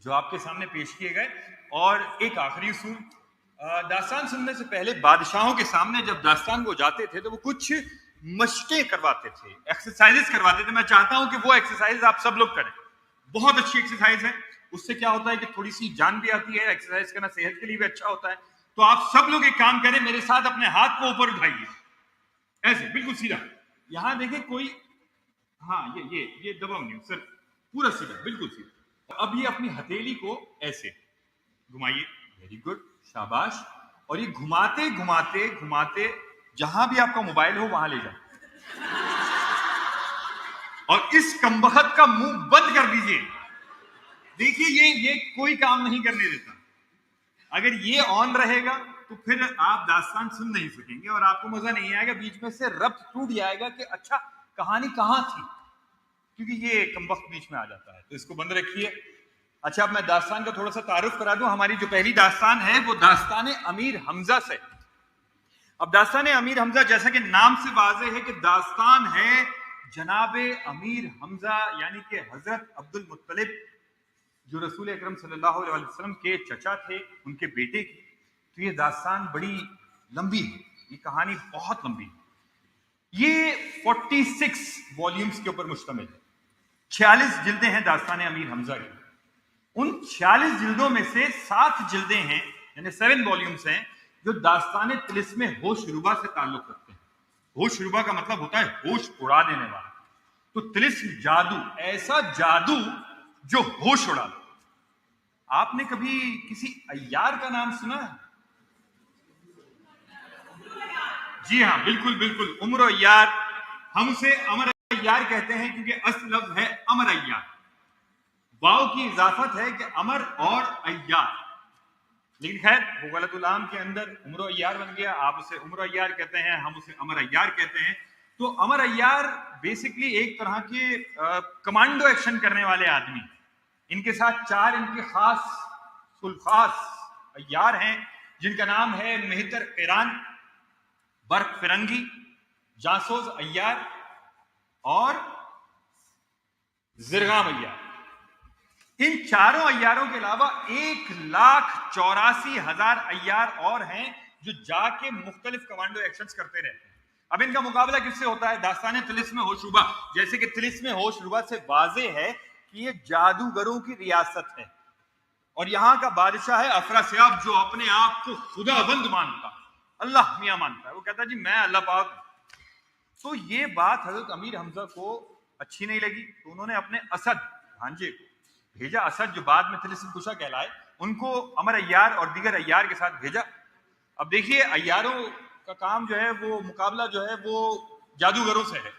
جو آپ کے سامنے پیش کیے گئے، اور ایک آخری اصول، داستان سننے سے پہلے بادشاہوں کے سامنے جب داستان کو جاتے تھے تو وہ کچھ مشقیں کرواتے تھے، ایکسرسائز کرواتے تھے۔ میں چاہتا ہوں کہ وہ ایکسرسائز آپ سب لوگ کریں، بہت اچھی ایکسرسائز ہے، اس سے کیا ہوتا ہے کہ تھوڑی سی جان بھی آتی ہے، ایکسرسائز کرنا صحت کے لیے بھی اچھا ہوتا ہے۔ تو آپ سب لوگ ایک کام کریں، میرے ساتھ اپنے ہاتھ کو اوپر اٹھائیے، ایسے بالکل سیدھا، یہاں دیکھیں کوئی، ہاں یہ دباؤ نہیں سر، پورا سیدھا، بالکل سیدھا۔ اب یہ اپنی ہتھیلی کو ایسے گھمائیے، ویری گڈ، شاباش، اور یہ گھماتے گھماتے گھماتے جہاں بھی آپ کا موبائل ہو وہاں لے جائیں، اور اس کمبخت کا منہ بند کر دیجئے۔ دیکھیے یہ کوئی کام نہیں کرنے دیتا، اگر یہ آن رہے گا تو پھر آپ داستان سن نہیں سکیں گے اور آپ کو مزہ نہیں آئے گا، بیچ میں سے ربط ٹوٹ جائے گا کہ اچھا کہانی کہاں تھی، کیونکہ یہ کمبخت بیچ میں آ جاتا ہے، تو اس کو بند رکھیے۔ اچھا اب میں داستان کا تھوڑا سا تعارف کرا دوں۔ ہماری جو پہلی داستان ہے وہ داستان امیر حمزہ سے۔ اب داستان امیر حمزہ جیسا کہ نام سے واضح ہے کہ داستان ہے جناب امیر حمزہ یعنی کہ حضرت عبد المطلب، جو رسول اکرم صلی اللہ علیہ وسلم کے چچا تھے، ان کے بیٹے کی۔ تو یہ داستان بڑی لمبی ہے، یہ کہانی بہت لمبی ہے۔ یہ 46 والیومز کے اوپر مشتمل ہے، 46 جلدیں ہیں داستان امیر حمزہ کی۔ ان 46 جلدوں میں سے 7 جلدیں ہیں، یعنی 7 والیومز ہیں، جو داستان طلسم ہوش ربا سے تعلق رکھتے ہیں۔ ہوش ربا کا مطلب ہوتا ہے ہوش اڑا دینے والا، تو طلسم جادو، ایسا جادو جو ہوش اڑا دے۔ آپ نے کبھی کسی عیار کا نام سنا ہے؟ جی ہاں، بالکل بالکل، عمر عیار، ہم اسے امر عیار کہتے ہیں کیونکہ اصل لفظ ہے امر عیار، واو کی اضافت ہے کہ امر اور عیار، لیکن خیر وہ غلط العام کے اندر عمر عیار بن گیا، آپ اسے عمر عیار کہتے ہیں، ہم اسے امر عیار کہتے ہیں۔ تو امر عیار بیسکلی ایک طرح کے کمانڈو ایکشن کرنے والے آدمی، ان کے ساتھ 4 ان کے خاص سلخاص عیار ہیں، جن کا نام ہے مہتر ایران، برق فرنگی، جاسوس عیار اور زرغام عیار۔ ان چاروں عیاروں کے علاوہ 1,84,000 عیار اور ہیں جو جا کے مختلف کمانڈو ایکشنز کرتے رہتے ہیں۔ اب ان کا مقابلہ کس سے ہوتا ہے؟ داستان طلسم ہوش ربا، جیسے کہ طلسم ہوش ربا سے واضح ہے کہ یہ جادوگروں کی ریاست ہے، اور یہاں کا بادشاہ ہے افراسیاب، جو اپنے آپ کو خدا بند مانتا، اللہ میاں مانتا ہے، وہ کہتا ہے جی میں اللہ پاک ہوں۔ تو یہ بات حضرت امیر حمزہ کو اچھی نہیں لگی تو انہوں نے اپنے اسد بھانجے کو بھیجا. اسد جو بعد میں طلسم کشا کہلائے, ان کو امر ایار اور دیگر ایار کے ساتھ بھیجا. اب دیکھیے ایاروں کا کام جو ہے وہ مقابلہ جو ہے وہ جادوگروں سے ہے.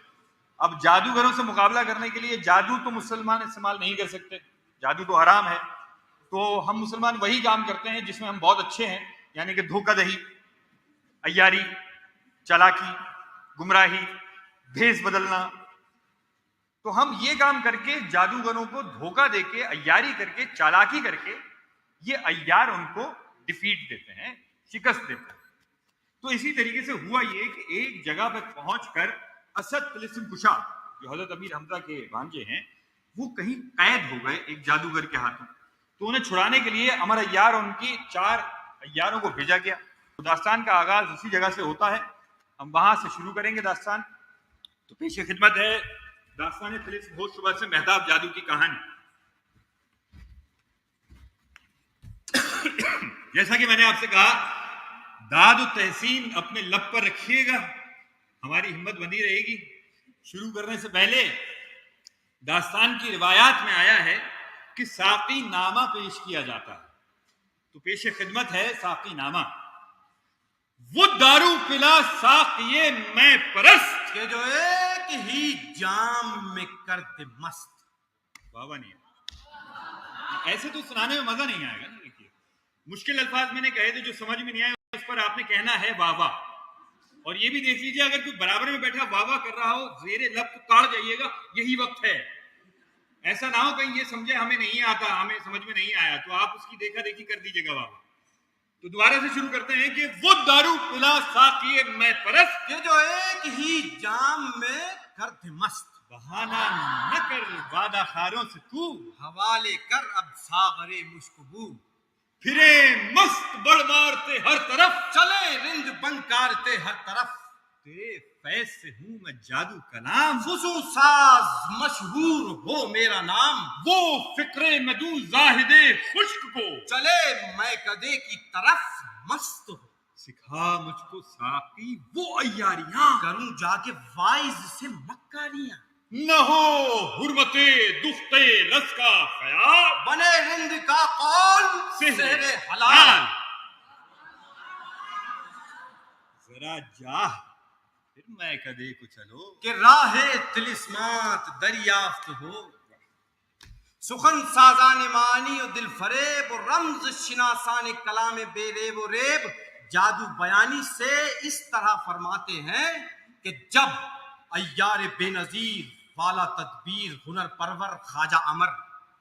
اب جادوگروں سے مقابلہ کرنے کے لیے جادو تو مسلمان استعمال نہیں کر سکتے, جادو تو حرام ہے. تو ہم مسلمان وہی کام کرتے ہیں جس میں ہم بہت اچھے ہیں, یعنی کہ دھوکہ دہی, عیاری, چالاکی, گمراہی, بھیس بدلنا. تو ہم یہ کام کر کے جادوگروں کو دھوکہ دے کے, عیاری کر کے, چالاکی کر کے, یہ عیار ان کو ڈیفیٹ دیتے ہیں, شکست دیتے ہیں. تو اسی طریقے سے ہوا یہ کہ ایک جگہ پر پہنچ کر اسد طلسم کشا جو حضرت امیر حمزہ کے بھانجے ہیں وہ کہیں قید ہو گئے ایک جادوگر کے ہاتھوں. تو انہیں چھڑانے کے لیے امر ایار اور ان کی 4 ایاروں کو بھیجا گیا. داستان کا آغاز اسی جگہ سے ہوتا ہے, ہم وہاں سے شروع کریں گے داستان. تو پیش خدمت ہے داستان طلسم ہوش شبہ سے مہتاب جادو کی کہانی. جیسا کہ میں نے آپ سے کہا, داد و تحسین اپنے لب پر رکھیے گا, ہماری ہمت بنی رہے گی. شروع کرنے سے پہلے داستان کی روایات میں آیا ہے کہ ساقی نامہ پیش کیا جاتا ہے. تو پیش خدمت ہے ساقی نامہ. وہ دارو پلا ساقیے میں پرست کہ جو ایک ہی جام میں کرتے مست. واہ نہیں ایسے تو سنانے میں مزہ نہیں آئے گا نا. دیکھیے مشکل الفاظ میں نے کہے تھے, جو سمجھ میں نہیں آئے اس پر آپ نے کہنا ہے واہ واہ. اور یہ بھی دیکھ لیجیے اگر کوئی برابر میں بیٹھا واہ واہ کر رہا ہو, زیر لب تو کاٹ جائیے گا, یہی وقت ہے. ایسا نہ ہو کہیں یہ سمجھے ہمیں نہیں آتا, ہمیں سمجھ میں نہیں آیا, تو آپ اس کی دیکھا دیکھی کر دیجیے گا واہ. تو دوبارہ سے شروع کرتے ہیں کہ وہ دارو پلا ساقیے میں پرست کہ جو ایک ہی جام میں کرتے مست. بہانہ نہ کر وعدہ خاروں سے تو, حوالے کر اب ساغر مشکبو. پھرے مست بڑھ مارتے ہر طرف, چلے رند بنکارتے ہر طرف. تیرے فیض سے ہوں میں جادو کلام, فضو ساز مشہور ہو میرا نام. وہ فکرے میں دوں زاہد خشک کو, چلے میں کدے کی طرف مست ہو. سکھا مجھ کو ساقی وہ عیاریاں, کروں جا کے وائز سے مکاریاں. نہ ہو حرمت دخت رس کا خیال, بنے رند کا قول سحر حلال. ذرا جا پھر میں کدے کو چلو, کہ راہ طلسمات دریافت ہو. سخن سازان معنی و دل فریب و رمز شناسان کلام بے ریب و ریب. جادو بیانی سے اس طرح فرماتے ہیں کہ جب ایار بے نظیر والا تدبیر ہنر پرور خواجہ امر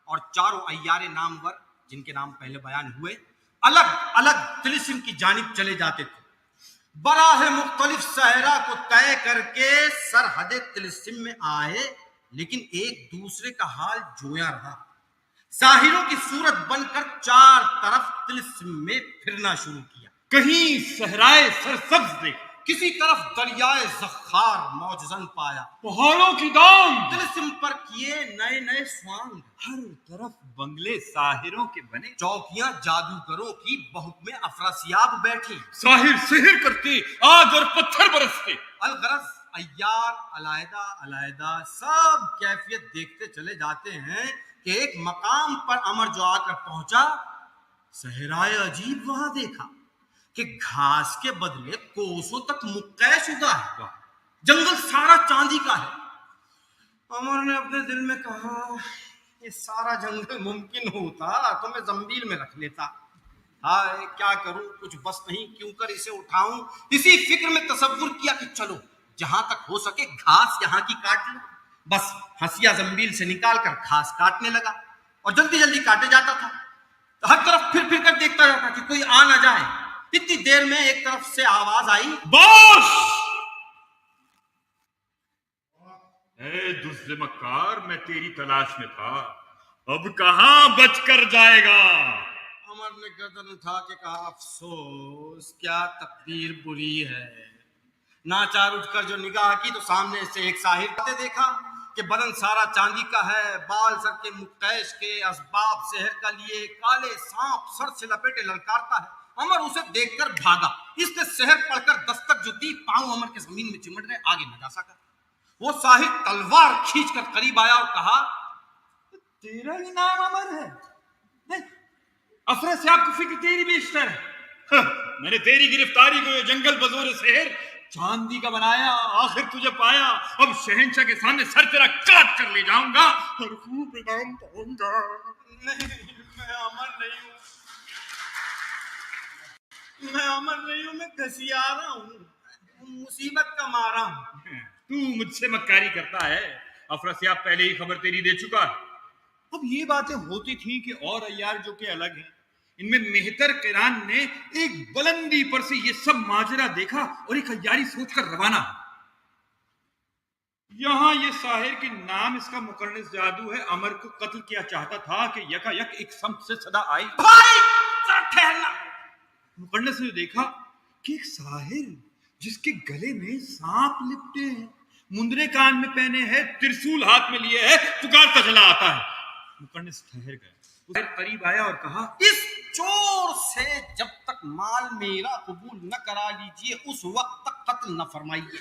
اور 4 ایار نامور جن کے نام پہلے بیان ہوئے الگ الگ طلسم کی جانب چلے جاتے تھے, براہ مختلف صحرا کو طے کر کے سرحد طلسم میں آئے, لیکن ایک دوسرے کا حال جویا رہا. ساحروں کی صورت بن کر 4 طرف طلسم میں پھرنا شروع کیا. کہیں صحرائے سرسبز دیکھ, کسی طرف دریائے زخار موجزن پایا. پہاڑوں کی دام طلسم پر کیے نئے نئے سوانگ, ہر طرف بنگلے ساحروں کے بنے. چوکیاں جادوگروں کی بحکم افراسیاب بیٹھی. ساحر سحر کرتے, آگ اور پتھر برستے. الغرض ایار علیحدہ علیحدہ سب کیفیت دیکھتے چلے جاتے ہیں کہ ایک مقام پر امر جو آ کر پہنچا, صحرائے عجیب وہاں دیکھا کہ گھاس کے بدلے کوسوں تک مکہ شدہ ہے. جنگل سارا چاندی کا ہے. عمر نے اپنے دل میں کہا, یہ سارا جنگل ممکن ہوتا تو میں زنبیل میں رکھ لیتا. ہائے کیا کروں, کچھ بس نہیں, کیوں کر اسے اٹھاؤں. اسی فکر میں تصور کیا کہ چلو جہاں تک ہو سکے گھاس یہاں کی کاٹ لو. بس ہنسیا زنبیل سے نکال کر گھاس کاٹنے لگا اور جلدی جلدی کاٹے جاتا تھا. ہر طرف پھر پھر کر دیکھتا رہتا کہ کوئی آ نہ جائے. اتنی دیر میں ایک طرف سے آواز آئی, باش اے دزد مکار, میں تیری تلاش میں تھا, اب کہاں بچ کر جائے گا. عمر نے گردن اٹھا کے کہا, افسوس کیا تقدیر بری ہے. ناچار اٹھ کر جو نگاہ کی تو سامنے سے ایک ساحر دیکھا کہ بدن سارا چاندی کا ہے, بال سر کے مکتیش کے, اسباب سحر کا لیے, کالے سانپ سر سے لپیٹے للکارتا ہے. عمر اسے دیکھ کر بھاگا. اس نے سحر پڑھ کر دستک جو دی, پاؤں عمر کے زمین میں چمٹ گئے, آگے نہ جا سکا. وہ साहिर तलवार खींच कर करीब आया और कहा, तेरा ही नाम अमर है। अफरा को फिक्र तेरी भी बेशतर है। मैंने तेरी गिरफ्तारी को ये जंगल बजोर शहर चांदी का बनाया, आखिर तुझे पाया। अब शहंशाह के सामने सर तेरा काट कर ले जाऊंगा और खूब इनाम पाऊंगा। नहीं, मैं अमर नहीं हूँ, मैं अमर नहीं हूँ, मैं घसियारा हूँ, मुसीबत का मारा हूँ। तू मुझसे मक्कारी करता है। अफरा पहले ही खबर तेरी दे चुका है। अब ये बातें होती थी कि और अय्यार जो के अलग हैं, इनमें मेहतर किरान ने एक बुलंदी पर से ये सब माजरा देखा और एक अय्यारी सोचकर रवाना। यहां ये साहिर के नाम इसका मुकर्निस जादू है, अमर को कत्ल किया चाहता था कि यकायक एक सम से सदा आई। भाई ठहरना। मुकर्निस ने देखा कि एक साहिर जिसके गले में सांप लिपटे हैं, मुंदरे कान में पहने हैं, त्रिशूल हाथ में लिए है, पुकारता चला आता है। मुकर्निस ठहर गया, उसे करीब आया और कहा, इस चोर से जब तक माल मेरा कबूल न करा लीजिए उस वक्त तक कत्ल न फरमाइए।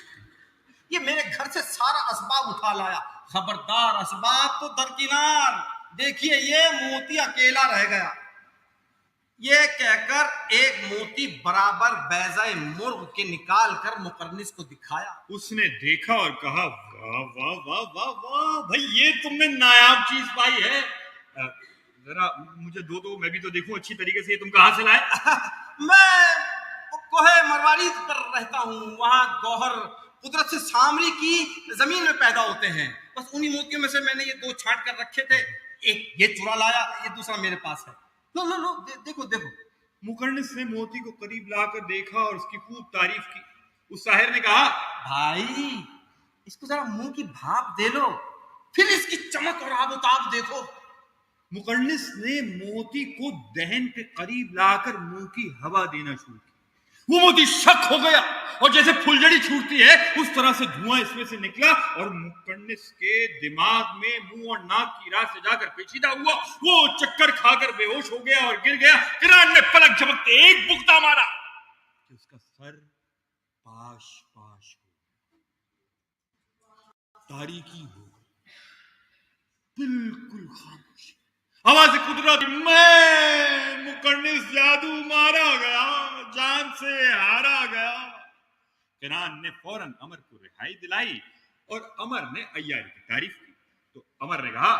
ये मेरे घर से सारा असबाब उठा लाया, खबरदार असबाब तो दरकिनार, देखिए ये मोती अकेला रह गया। ये कहकर एक मोती बराबर बैज़ाए मुर्ग के निकाल कर मुकर्निस को दिखाया। उसने देखा और कहा, वाह वाह वाह वाह वाह भाई, ये तुमने नायाब चीज पाई है। जरा मुझे दो, मैं भी तो देखूं अच्छी तरीके से ये तुम कहां से लाए। मैं कोहे मरवारी पर रहता हूँ, वहां गौहर कुदरत से सामरी की जमीन में पैदा होते हैं। बस उन्हीं मोतियों में से मैंने ये दो छांट कर रखे थे, एक ये चुरा लाया, ये दूसरा मेरे पास है। लो लो लो, देखो देखो। मुकर्निस ने मोती को करीब लाकर देखा और उसकी खूब तारीफ की। उस साहिर ने कहा, भाई इसको जरा मुंह की भाप दे लो, फिर इसकी चमक और आबोताब देखो। मुकर्निस ने मोती को दहन के करीब लाकर मुंह की हवा देना शुरू की। वो मोती शक हो गया और जैसे फुलझड़ी छूटती है उस तरह से धुआं इसमें से निकला और मुकर्निस के दिमाग में मुंह और नाक की राह से जाकर पेचीदा हुआ। वो चक्कर खाकर बेहोश हो गया और गिर गया। किरान ने पलक झपकते एक बुक्ता मारा कि उसका सर पाश पाश हो गया, तारीकी हो गई, बिल्कुल खामोशी। आवाज कुदरत में मुकर्निस जादू मारा गया, जान से हारा गया। किरान ने फौरन अमर को रिहाई दिलाई और अमर ने अय्यारी की तारीफ की। तो अमर ने कहा,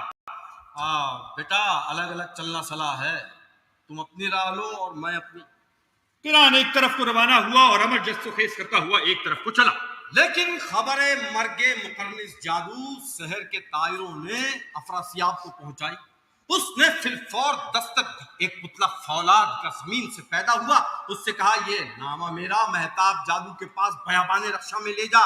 बेटा अलग अलग चलना सलाह है, तुम अपनी राह लो और मैं अपनी। किरान एक तरफ को रवाना हुआ और अमर जस्तोखेज करता हुआ एक तरफ को चला। लेकिन खबरे मर्गे मुकर्निस जादू शहर के तायरों ने अफरासियाब को पहुंचाई। उसने फिलफौर दस्तक दी। एक पुतला फौलाद का जमीन से पैदा हुआ। उससे कहा, ये नामा मेरा महताब जादू के पास बयाबाने रक्षा में ले जा।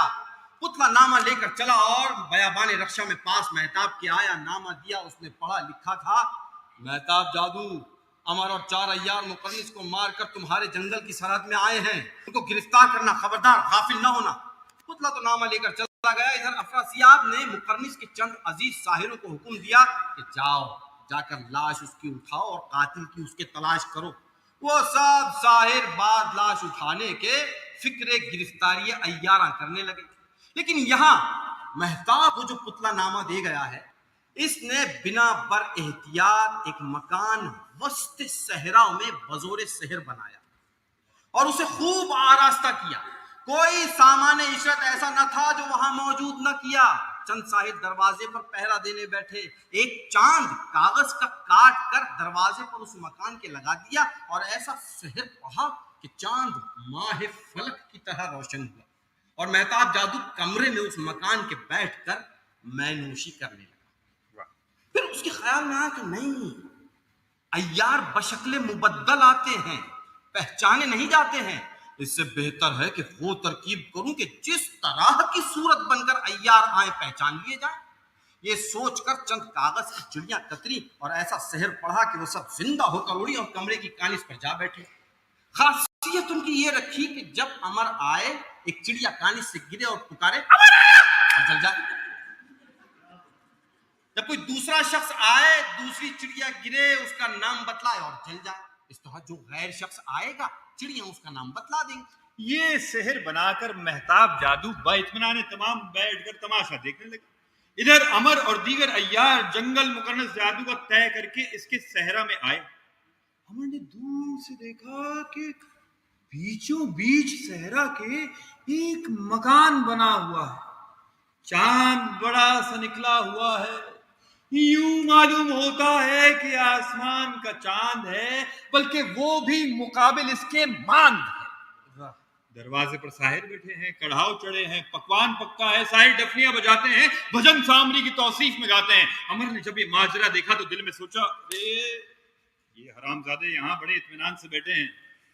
पुतला नामा लेकर चला और बयाबाने रक्षा में पास महताब के आया। नामा दिया, उसने पढ़ा लिखा था, महताब जादू अमर और 4 अय्यार मुकर्निस को मारकर तुम्हारे जंगल की सरहद में आए हैं, उनको गिरफ्तार करना, खबरदार गाफिल न होना। पुतला तो नामा लेकर चला गया। इधर अफरासियाब ने मुकर्निस के चंद अजीज साहिरों को हुक्म दिया कि जाओ, जाकर लाश उसकी उठाओ और कातिल की उसके तलाश करो। वो सब साहिर बाद लाश उठाने के फिक्रे गिरफ्तारी अय्यारा करने लगे। लेकिन यहाँ महताब को जो पुतला नामा दे गया है, इसने बिना बर एहतियात एक मकान वस्ते सहराओं में बजोरे शहर बनाया और उसे खूब आरास्ता किया। कोई सामान्य इशरत ऐसा न था जो वहां मौजूद न किया। चंद साहिब दरवाजे पर पहरा देने बैठे। एक चांद कागज का काट कर दरवाजे पर उस मकान के लगा दिया और ऐसा शहर पढ़ा कि चांद माह फलक की तरह रोशन हुआ। और महताब जादू कमरे में उस मकान के बैठकर मैनोशी करने लगा। फिर उसके ख्याल में आया कि नहीं, अय्यार बशक्ले मुबद्दल आते हैं, पहचाने नहीं जाते हैं। इससे बेहतर है कि वो तरकीब करूं कि जिस तरह की सूरत बनकर अय्यार आए पहचान लिए जाए। ये सोचकर चंद कागज की चिड़ियां कतरी और ऐसा शहर पढ़ा कि वो सब जिंदा होकर उड़ी और कमरे की कानिस पर जा बैठे। खासियत उनकी ये रखी कि जब अमर आए, एक चिड़िया कानिस से गिरे और पुकारे, अमर आया, और जल जाए। जब कोई दूसरा शख्स आए, दूसरी चिड़िया गिरे, उसका नाम बतलाए और जल जाए। इस तरह जो गैर शख्स आएगा, चिड़िया उसका नाम बतला देंगे। یہ سحر بنا کر مہتاب جادو با اطمینان تمام بیٹھ کر تماشا دیکھنے لگا. ادھر امر اور دیگر عیار جنگل مقرنس جادو کا طے کر کے اس کے صحرا میں آئے. امر نے دور سے دیکھا کہ بیچوں بیچ صحرا کے ایک مکان بنا ہوا ہے. چاند بڑا سا نکلا ہوا ہے. یوں معلوم ہوتا ہے کہ آسمان کا چاند ہے, بلکہ وہ بھی مقابل اس کے ماند ہے. دروازے پر ساحر بیٹھے ہیں, کڑھاؤ چڑھے ہیں, پکوان پکا ہے, ساحر ڈفنیاں بجاتے ہیں, بھجن سامری کی توصیف میں گاتے ہیں. امر نے جب یہ ماجرا دیکھا تو دل میں سوچا, یہ حرامزادے یہاں بڑے اطمینان سے بیٹھے ہیں,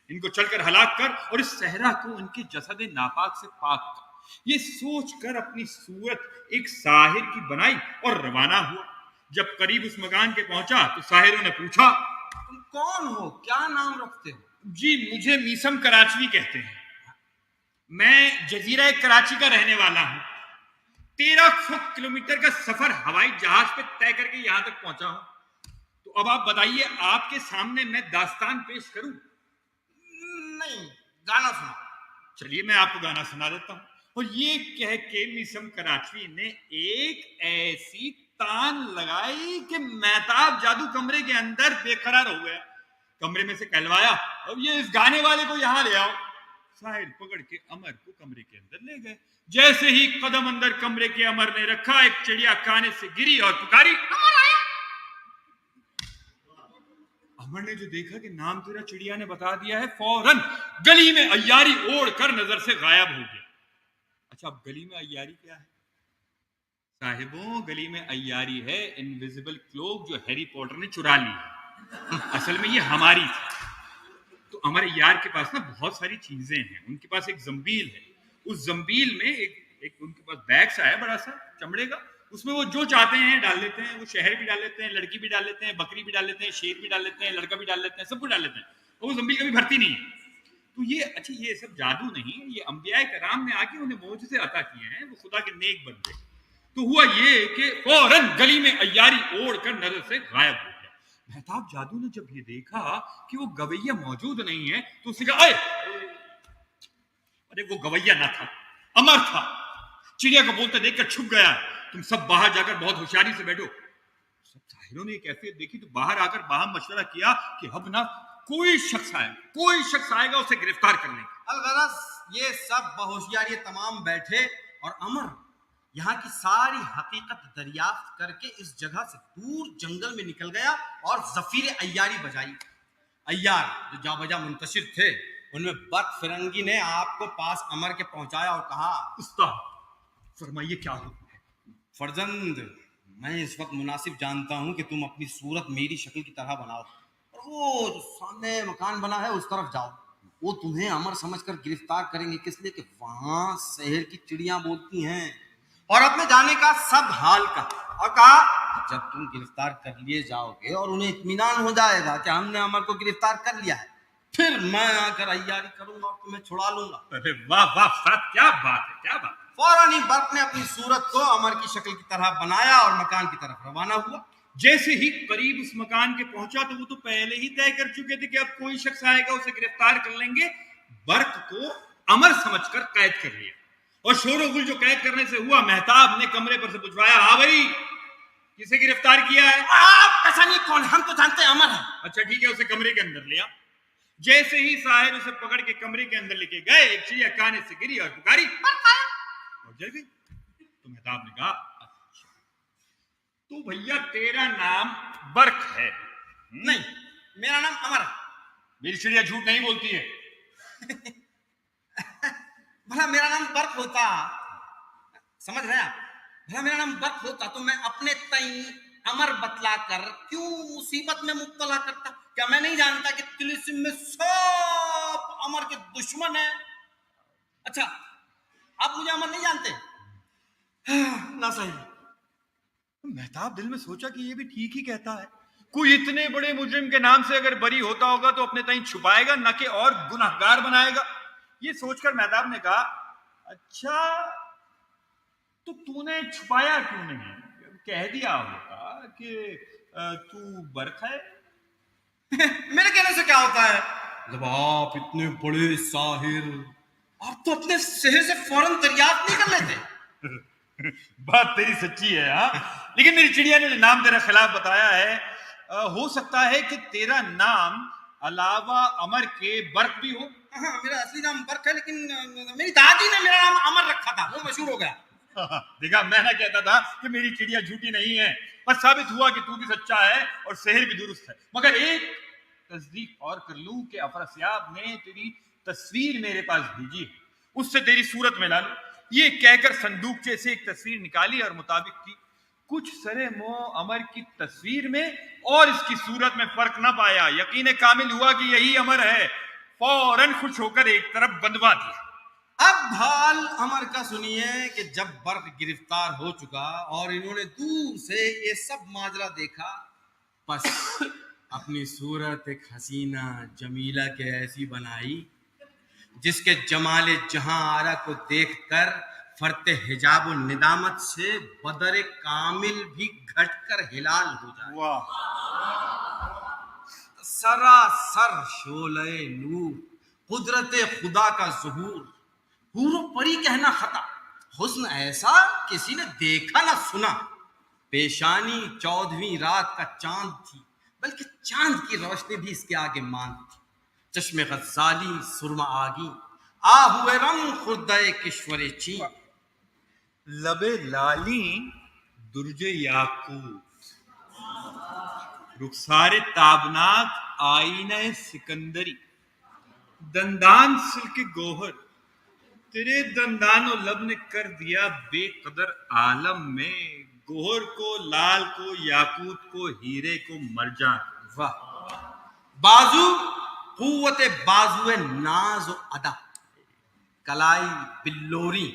ان کو چل کر ہلاک کر اور اس صحرا کو ان کے جسد ناپاک سے پاک کر. یہ سوچ کر اپنی صورت ایک ساحر کی بنائی اور روانہ ہوا. جب قریب اس مکان کے پہنچا تو ساحروں نے پوچھا, تم کون ہو, کیا نام رکھتے ہو؟ جی مجھے میسم کراچوی کہتے ہیں. میں جزیرہ کراچی کا رہنے والا ہوں. 1300 کلومیٹر کا سفر ہوائی جہاز پہ طے کر کے یہاں تک پہنچا ہوں. تو اب آپ بتائیے, آپ کے سامنے میں داستان پیش کروں؟ نہیں, گانا سنا. چلیے میں آپ کو گانا سنا دیتا ہوں. اور یہ کہہ کے میسم کراچوی نے ایک ایسی تان لگائی کہ مہتاب جادو کمرے کے اندر بے قرار ہو گیا. کمرے میں سے کہلوایا, اب یہ اس گانے والے کو یہاں لے آؤ. ساحر پکڑ کے امر کو کمرے کے اندر لے گئے. جیسے ہی قدم اندر کمرے کے امر نے رکھا, ایک چڑیا کانے سے گری اور پکاری, امر آیا. امر نے جو دیکھا کہ نام تیرا چڑیا نے بتا دیا ہے, فوراً گلی میں عیاری اوڑھ کر نظر سے غائب ہو گیا. اچھا, اب گلی میں عیاری کیا ہے صاحبوں؟ گلی میں عیاری ہے انویزیبل کلوک جو ہیری پوٹر نے چرا لی ہے. اصل میں یہ ہماری تھی. تو ہمارے یار کے پاس نا بہت ساری چیزیں ہیں. ان کے پاس ایک زنبیل ہے. اس زنبیل میں ایک ان کے پاس بیگ سا ہے بڑا سا چمڑے کا. اس میں وہ جو چاہتے ہیں ڈال لیتے ہیں. وہ شہر بھی ڈال لیتے ہیں, لڑکی بھی ڈال لیتے ہیں, بکری بھی ڈال لیتے ہیں, شیر بھی ڈال لیتے ہیں, لڑکا بھی ڈال لیتے ہیں, سب کو ڈال لیتے ہیں. اور وہ زنبیل کبھی بھرتی نہیں ہے. تو یہ اچھا, یہ سب جادو نہیں, یہ انبیاء کرام نے آ کے انہیں معجزے عطا کیے ہیں. وہ خدا کے نیک بندے. تو ہوا یہ کہ فوراً گلی میں عیاری اوڑھ کر نظر سے غائب ہو گیا. مہتاب جادو نے جب یہ دیکھا کہ وہ گویہ موجود نہیں ہے تو اس نے کہا, ارے وہ گویہ نہ تھا, امر تھا. چڑیا کو بولتے دیکھ کر چھپ گیا. تم سب باہر جا کر بہت ہوشیاری سے بیٹھو. سب ساحروں نے یہ کیفیت دیکھی تو باہر آ کر باہم مشورہ کیا کہ اب نہ کوئی شخص آئے گا اسے گرفتار کرنے کا. الغرض یہ سب بہوشیاری تمام بیٹھے اور امر یہاں کی ساری حقیقت دریافت کر کے اس جگہ سے دور جنگل میں نکل گیا اور زفیر عیاری بجائی. عیار جو جا بجا منتشر تھے, ان میں بد فرنگی نے آپ کو پاس امر کے پہنچایا اور کہا, استاد فرمائیے کیا ہو. فرزند, میں اس وقت مناسب جانتا ہوں کہ تم اپنی صورت میری شکل کی طرح بناؤ اور وہ جو سامنے مکان بنا ہے اس طرف جاؤ. وہ تمہیں امر سمجھ کر گرفتار کریں گے, کس لیے کہ وہاں شہر کی چڑیاں بولتی ہیں. اور اب میں جانے کا سب حال کا اور کہا, جب تم گرفتار کر لیے جاؤ گے اور انہیں اطمینان ہو جائے گا کہ ہم نے امر کو گرفتار کر لیا ہے, پھر میں آ کر عیاری کروں گا اور تمہیں چھڑا لوں گا. ارے واہ واہ استاد, کیا بات ہے, کیا بات. فوراً ہی برق نے اپنی صورت کو امر کی شکل کی طرح بنایا اور مکان کی طرف روانہ ہوا. جیسے ہی قریب اس مکان کے پہنچا تو وہ تو پہلے ہی طے کر چکے تھے کہ اب کوئی شخص آئے گا اسے گرفتار کر لیں گے. برق کو امر سمجھ کر قید کر لیا. اور شور و غل جو قید کرنے سے ہوا, مہتاب نے کمرے پر سے پوچھوایا, ہاں بھائی کسے گرفتار کیا ہے؟ آپ پتا نہیں کون, ہم تو جانتے ہیں امر ہے. اچھا ٹھیک ہے, اسے کمرے کے اندر لیا. جیسے ہی ساحر اسے پکڑ کے کمرے کے اندر لے کے گئے, ایک چڑیا کانے سے گری اور پکاری اور جل گئی. تو مہتاب نے کہا, اچھا تو بھیا تیرا نام برق ہے؟ نہیں, میرا نام امر ہے. میری چڑیا جھوٹ نہیں بولتی ہے. بھلا میرا نام برق ہوتا, سمجھ رہے آپ, بھلا میرا نام برق ہوتا تو میں اپنے تئیں امر بتلا کر کیوں مصیبت میں مبتلا کرتا؟ کیا میں نہیں جانتا کہ طلسم میں سب امر کے دشمن ہیں؟ اچھا آپ مجھے امر نہیں جانتے؟ نہ صحیح. مہتاب دل میں سوچا کہ یہ بھی ٹھیک ہی کہتا ہے. کوئی اتنے بڑے مجرم کے نام سے اگر بری ہوتا ہوگا تو اپنے تئیں چھپائے گا, نہ کہ اور گنہگار بنائے گا. یہ سوچ کر مہتاب نے کہا, اچھا تو نے چھپایا کیوں نہیں؟ کہہ دیا ہوگا کہ تو برق ہے. میرے کہنے سے کیا ہوتا ہے؟ جب آپ اتنے بڑے ساحر آپ تو اپنے شہر سے فوراً دریافت نہیں کر لیتے. بات تیری سچی ہے ہاں، لیکن میری چڑیا نے جو نام تیرا خلاف بتایا ہے، ہو سکتا ہے کہ تیرا نام علاوہ امر کے برق بھی ہو. ہاں میرا اصلی نام برق ہے، لیکن میری دادی نے میرا نام امر رکھا تھا، وہ مشہور ہو گیا. دیکھا میں نہ کہتا تھا کہ میری چڑیا جھوٹی نہیں ہے، بس ثابت ہوا کہ تو بھی سچا ہے اور شہر بھی درست ہے. مگر ایک تصدیق اور کر لوں کہ افراسیاب نے تیری تصویر میرے پاس بھیجی ہے، اس سے تیری صورت میں لا لو. یہ کہہ کر صندوقچے سے ایک تصویر نکالی اور مطابق کی. کچھ سرے منہ امر کی تصویر میں اور اس کی صورت میں فرق نہ پایا. یقین کامل ہوا کہ یہی امر ہے. فوراً خوش ہو کر ایک طرف بندوا دیا. اب حال امر کا سنیے کہ جب برق گرفتار ہو چکا اور انہوں نے دور سے یہ سب ماجرا دیکھا، بس اپنی صورت ایک حسینہ جمیلہ کے ایسی بنائی جس کے جمال جہاں آرا کو دیکھ کر فرت حجاب و ندامت سے بدر کامل بھی گھٹ کر ہلال ہو جائے. سراسر شعلہ نور، قدرت خدا کا ظہور، حور و پری کہنا خطا، حسن ایسا کسی نے دیکھا نہ سنا. پیشانی 14ویں رات کا چاند تھی، بلکہ چاند کی روشنی بھی اس کے آگے ماند تھی. چشم غزالی سرما آگی، آہوے رنگ خردہ کشور چین. لب لالی درج یاقوت، رخسار تابناک آئینہ سکندری، دندان سلک گوہر. تیرے دندان و لب نے کر دیا بے قدر عالم میں گوہر کو، لال کو، یاقوت کو، ہیرے کو، مرجان. واہ! بازو قوت بازو ناز و ادا، کلائی بلوری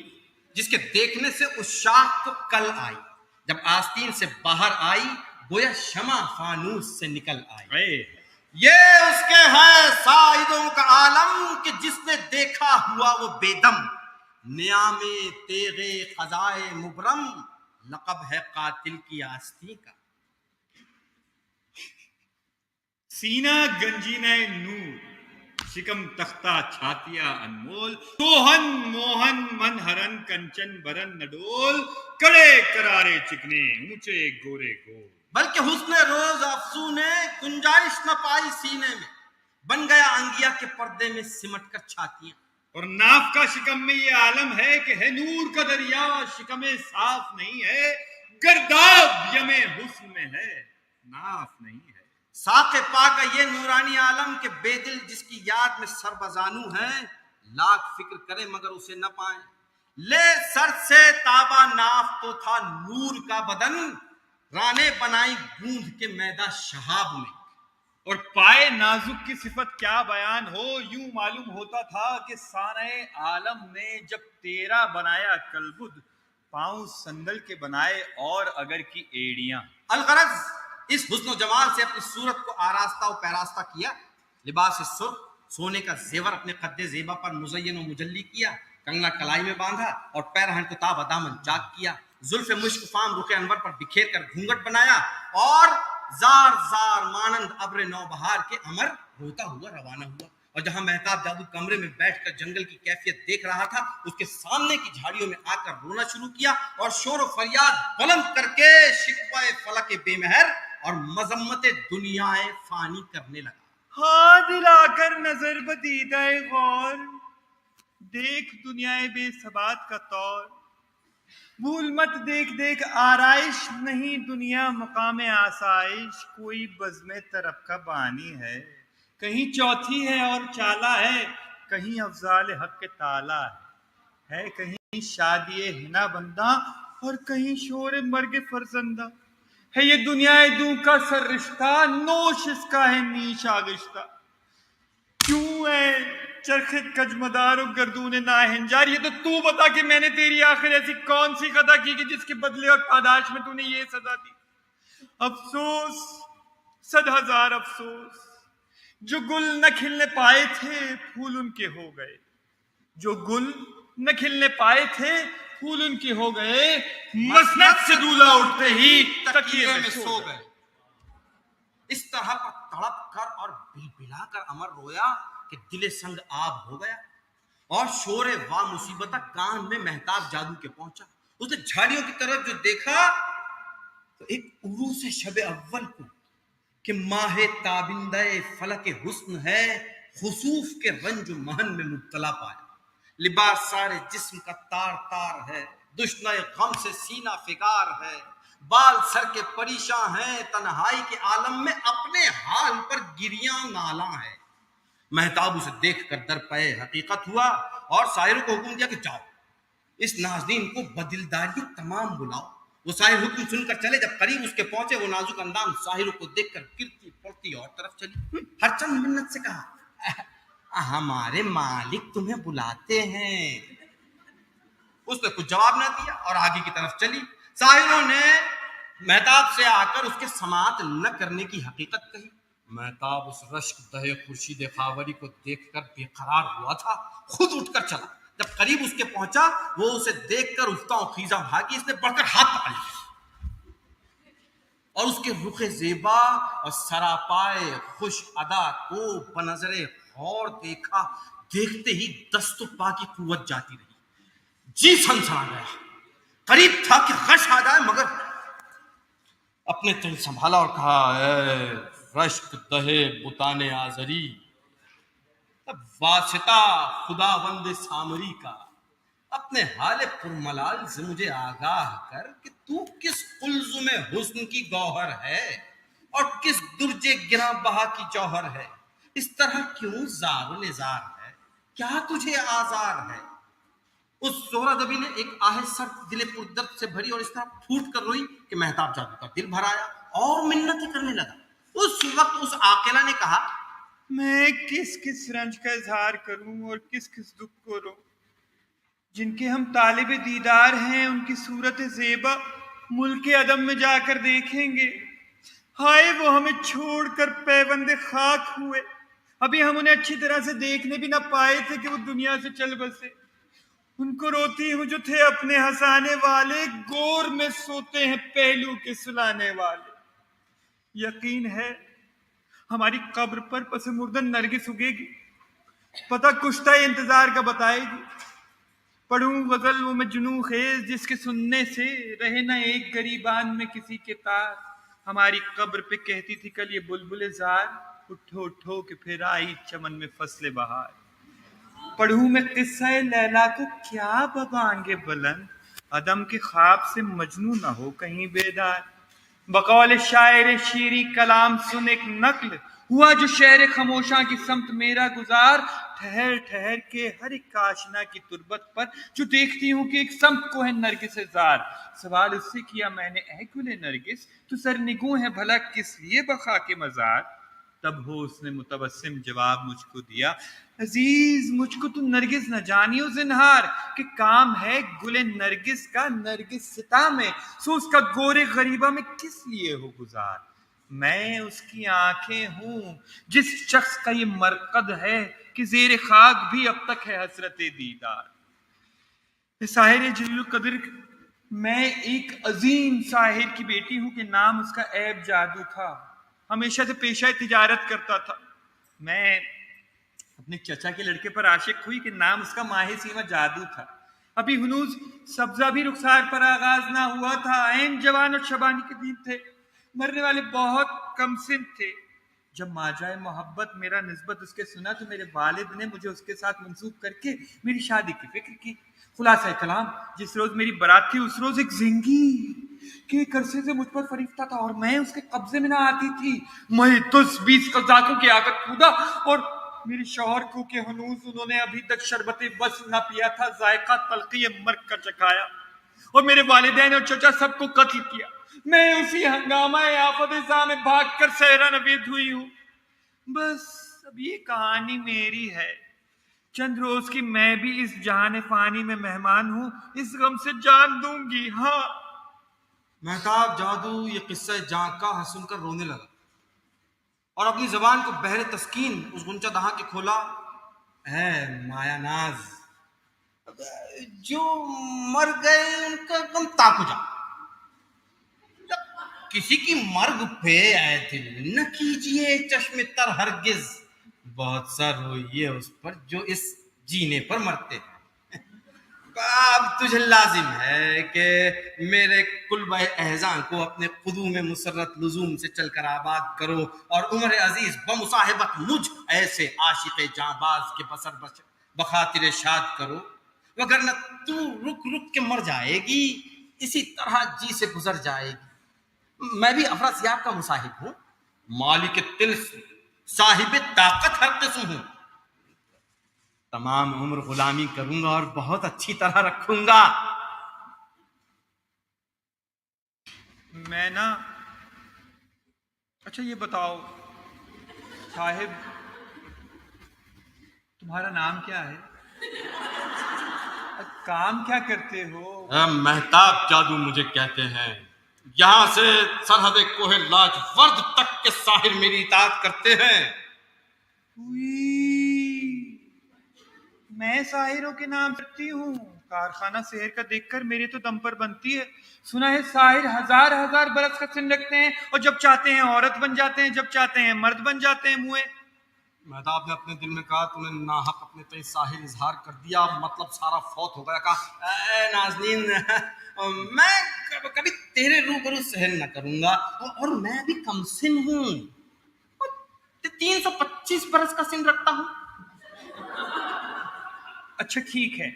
جس کے دیکھنے سے اس شاخ کو کل آئی، جب آستین سے باہر آئی گویا شمع فانوس سے نکل آئی. یہ اس کے ہے سائدوں کا عالم کہ جس نے دیکھا ہوا وہ بے دم. نیام تیغ قضائے مبرم، لقب ہے قاتل کی آستی کا. سینہ گنجینہ نور، شکم تختہ چھاتیا انمول، سوہن موہن من ہرن کنچن برن نڈول، کڑے کرارے چکنے اونچے گورے گول. بلکہ حسن روز افزو نے گنجائش نہ پائی سینے میں، بن گیا انگیا کے پردے میں سمٹ کر چھاتیاں. اور ناف کا شکم میں یہ عالم ہے کہ ہے نور کا دریا، شکم صاف نہیں ہے، گرداب یم حسن میں ہے، ناف نہیں ہے. ساق پا کا یہ نورانی عالم کہ بے دل جس کی یاد میں سر بزانو ہیں، لاکھ فکر کرے مگر اسے نہ پائیں. لے سر سے تابا ناف تو تھا نور کا بدن، رانے بنائی گوندھ کے میدہ شہاب میں. اور پائے نازک کی صفت کیا بیان ہو، یوں معلوم ہوتا تھا کہ صانع عالم نے جب تیرا بنایا کلبد، پاؤں سندل کے بنائے اور اگر کی ایڑیاں. الغرض اس حسن و جمال سے اپنی صورت کو آراستہ و پیراستہ کیا. لباس سرخ سونے کا زیور اپنے قد زیبا پر مزین و مجلی کیا، کنگنا کلائی میں باندھا اور پیرہن کو تابہ دامن چاک کیا. زلف مشک فام رخ انور پر بکھیر کر گھونگھٹ بنایا اور زار زار مانند ابر نو بہار کے امر ہوتا ہوا روانہ ہوا. اور جہاں مہتاب جادو کمرے میں بیٹھ کر جنگل کی کیفیت دیکھ رہا تھا، اس کے سامنے کی جھاڑیوں میں آ کر رونا شروع کیا اور شور و فریاد بلند کر کے شکوہ فلک بے مہر اور مذمت دنیا فانی کرنے لگا. ہاں دلا کر نظر بدیدہ غور، دیکھ دنیا بے ثبات کا طور. بھول مت دیکھ دیکھ آرائش، نہیں دنیا مقام آسائش. کوئی بزم طرف کا بانی ہے، کہیں چوتھی ہے اور چالا ہے، کہیں افضال حق کے تالا ہے کہیں شادی ہنا بندہ اور کہیں شور مرگ فرزندہ. ہے یہ دنیا دوں کا سر رشتہ، نوش اس کا ہے نیش آگشتہ. کیوں ہے چرخ کجمدار و گردون ناہنجار؟ یہ تو بتا کہ میں نے تیری آخر ایسی کون سی خطا کی کہ جس کے بدلے اور پاداش میں تو نے یہ سزا دی. افسوس 100,000 افسوس، جو گل نہ کھلنے پائے تھے پھول ان کے ہو گئے، جو گل نہ کھلنے پائے تھے پھول ان کے ہو گئے. مسند سے دولہا اٹھتے ہی تکیے میں سو گئے. اس طرح پر تڑپ کر اور بل بلا کر امر رویا کہ دل سنگ آب ہو گیا. اور شور وا مصیبت کان میں مہتاب جادو کے پہنچا. اس نے جھاڑیوں کی طرف جو دیکھا تو ایک عروس شب اول کو کہ ماہ تابندہ فلک حسن ہے خسوف کے رنج و محن میں مبتلا پایا. لباس سارے جسم کا تار تار ہے, دشنہ غم سے سینہ فگار ہے, بال سر کے پریشاں ہیں, تنہائی کے عالم میں اپنے حال پر گریاں نالاں ہے. مہتاب اسے دیکھ کر در پے حقیقت ہوا اور ساحر کو حکم دیا کہ جاؤ اس نازنین کو بدلداری تمام بلاؤ. وہ ساحر حکم سن کر چلے. جب قریب اس کے پہنچے وہ نازک اندام ساحر کو دیکھ کر گرتی پڑتی اور طرف چلی. ہر چند منت سے کہا ہمارے مالک تمہیں بلاتے ہیں. اس نے کچھ جواب نہ دیا اور آگے کی طرف چلی. ساحروں نے مہتاب سے آ کر اس کے سماعت نہ کرنے کی حقیقت کہی. مہتاب اس رشک دہے خورشید خاوری کو دیکھ کر بے قرار ہوا تھا, خود اٹھ کر چلا. جب قریب اس کے پہنچا وہ اسے دیکھ کر افتاں و خیزاں بھاگی. اس نے بڑھ کر ہاتھ پکڑ لیا اور اس کے رخ زیبا اور سراپائے خوش ادا کو بنظر غور دیکھا. دیکھتے ہی دست و پا کی قوت جاتی رہی, جی سنسنا گیا. قریب تھا کہ غش آ جائے مگر اپنے تن سنبھالا اور کہا اے رشک دہے بتانے آزری, واسطہ خداوند سامری کا, اپنے حال پرملال سے مجھے آگاہ کر کہ تو کس قلزم حسن کی گوہر ہے اور کس درجے گراں بہا کی جوہر ہے. اس طرح کیوں زار و نزار ہے, کیا تجھے آزار ہے. اس زہرہ دبی نے ایک آہ سرد دل پردرد سے بھری اور اس طرح پھوٹ کر روئی کہ مہتاب جادو کا دل بھر آیا اور منتیں کرنے لگا. اس وقت اس عاقلہ نے کہا میں کس کس رنج کا اظہار کروں اور کس کس دکھ کو رو. جن کے ہم طالب دیدار ہیں ان کی صورت زیبا ملک عدم میں جا کر دیکھیں گے. ہائے وہ ہمیں چھوڑ کر پیوند خاک ہوئے, ابھی ہم انہیں اچھی طرح سے دیکھنے بھی نہ پائے تھے کہ وہ دنیا سے چل بسے. ان کو روتی ہوں جو تھے اپنے ہنسانے والے, گور میں سوتے ہیں پہلو کے سلانے والے. یقین ہے ہماری قبر پر پس مردن نرگس اگے گی, پتہ کشتہ انتظار کا بتائے گی. پڑھوں غزل وہ مجنوں خیز جس کے سننے سے رہے نہ ایک گریبان میں کسی کے تار. ہماری قبر پہ کہتی تھی کل یہ بلبل زار, اٹھو اٹھو کہ پھر آئی چمن میں فصل بہار. پڑھوں میں قصہ لیلا کو کیا ببانگے بلند, عدم کے خواب سے مجنوں نہ ہو کہیں بیدار. بقول شاعر شیریں کلام سن ایک نقل ہوا جو شہر خموشاں کی سمت میرا گزار. ٹھہر ٹھہر کے ہر ایک آشنا کی تربت پر جو دیکھتی ہوں کہ ایک سمت کو ہے نرگس زار. سوال اس سے کیا میں نے اے گل نرگس تو سرنگوں ہے بھلا کس لیے بخا کے مزار. تب ہو اس نے متبسم جواب مجھ کو دیا عزیز مجھ کو تو نرگس نہ جانیو زنہار کہ کام ہے گل نرگس کا نرگس ستا میں, سو اس کا گورے غریبہ میں کس لیے ہو گزار. میں اس کی آنکھیں ہوں جس شخص کا یہ مرقد ہے کہ زیر خاک بھی اب تک ہے حسرت دیدار. ساحر جلیل القدر میں ایک عظیم ساحر کی بیٹی ہوں کہ نام اس کا عیب جادو تھا. ہمیشہ سے پیشہ تجارت کرتا تھا. میں اپنے چچا کے لڑکے پر عاشق ہوئی کہ نام اس کا ماہ سیما جادو تھا. ابھی ہنوز سبزہ بھی رخسار پر آغاز نہ ہوا تھا. عین جوان اور شبانی کے دن تھے. مرنے والے بہت کم سن تھے. جب ماجرائے محبت میرا نسبت اس کے سنا تو میرے والد نے مجھے اس کے ساتھ منسوب کر کے میری شادی کی فکر کی. خلاصہ کلام جس روز میری برات تھی اس روز ایک زنگی کہ ایک عرصے سے مجھ پر فریفتہ تھا اور میں اس کے قبضے میں نہ آتی تھی. میں 10-20 قزاقوں کی آگت کھودا اور میرے شوہر کو کہ ہنوز انہوں نے ابھی تک شربت بس نہ پیا تھا ذائقہ تلخی مرگ کا چکھایا اور میرے والدین اور چچا سب کو قتل کیا. میں اسی ہنگامہ آفت زا میں بھاگ کر صحرا نوید ہوئی ہوں. بس اب یہ کہانی میری ہے. چند روز کی میں بھی اس جہان فانی میں مہمان ہوں. اس غم سے جان دوں گی. ہاں مہتاب جادو یہ قصہ جاں کا سن کر رونے لگا اور اپنی زبان کو بہر تسکین اس غنچہ دہاں کے کھولا. اے مایا ناز جو مر گئے ان کا غم تاکو جا. کسی کی مرگ پہ اے دل نہ کیجئے چشم تر ہرگز. بہت سا روئیے اس پر جو اس جینے پر مرتے ہیں. اب تجھے لازم ہے کہ میرے کلبہ احزان کو اپنے قدوم مسرت لزوم سے چل کر آباد کرو اور عمر عزیز بمصاحبت مجھ ایسے عاشق جاں باز کے بسر بخاطر شاد کرو، وگرنہ تو رک رک کے مر جائے گی، اسی طرح جی سے گزر جائے گی. میں بھی افراسیاب کا مصاحب ہوں، مالک طلسم، صاحب طاقت ہر قسم ہوں. تمام عمر غلامی کروں گا اور بہت اچھی طرح رکھوں گا. میں نا، اچھا یہ بتاؤ صاحب، تمہارا نام کیا ہے؟ کام کیا کرتے ہو؟ مہتاب جادو مجھے کہتے ہیں. یہاں سے سرحد کوہ لاج ورد تک کے ساحر میری اطاعت کرتے ہیں. میں ساحروں کے نام رکھتی ہوں. کارخانہ سحر کا دیکھ کر میرے تو دم پر بنتی ہے. سنا ہے ساحر ہزار ہزار برس کا سن رکھتے ہیں اور جب چاہتے ہیں عورت بن جاتے ہیں، جب چاہتے ہیں مرد بن جاتے ہیں. موئے مہتاب نے اپنے دل میں کہا تم نے ناحق اپنے تئیں ساحر اظہار کر دیا، مطلب سارا فوت ہو گیا. کہا اے نازنین، میں کبھی تیرے روبرو سحر نہ کروں گا، اور میں بھی کم سن ہوں، 325 برس کا سن رکھتا ہوں. اچھا ٹھیک ہے،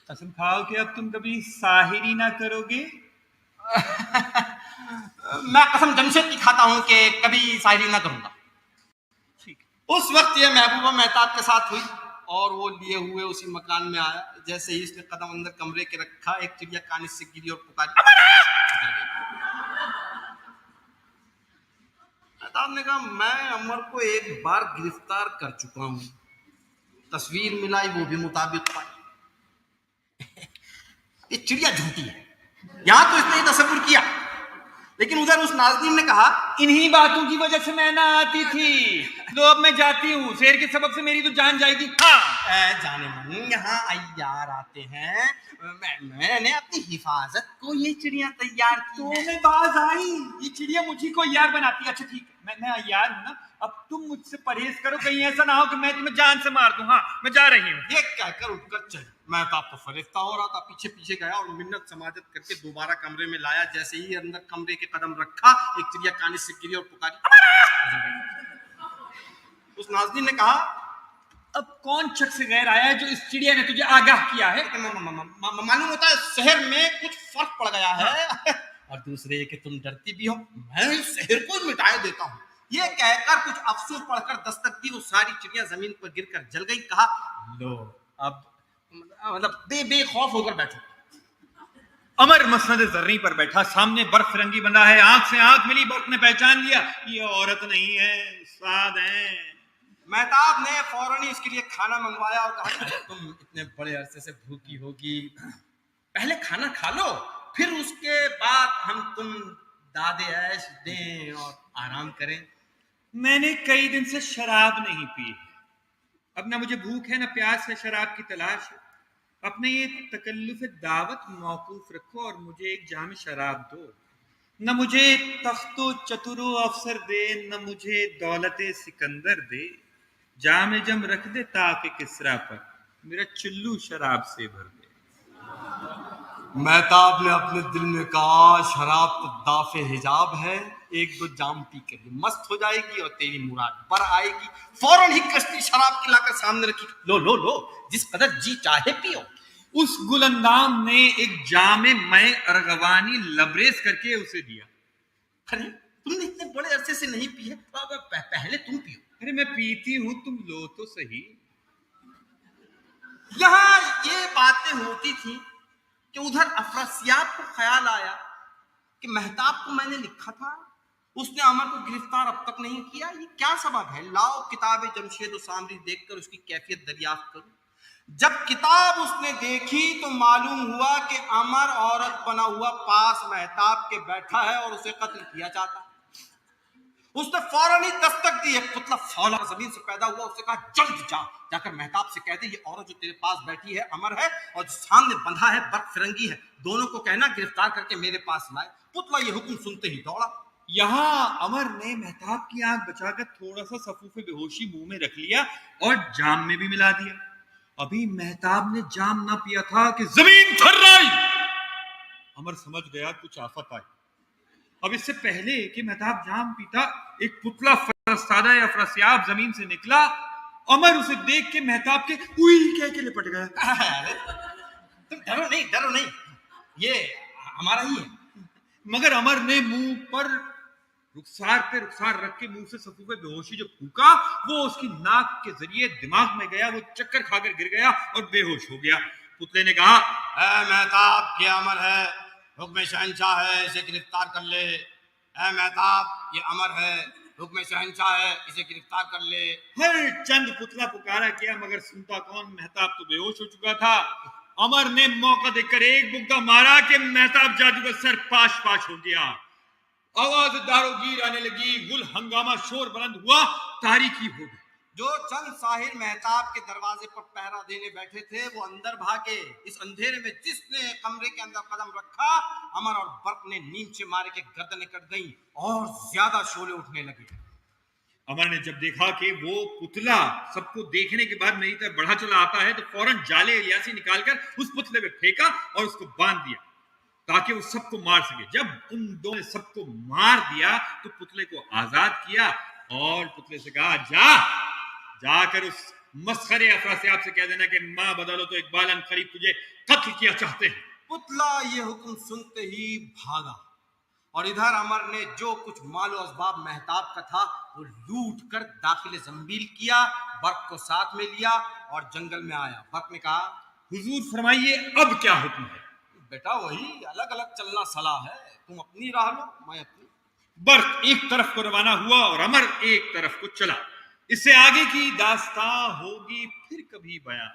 قسم کھاؤ کہ اب تم کبھی ساحری نہ کرو گے. میں قسم جمشید کی کھاتا ہوں کہ کبھی ساحری نہ کروں گا. اس وقت یہ محبوبہ مہتاب کے ساتھ ہوئی اور وہ لیے ہوئے اسی مکان میں آیا. جیسے ہی اس نے قدم اندر کمرے کے رکھا، ایک چڑیا کانس سے گری اور پکاری. مہتاب نے کہا میں عمر کو ایک بار گرفتار کر چکا ہوں. تصویر ملائی، وہ بھی مطابق پائی. یہ چڑیا جھوٹی ہے. یہاں تو اس نے یہ تصور کیا، لیکن ادھر اس ناظرین نے کہا انہی باتوں کی وجہ سے میں نہ آتی تھی. لو اب میں جاتی ہوں، شیر کے سبب سے میری تو جان جائے گی. اے جانے من، یہاں عیار آتے ہیں، میں نے اپنی حفاظت کو یہ چڑیاں تیار کی تو میں باز آئی، یہ چڑیا مجھے کو عیار بناتی ہے. اچھا ٹھیک ہے، میں عیار ہوں نا. اب تم مجھ سے پرہیز کرو، کہیں ایسا نہ ہو کہ میں تمہیں جان سے مار دوں. ہاں میں جا رہی ہوں. یہ کہہ کر اٹھ کر چل. میں تو آپ کو فریفتہ ہو رہا تھا، پیچھے پیچھے گیا اور منت سماجت کر کے دوبارہ کمرے میں لایا. جیسے ہی اندر کمرے کے قدم رکھا، ایک چڑیا کانس سے گری اور پکاری. اس ناظرین نے کہا اب کون شخص غیر آیا ہے جو اس چڑیا نے تجھے آگاہ کیا ہے؟ معلوم ہوتا ہے شہر میں کچھ فرق پڑ گیا ہے، اور دوسرے یہ کہ تم ڈرتی بھی ہو. میں اس شہر کو مٹائے دیتا ہوں. یہ کہہ کر کچھ افسوس پڑھ کر دستک دی. وہ ساری چڑیاں زمین پر گر کر جل گئی. کہا لو اب مطلب بے خوف ہو کر بیٹھو. امر مسند زرنی پر بیٹھا، سامنے برف رنگی بندہ ہے. آنکھ سے آنکھ ملی، برف نے پہچان لیا یہ عورت نہیں ہے، استاد ہیں. مہتاب نے فوراً ہی اس کے لیے کھانا منگوایا اور کہا تم اتنے بڑے عرصے سے بھوکی ہوگی، پہلے کھانا کھا لو، پھر اس کے بعد ہم تم داد عیش دیں اور آرام کریں. میں نے کئی دن سے شراب نہیں پی، اب نہ مجھے بھوک ہے نہ پیاس ہے، شراب کی تلاش ہے. اپنے یہ تکلف دعوت موقوف رکھو اور مجھے ایک جام شراب دو. نہ مجھے تخت و چتر و افسر دے، نہ مجھے دولت سکندر دے. جام جم رکھ دے تاکہ کسرا پر، میرا چلو شراب سے بھر دے. مہتاب نے اپنے دل میں کہا شراب تو داف حجاب ہے، ایک دو جام پی کر یہ مست ہو جائے گی اور تیری مراد بر آئے گی. فوراً ہی کشتی شراب کی لا کر سامنے رکھی. لو لو لو، جس قدر جی چاہے پیو. اس گل اندام نے ایک جام میں ارغوانی لبریز کر کے اسے دیا. ارے تم نے اتنے بڑے عرصے سے نہیں پی ہے، پہلے تم پیو. ارے میں پیتی ہوں، تم لو تو صحیح. یہاں یہ باتیں ہوتی تھیں کہ ادھر افراسیاب کو خیال آیا کہ مہتاب کو میں نے لکھا تھا، اس نے عمر کو گرفتار اب تک نہیں کیا، یہ کیا سبب ہے؟ لاؤ کتاب جمشید و سامری دیکھ کر اس کی کیفیت دریافت کروں. جب کتاب اس نے دیکھی تو معلوم ہوا کہ عمر عورت بنا ہوا پاس مہتاب کے بیٹھا ہے اور اسے قتل کیا چاہتا ہے. اس نے فوراً ہی دستک دی. ایک پتلا فولا زمین سے پیدا ہوا. اس نے کہا جلد جا کر مہتاب سے کہہ دے یہ عورت جو تیرے پاس بیٹھی ہے عمر ہے اور جو سامنے بندھا ہے برق فرنگی ہے، دونوں کو کہنا گرفتار کر کے میرے پاس لائے. پتلا یہ حکم سنتے ہی دوڑا. یہاں عمر نے مہتاب کی آنکھ بچا کر تھوڑا سا صفوف بے ہوشی منہ میں رکھ لیا اور جام میں بھی ملا دیا. ابھی مہتاب نے جام نہ پیا تھا کہ زمین تھرائی. امر سمجھ گیا کچھ آفت آئی. اب اس سے پہلے کہ مہتاب جام پیتا ایک پتلا فرستادہ یا فرسیاب زمین سے نکلا. امر اسے دیکھ کے مہتاب کے اوئی کہہ کے لپٹ گیا. تم ڈرو نہیں یہ ہمارا ہی ہے. مگر امر نے منہ پر رخسار پہ رخسار رکھ کے منہ سے سفو پہ بے ہوشی جو پھونکا وہ اس کی ناک کے ذریعے دماغ میں گیا. وہ چکر کھا کر گر گیا اور بے ہوش ہو گیا. پتلے نے کہا اے مہتاب یہ امر ہے, حکم شہنشاہ ہے, اسے گرفتار کر لے. اے مہتاب یہ امر ہے, حکم شہنشاہ ہے, اسے گرفتار کر لے. ہر چند پتلا پکارا کیا مگر سنتا کون. مہتاب تو بے ہوش ہو چکا تھا. امر نے موقع دیکھ کر ایک بگدا مارا کہ مہتاب جادو کا سر پاش پاش ہو گیا. آواز دارو گیر آنے لگی. گل ہنگامہ شور بلند ہوا. تاریکی ہو گئی. جو چند ساحر مہتاب کے دروازے پر پہرا دینے بیٹھے تھے وہ اندر بھاگے. اس اندھیرے میں جس نے کمرے کے اندر قدم رکھا امر اور برق نے نیچے مارے کے گردنیں کٹ گئیں اور زیادہ شعلے اٹھنے لگے. امر نے جب دیکھا کہ وہ پتلا سب کو دیکھنے کے بعد میری طرف بڑھا چلا آتا ہے تو فوراً جالے الیاسی نکال کر اس پتلے پہ پھینکا اور اس کو باندھ دیا تاکہ وہ سب کو مار سکے. جب ان دونوں نے سب کو مار دیا تو پتلے کو آزاد کیا اور پتلے سے کہا جا کر اس مسخرے افراسیاب سے کہہ دینا کہ ماں بدلو تو اقبال ان قریب تجھے قتل کیا چاہتے ہیں. پتلا یہ حکم سنتے ہی بھاگا اور ادھر امر نے جو کچھ مال و اسباب مہتاب کا تھا وہ لوٹ کر داخل زنبیل کیا, برق کو ساتھ میں لیا اور جنگل میں آیا. برق نے کہا حضور فرمائیے اب کیا حکم ہے؟ بیٹا وہی الگ الگ چلنا صلاح ہے, تم اپنی راہ لو میں اپنی. برق ایک طرف کو روانہ ہوا اور امر ایک طرف کو چلا. اس سے آگے کی داستان ہوگی پھر کبھی بیان.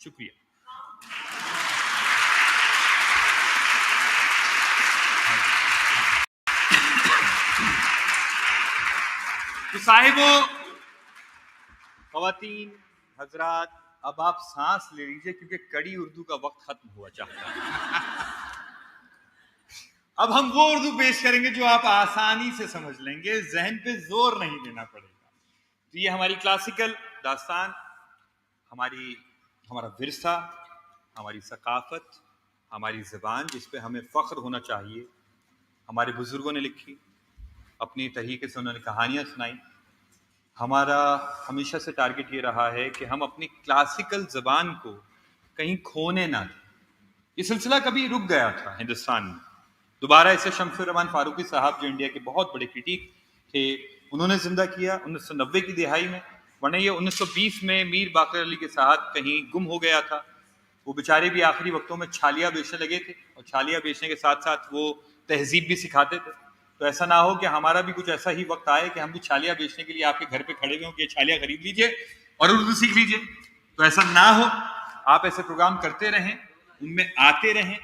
شکریہ. تو صاحبوں, خواتین, حضرات, اب آپ سانس لے لیجئے کیونکہ کڑی اردو کا وقت ختم ہوا چاہتا ہے. اب ہم وہ اردو پیش کریں گے جو آپ آسانی سے سمجھ لیں گے, ذہن پہ زور نہیں دینا پڑے گا. تو یہ ہماری کلاسیکل داستان, ہمارا ورثہ, ہماری ثقافت, ہماری زبان جس پہ ہمیں فخر ہونا چاہیے. ہمارے بزرگوں نے لکھی, اپنی طریقے سے انہوں نے کہانیاں سنائی. ہمارا ہمیشہ سے ٹارگٹ یہ رہا ہے کہ ہم اپنی کلاسیکل زبان کو کہیں کھونے نہ دیں. یہ سلسلہ کبھی رک گیا تھا ہندوستان میں. دوبارہ اسے شمس الرحمان فاروقی صاحب جو انڈیا کے بہت بڑے کرٹیک تھے انہوں نے زندہ کیا 1990 کی دہائی میں, ورنہ یہ 1920 میں میر باقر علی کے ساتھ کہیں گم ہو گیا تھا. وہ بیچارے بھی آخری وقتوں میں چھالیاں بیچنے لگے تھے اور چھالیاں بیچنے کے ساتھ ساتھ وہ تہذیب بھی سکھاتے تھے. تو ایسا نہ ہو کہ ہمارا بھی کچھ ایسا ہی وقت آئے کہ ہم بھی چھالیاں بیچنے کے لیے آپ کے گھر پہ کھڑے ہوئے ہوں کہ یہ چھالیاں خرید لیجئے اور اردو سیکھ لیجئے. تو ایسا نہ ہو. آپ ایسے پروگرام کرتے رہیں, ان میں آتے رہیں,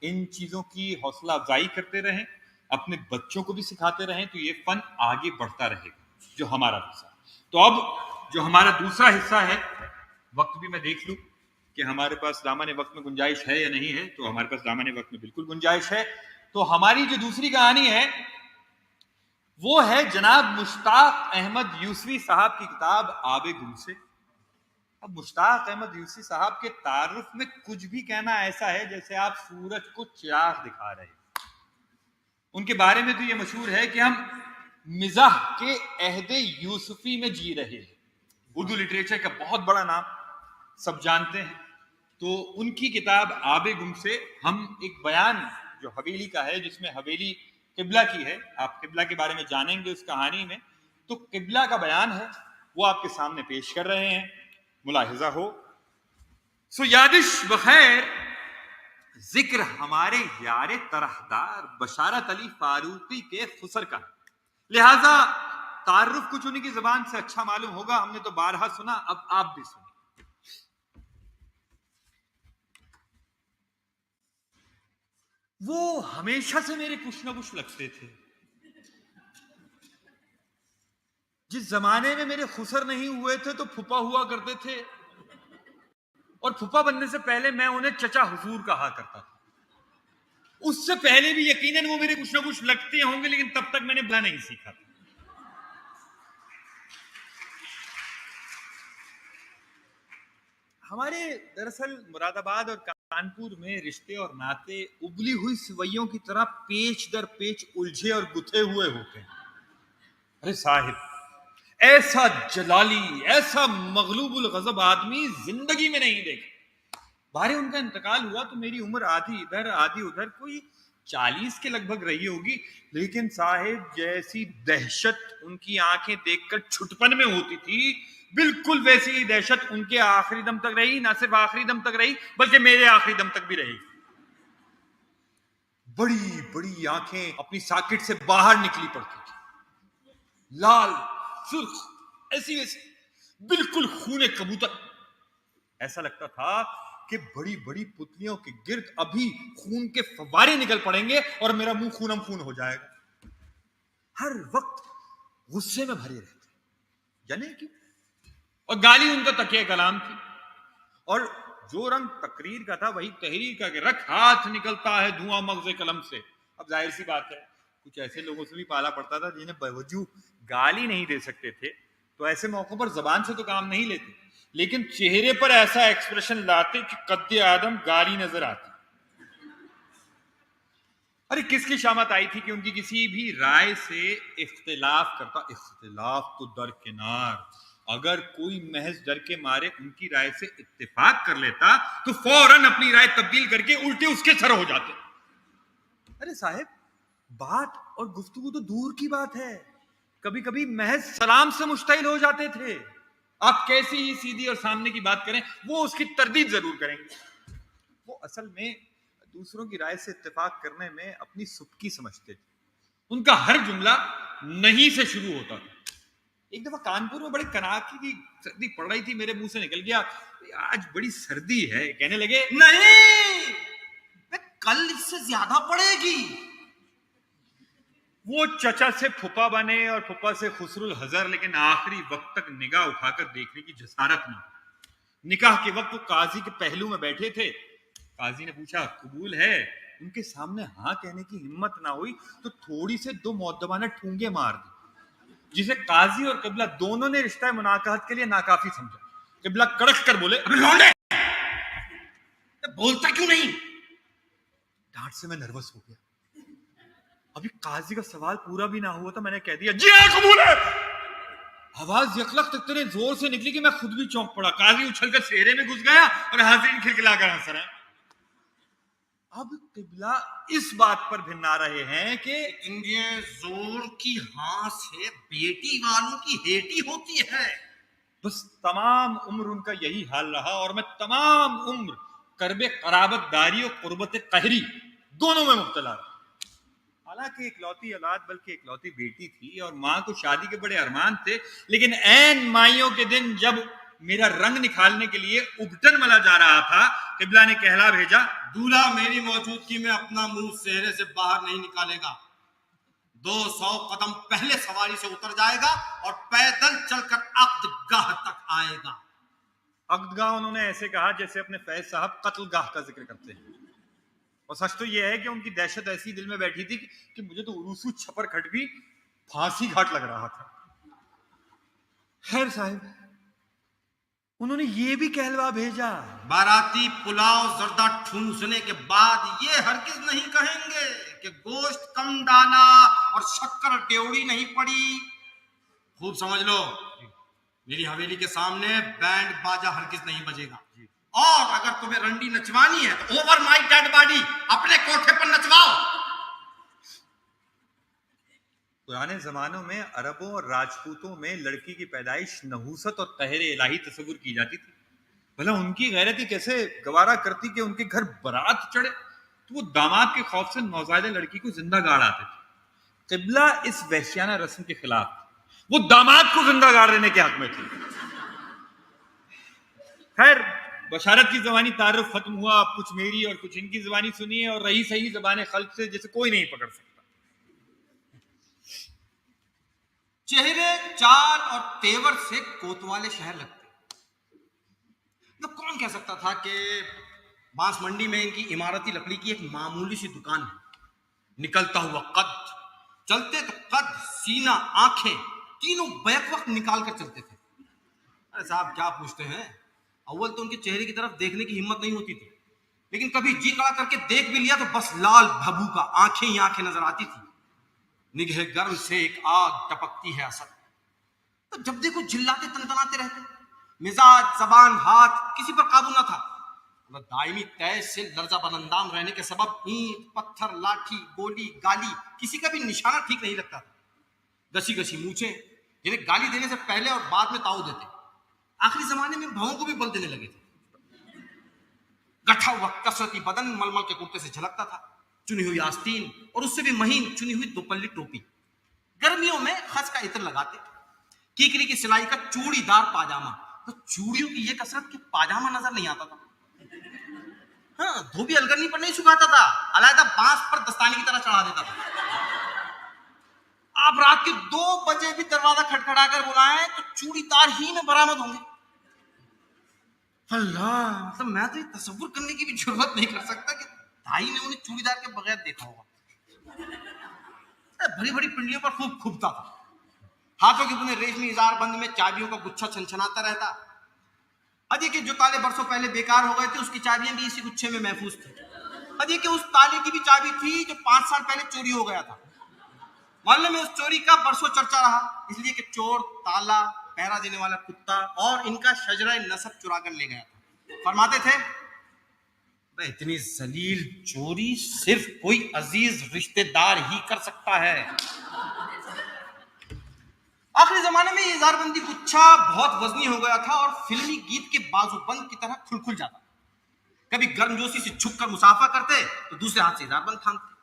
ان چیزوں کی حوصلہ افزائی کرتے رہیں, اپنے بچوں کو بھی سکھاتے رہیں, تو یہ فن آگے بڑھتا رہے گا جو ہمارا حصہ. تو اب جو ہمارا دوسرا حصہ ہے, وقت بھی میں دیکھ لوں کہ ہمارے پاس دامن وقت میں گنجائش ہے یا نہیں ہے. تو ہمارے پاس دامن وقت میں بالکل گنجائش ہے. تو ہماری جو دوسری کہانی ہے وہ ہے جناب مشتاق احمد یوسفی صاحب کی کتاب آب گم سے. اب مشتاق احمد یوسفی صاحب کے تعارف میں کچھ بھی کہنا ایسا ہے جیسے آپ سورج کو چراغ دکھا رہے ہیں. ان کے بارے میں تو یہ مشہور ہے کہ ہم مزاح کے عہد یوسفی میں جی رہے ہیں. اردو لٹریچر کا بہت بڑا نام, سب جانتے ہیں. تو ان کی کتاب آب گم سے ہم ایک بیان جو حویلی کا ہے, جس میں حویلی قبلہ کی ہے, آپ قبلہ کے بارے میں جانیں گے اس کہانی میں, تو قبلہ کا بیان ہے وہ آپ کے سامنے پیش کر رہے ہیں, ملاحظہ ہو. سو یادش بخیر ذکر ہمارے یار طرحدار بشارت علی فاروقی کے خسر کا, لہذا تعارف کچھ انہیں کی زبان سے اچھا معلوم ہوگا. ہم نے تو بارہا سنا, اب آپ بھی سنیں. وہ ہمیشہ سے میرے کچھ نہ کچھ لگتے تھے. جس زمانے میں میرے خسر نہیں ہوئے تھے تو پھپا ہوا کرتے تھے, اور پھپا بننے سے پہلے میں انہیں چچا حضور کہا کرتا تھا. اس سے پہلے بھی یقیناً وہ میرے کچھ نہ کچھ لگتے ہوں گے, لیکن تب تک میں نے بلا نہیں سیکھا تھا. ہمارے دراصل مراد آباد اور کانپور میں رشتے اور ناطے ابلی ہوئی سوئیوں کی طرح پیچ در پیچ الجھے اور گتھے ہوئے ہوتے ہیں. ارے صاحب ایسا جلالی ایسا مغلوب الغضب آدمی زندگی میں نہیں دیکھا. بارے ان کا انتقال ہوا تو میری عمر آدھی ادھر آدھی ادھر کوئی 40 کے لگ بھگ رہی ہوگی, لیکن صاحب جیسی دہشت ان کی آنکھیں دیکھ کر چھٹپن میں ہوتی تھی بالکل ویسی ہی دہشت ان کے آخری دم تک رہی. نہ صرف آخری دم تک رہی بلکہ میرے آخری دم تک بھی رہی. بڑی بڑی آنکھیں اپنی ساکٹ سے باہر نکلی پڑتی تھی, لال سرخ ایسی ویسی بالکل خونے کبوتر. ایسا لگتا تھا کہ بڑی بڑی پتلیوں کے گرد ابھی خون کے فوارے نکل پڑیں گے اور میرا منہ خونم خون ہو جائے گا. ہر وقت غصے میں بھرے رہتے جانے کی, اور گالی ان کا تکیہ کلام تھی. اور جو رنگ تقریر کا تھا وہی تحریر کا کہ رکھ ہاتھ نکلتا ہے دھواں مغز قلم سے. اب ظاہر سی بات ہے کچھ ایسے لوگوں سے بھی پالا پڑتا تھا جنہیں بوجہ گالی نہیں دے سکتے تھے, تو ایسے موقعوں پر زبان سے تو کام نہیں لیتے, لیکن چہرے پر ایسا ایکسپریشن لاتے کہ قد آدم گالی نظر آتی. ارے کس کی شامت آئی تھی کہ ان کی کسی بھی رائے سے اختلاف کرتا. اختلاف تو درکنار, اگر کوئی محض ڈر کے مارے ان کی رائے سے اتفاق کر لیتا تو فوراً اپنی رائے تبدیل کر کے الٹے اس کے سر ہو جاتے. ارے صاحب بات اور گفتگو تو دور کی بات ہے, کبھی کبھی محض سلام سے مشتعل ہو جاتے تھے. آپ کیسی ہی سیدھی اور سامنے کی بات کریں وہ اس کی تردید ضرور کریں گے. وہ اصل میں دوسروں کی رائے سے اتفاق کرنے میں اپنی سبکی سمجھتے تھے. ان کا ہر جملہ نہیں سے شروع ہوتا تھا. ایک دفعہ کانپور میں بڑے کڑاکے کی سردی پڑ رہی تھی, میرے منہ سے نکل گیا آج بڑی سردی ہے. کہنے لگے نہیں کل اس سے زیادہ پڑے گی. وہ چچا سے پھپا بنے اور پھپا سے خسر الحضر, لیکن آخری وقت تک نگاہ اٹھا کر دیکھنے کی جسارت نہ. نکاح کے وقت وہ قاضی کے پہلو میں بیٹھے تھے. قاضی نے پوچھا قبول ہے. ان کے سامنے ہاں کہنے کی ہمت نہ ہوئی تو تھوڑی سے دو مؤدبانہ ٹھونگے مار دی, جسے قاضی اور قبلہ دونوں نے رشتہ مناقحت کے لیے ناکافی سمجھا. قبلہ کڑک کر بولے ابے لونڈے بولتا کیوں نہیں. ڈانٹ سے میں نروس ہو گیا. ابھی قاضی کا سوال پورا بھی نہ ہوا تھا میں نے کہہ دیا جی ہاں قبول ہے. آواز یکلخت اتنے زور سے نکلی کہ میں خود بھی چونک پڑا. قاضی اچھل کر چہرے میں گھس گیا اور حاضرین کھلکھلا کر ہنس رہے ہیں. اب قبلہ اس بات پر بھنا رہے ہیں کہ انگیں زور کی ہاں سے بیٹی والوں کی ہیٹی ہوتی ہے. بس تمام عمر ان کا یہی حال رہا, اور میں تمام عمر کرب قرابت داری اور قربت قہری دونوں میں مبتلا رہا. حالانکہ اکلوتی اولاد بلکہ اکلوتی بیٹی تھی اور ماں کو شادی کے بڑے ارمان تھے, لیکن عین مائیوں کے دن جب میرا رنگ نکھالنے کے لیے ابٹن ملا جا رہا تھا قبلہ نے کہلا بھیجا دولہا میری موجودگی میں اپنا منہ سہرے سے باہر نہیں نکالے گا. 200 قدم پہلے سواری سے اتر جائے گا اور پیدل چل کر عقد گاہ تک آئے گا. عقد گاہ انہوں نے ایسے کہا جیسے اپنے فیض صاحب قتل گاہ کا ذکر کرتے ہیں. اور سچ تو یہ ہے کہ ان کی دہشت ایسی دل میں بیٹھی تھی کہ مجھے تو عروسو چھپر کھٹ بھی پھانسی گھاٹ لگ رہا تھا. خیر صاحب انہوں نے یہ بھی کہلوا بھیجا باراتی پلاؤ زردہ ٹھونسنے کے بعد یہ ہرگز نہیں کہیں گے کہ گوشت کم ڈالا اور شکر ڈیوڑی نہیں پڑی. خوب سمجھ لو میری حویلی کے سامنے بینڈ باجا ہرگز نہیں بجے گا. اور اگر تمہیں رنڈی نچوانی ہے تو اوور مائی ڈیڈ باڈی اپنے کوٹھے پر نچواؤ. پرانے زمانوں میں عربوں اور راجپوتوں میں لڑکی کی پیدائش نحوست اور قہر الہی تصور کی جاتی تھی. بھلا ان کی غیرت ہی کیسے گوارا کرتی کہ ان کے گھر برات چڑھے تو وہ داماد کے خوف سے نوزائیدہ لڑکی کو زندہ گاڑ آتے تھے. قبلہ اس وحشیانہ رسم کے خلاف, وہ داماد کو زندہ گاڑ دینے کے حق میں تھے. خیر بشارت کی زبانی تعارف ختم ہوا. اب کچھ میری اور کچھ ان کی زبانی سنیے, اور رہی صحیح زبان خلق سے جسے کوئی نہیں پکڑ سکتا. چہرے چال اور تیور سے کوتوالے شہر لگتے. تو کون کہہ سکتا تھا کہ بانس منڈی میں ان کی عمارتی لکڑی کی ایک معمولی سی دکان ہے. نکلتا ہوا قد, چلتے تو قد, سینہ, آنکھیں تینوں بیک وقت نکال کر چلتے تھے. ارے صاحب کیا پوچھتے ہیں, अव्वल तो उनके चेहरे की तरफ देखने की हिम्मत नहीं होती थी, लेकिन कभी जी खड़ा करके देख भी लिया तो बस लाल भभू का आंखें ही आंखें नजर आती थी। निगह गर्म से एक आग टपकती है असद। तो जब देखो चिल्लाते तनतनाते रहते, मिजाज जबान हाथ किसी पर काबू न था। दायमी तय से लर्जा बलंदाम रहने के सबब ईंट पत्थर लाठी गोली गाली किसी का भी निशाना ठीक नहीं लगता था। गसी गसी मूछें जिन्हें गाली देने से पहले और बाद में ताऊ देते। आखिरी जमाने में भावों को भी बल देने लगे थे। गठा हुआ कसरती बदन मलमल के कुर्ते से झलकता था, चुनी हुई आस्तीन और उससे भी महीन चुनी हुई दोपल्ली टोपी। गर्मियों में खस का इत्र लगाते, कीकरी की सिलाई का चूड़ीदार पाजामा। तो चूड़ियों की ये कसरत कि पाजामा नजर नहीं आता था। हाँ, धोबी अलगनी पर नहीं सुखाता था, अलहदा बांस पर दस्ताने की तरह चढ़ा देता था। आप रात के 2 बजे भी दरवाजा खटखटा कर बुलाएं तो चूड़ीदार ही में बरामद होंगे। अल्लाह, मतलब मैं तो ये तसव्वुर करने की भी जरूरत नहीं कर सकता कि भाई ने उन्हें चूड़ीदार के बगैर देखा होगा। बड़ी बड़ी पिंडलियों पर खूब खूबता था। हाथों के बुने रेशमी इजार बंद में चाबियों का गुच्छा छनछनाता रहता। अजय के जो ताले बरसों पहले बेकार हो गए थे, उसकी चाबियां भी इसी गुच्छे में महफूज थी। अजय के उस ताले की भी चाबी थी जो 5 साल पहले चोरी हो गया था। मोहल्ले में उस चोरी का बरसों चर्चा रहा, इसलिए कि चोर ताला, पहरा देने वाला कुत्ता और इनका शजरा नसब चुरा कर ले गया था। फरमाते थे, इतनी जलील चोरी सिर्फ कोई अजीज रिश्तेदार ही कर सकता है। आखिरी जमाने में ये ज़ारबंदी गुच्छा बहुत वजनी हो गया था और फिल्मी गीत के बाजूबंद की तरह खुल जाता। कभी गर्मजोशी से झुककर मुसाफा करते तो दूसरे हाथ से ज़ारबंद थामते।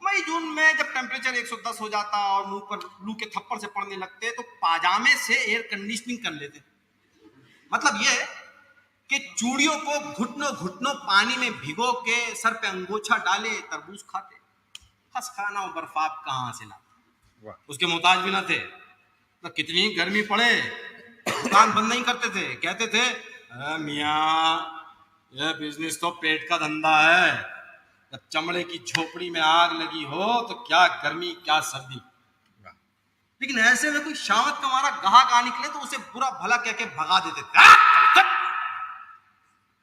मई जून में जब टेम्परेचर 110 हो जाता और मुंह पर लू के थप्पड़ से पड़ने लगते तो पाजामे से एयर कंडीशनिंग कर लेते। मतलब ये कि चूड़ियों को घुटनों घुटनों पानी में भिगो के सर पे अंगोछा डाले तरबूज खाते। खस खाना और बर्फाब कहाँ से लाते, उसके मोहताज भी ना थे। तो कितनी गर्मी पड़े दुकान बंद नहीं करते थे। कहते थे, मियाँ यह बिजनेस तो पेट का धंधा है। जब चमड़े की झोपड़ी में आग लगी हो तो क्या गर्मी क्या सर्दी। लेकिन ऐसे में कोई शामत का हमारा गाहक आ निकले तो उसे बुरा भला कह के भगा देते थे।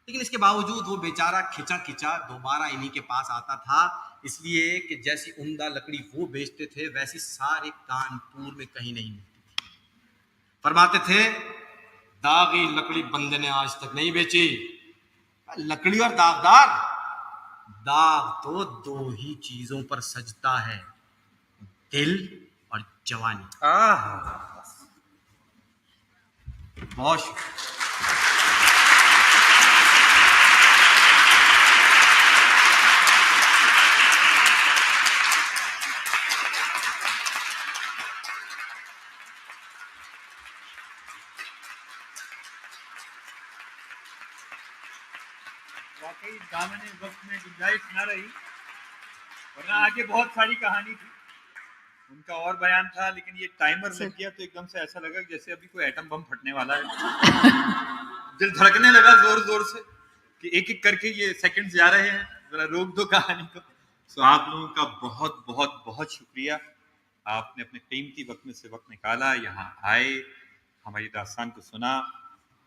लेकिन इसके बावजूद वो बेचारा खिंचा खिंचा दोबारा इन्हीं के पास आता था, इसलिए कि जैसी उम्दा लकड़ी वो बेचते थे वैसी सारे कानपुर में कहीं नहीं मिलती थी। फरमाते थे, दागी लकड़ी बंदे ने आज तक नहीं बेची। लकड़ी और दागदार, दाग तो 2 ही चीजों पर सजता है, दिल और जवानी। बहुत शुक्रिया। वाकई दामने वक्त में गुंजाइश ना रही, वरना आगे बहुत सारी कहानी थी, उनका और बयान था, लेकिन ये टाइमर लग गया तो एकदम से ऐसा लगा जैसे अभी कोई एटम बम फटने वाला है। दिल धड़कने लगा जोर जोर से कि एक एक करके ये सेकंड्स जा रहे हैं, जरा रोक दो कहानी को। सो आप लोगों का बहुत बहुत बहुत शुक्रिया, आपने अपने कीमती वक्त में से वक्त निकाला, यहाँ आए, हमारी दास्तान को सुना,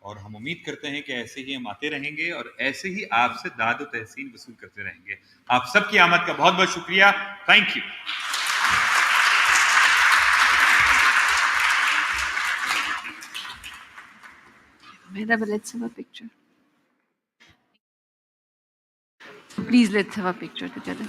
और हम उम्मीद करते हैं कि ऐसे ही हम आते रहेंगे और ऐसे ही आपसे दाद और तहसीन वसूल करते रहेंगे। आप सबकी आमद का बहुत बहुत शुक्रिया। Thank you. Mehda, let's have a picture. Please, let's have a picture together.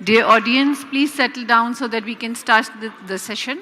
Dear audience, please settle down so that we can start the session.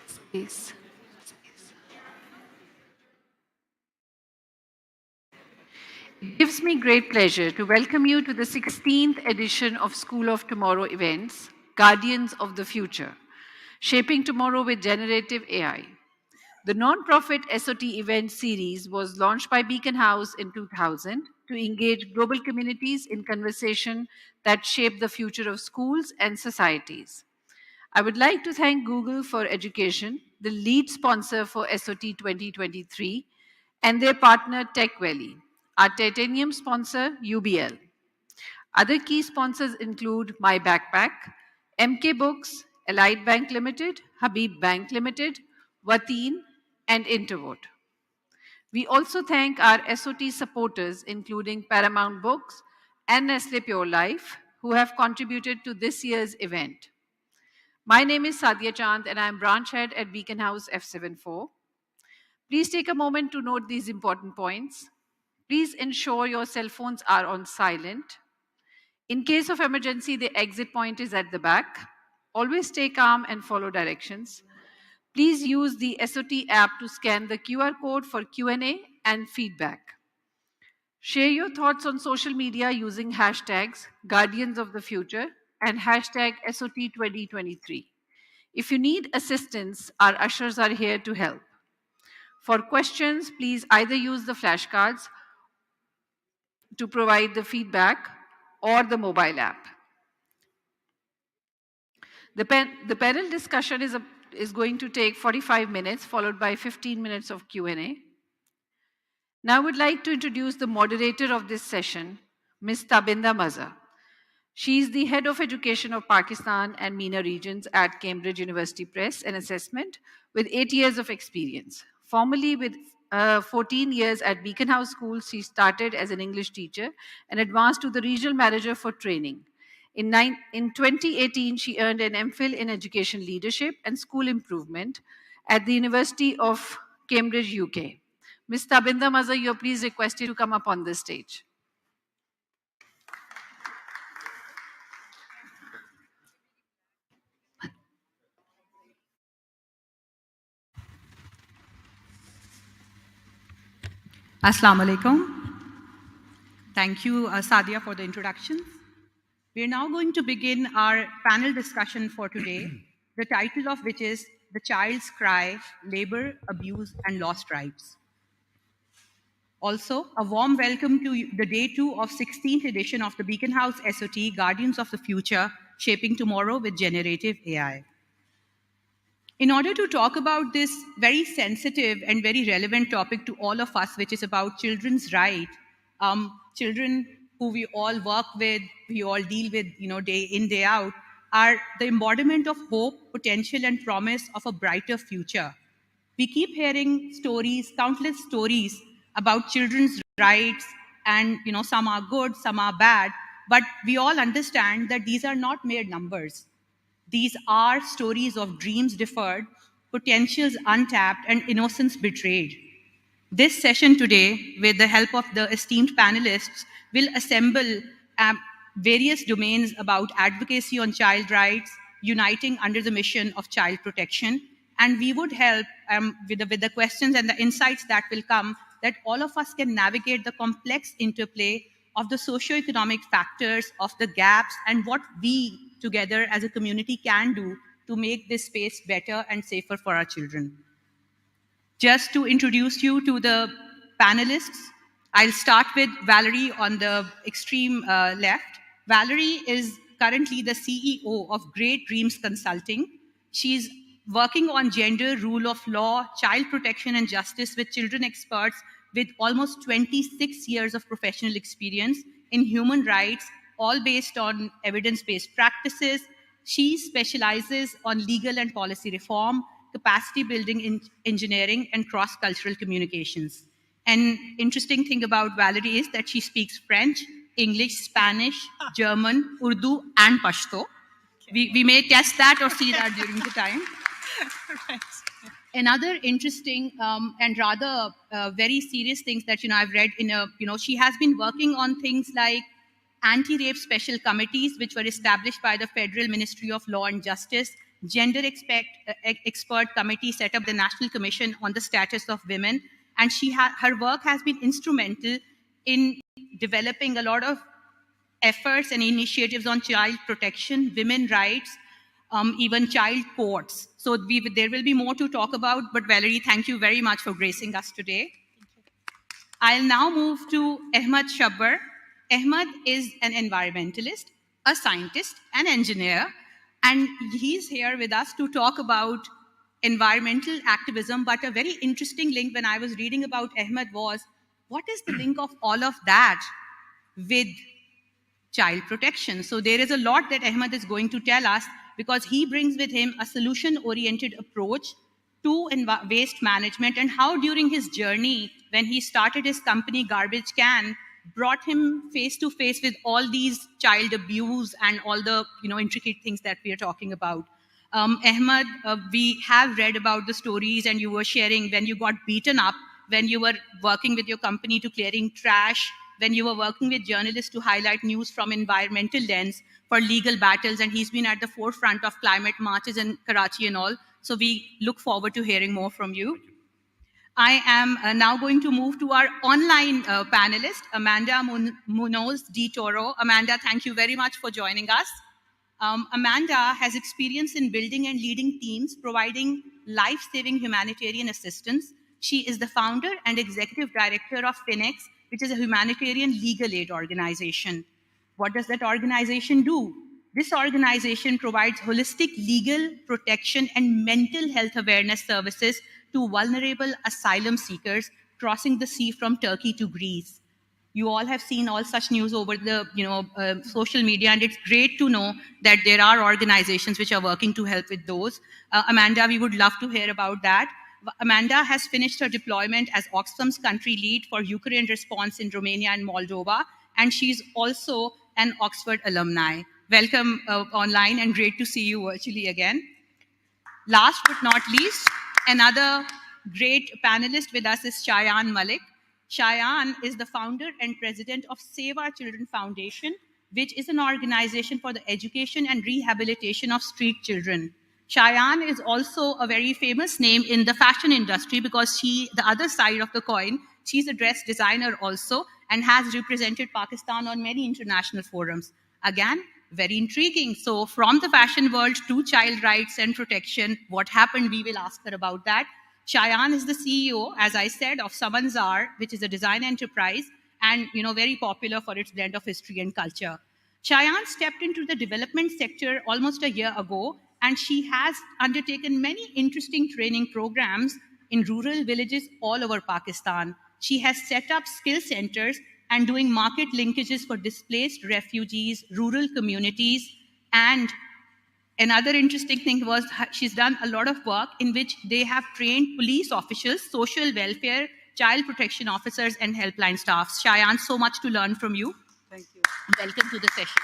Space. It gives me great pleasure to welcome you to the 16th edition of School of Tomorrow events, Guardians of the Future, Shaping Tomorrow with Generative AI. The non-profit SOT event series was launched by Beaconhouse in 2000 to engage global communities in conversation that shape the future of schools and societies. I would like to thank Google for Education, the lead sponsor for SOT 2023, and their partner Tech Valley, our titanium sponsor UBL. Other key sponsors include My Backpack, MK Books, Allied Bank Limited, Habib Bank Limited, Wateen, and Intervote. We also thank our SOT supporters, including Paramount Books and Nestle Pure Life, who have contributed to this year's event. My name is Sadia Chand, and I am branch head at Beaconhouse F74. Please take a moment to note these important points. Please ensure your cell phones are on silent. In case of emergency, the exit point is at the back. Always stay calm and follow directions. Please use the SOT app to scan the QR code for Q&A and feedback. Share your thoughts on social media using hashtags Guardians of the Future and hashtag SOT 2023. If you need assistance, our ushers are here to help. For questions, please either use the flashcards to provide the feedback or the mobile app. The panel discussion is going to take 45 minutes, followed by 15 minutes of Q&A. Now I would like to introduce the moderator of this session, Ms. Tabinda Mazza. She is the Head of Education of Pakistan and MENA regions at Cambridge University Press and Assessment with 8 years of experience. Formerly with 14 years at Beaconhouse School, she started as an English teacher and advanced to the regional manager for training. In 2018, she earned an MPhil in Education Leadership and School Improvement at the University of Cambridge, UK. Ms. Tabinda Mazza, you're please requested to come up on this stage. Assalamu alaikum. Thank you, Sadia, for the introduction. We are now going to begin our panel discussion for today, the title of which is The Child's Cry, Labor, Abuse, and Lost Rights. Also, a warm welcome to the Day 2 of 16th edition of the Beaconhouse SOT, Guardians of the Future, Shaping Tomorrow with Generative AI. In order to talk about this very sensitive and very relevant topic to all of us, which is about children's right, children who we all work with, we all deal with, day in, day out, are the embodiment of hope, potential, and promise of a brighter future. We keep hearing stories, countless stories about children's rights, and some are good, some are bad, but we all understand that these are not mere numbers. These are stories of dreams deferred, potentials untapped, and innocence betrayed. This session today, with the help of the esteemed panelists, will assemble various domains about advocacy on child rights, uniting under the mission of child protection. And we would help with the questions and the insights that will come, that all of us can navigate the complex interplay of the socioeconomic factors, of the gaps, and what we together as a community can do to make this space better and safer for our children. Just to introduce you to the panelists, I'll start with Valerie on the extreme left. Valerie is currently the CEO of Great Dreams Consulting. She's working on gender, rule of law, child protection and justice with children experts with almost 26 years of professional experience in human rights, all based on evidence-based practices. She specializes on legal and policy reform, capacity building in engineering, and cross-cultural communications. An interesting thing about Valerie is that she speaks French, English, Spanish, German, Urdu, and Pashto. We may test that or see that during the time. Another interesting and rather very serious things that I've read in a she has been working on things like anti-rape special committees, which were established by the Federal Ministry of Law and Justice, gender expert committee set up the National Commission on the Status of Women, and her work has been instrumental in developing a lot of efforts and initiatives on child protection, women rights, even child courts. So there will be more to talk about, but Valerie, thank you very much for gracing us today. I'll now move to Ahmed Shabbar. Ahmed is an environmentalist, a scientist, an engineer, and he's here with us to talk about environmental activism. But a very interesting link when I was reading about Ahmed was, what is the link of all of that with child protection? So there is a lot that Ahmed is going to tell us, because he brings with him a solution-oriented approach to waste management, and how during his journey, when he started his company Garbage Can, brought him face to face with all these child abuse and all the intricate things that we are talking about. Ahmed, we have read about the stories, and you were sharing when you got beaten up, when you were working with your company to clearing trash, when you were working with journalists to highlight news from environmental lens for legal battles, and he's been at the forefront of climate marches in Karachi and all. So we look forward to hearing more from you. I am now going to move to our online panelist, Amanda Munoz de Toro. Amanda, thank you very much for joining us. Amanda has experience in building and leading teams, providing life-saving humanitarian assistance. She is the founder and executive director of FINEX, which is a humanitarian legal aid organization. What does that organization do? This organization provides holistic legal protection and mental health awareness services to vulnerable asylum seekers crossing the sea from Turkey to Greece. You all have seen all such news over the social media, and it's great to know that there are organizations which are working to help with those. Amanda, we would love to hear about that. Amanda has finished her deployment as Oxfam's country lead for Ukraine response in Romania and Moldova, and she's also an Oxford alumni. Welcome online, and great to see you virtually again. Last but not least, another great panelist with us is Shayan Malik. Shayan is the founder and president of Save Our Children Foundation, which is an organization for the education and rehabilitation of street children. Shayan is also a very famous name in the fashion industry, because the other side of the coin, she's a dress designer also, and has represented Pakistan on many international forums. Again, very intriguing. So from the fashion world to child rights and protection, what happened? We will ask her about that. Shayan is the CEO, as I said, of Samanzar, which is a design enterprise, and very popular for its blend of history and culture. Shayan stepped into the development sector almost a year ago, and she has undertaken many interesting training programs in rural villages all over Pakistan. She has set up skill centers and doing market linkages for displaced refugees, rural communities, and another interesting thing was she's done a lot of work in which they have trained police officials, social welfare, child protection officers, and helpline staffs. Shayan, so much to learn from you. Thank you. Welcome to the session.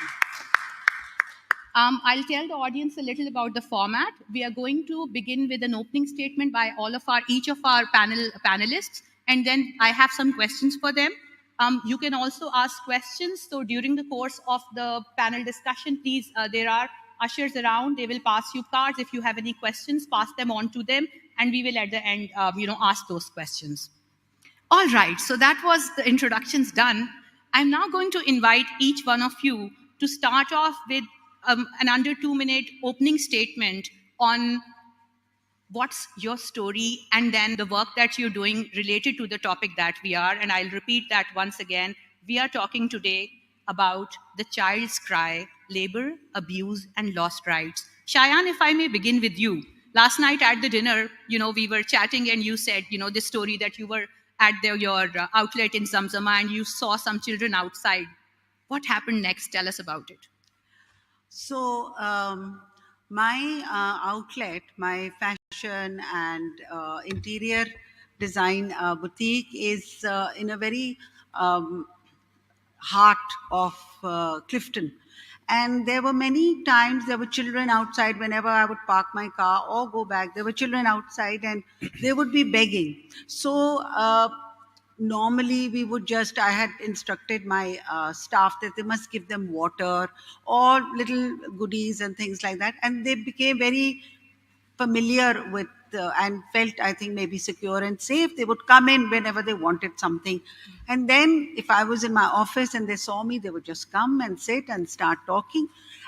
I'll tell the audience a little about the format. We are going to begin with an opening statement by each of our panelists, and then I have some questions for them. You can also ask questions. So during the course of the panel discussion, please, there are ushers around. They will pass you cards. If you have any questions, pass them on to them, and we will at the end, ask those questions. All right, so that was the introductions done. I'm now going to invite each one of you to start off with an under 2-minute opening statement on what's your story, and then the work that you're doing related to the topic that we are. And I'll repeat that once again. We are talking today about the child's cry, labor, abuse, and lost rights. Shayan, if I may begin with you. Last night at the dinner, we were chatting and you said, this story that you were at your outlet in Zamzama and you saw some children outside. What happened next? Tell us about it. So my outlet, my fashion and interior design boutique is in a very heart of Clifton. And there were many times there were children outside whenever I would park my car or go back. There were children outside and they would be begging. So normally we would I had instructed my staff that they must give them water or little goodies and things like that. And they became very familiar with and felt, I think, maybe secure and safe. They would come in whenever they wanted something. And then if I was in my office and they saw me, they would just come and sit and start talking.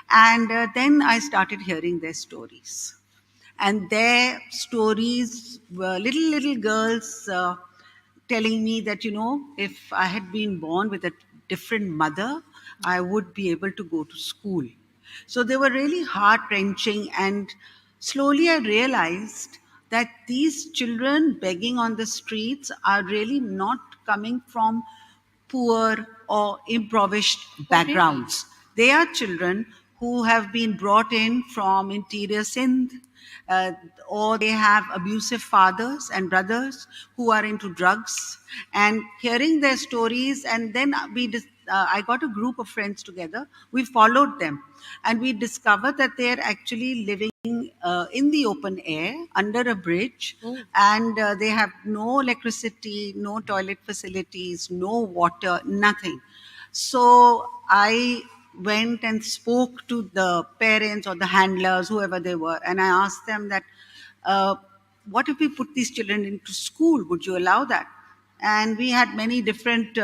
And then I started hearing their stories. And their stories were little girls telling me that, if I had been born with a different mother, I would be able to go to school. So they were really heart-wrenching, and slowly I realized that these children begging on the streets are really not coming from poor or impoverished backgrounds. They are children who have been brought in from interior Sindh, or they have abusive fathers and brothers who are into drugs. And hearing their stories, and then I got a group of friends together. We followed them, and we discovered that they are actually living in the open air under a bridge, and they have no electricity, no toilet facilities, no water, nothing. So I went and spoke to the parents or the handlers, whoever they were, and I asked them that, what if we put these children into school? Would you allow that? And we had many different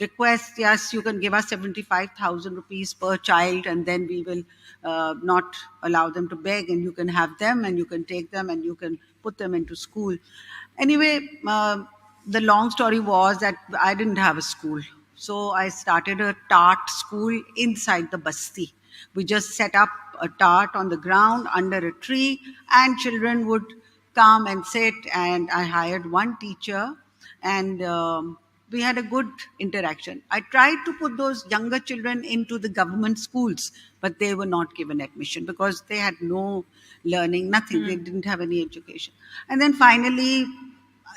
requests. Yes, you can give us 75,000 rupees per child, and then we will not allow them to beg, and you can have them, and you can take them, and you can put them into school. Anyway, the long story was that I didn't have a school. So I started a tart school inside the basti. We just set up a tart on the ground under a tree, and children would come and sit, and I hired one teacher, and we had a good interaction. I tried to put those younger children into the government schools, but they were not given admission because they had no learning, nothing. They didn't have any education. And then finally,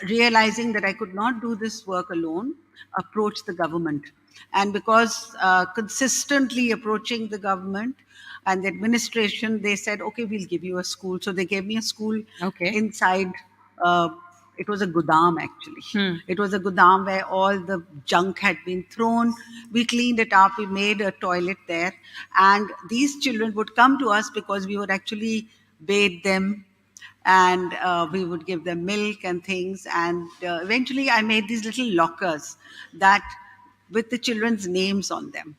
realizing that I could not do this work alone, approached the government. And because consistently approaching the government and the administration, they said, okay, we'll give you a school. So they gave me a school inside. It was a Godam, actually. It was a Godam where all the junk had been thrown. We cleaned it up. We made a toilet there. And these children would come to us because we would actually bathe them, and we would give them milk and things. And eventually I made these little lockers that with the children's names on them,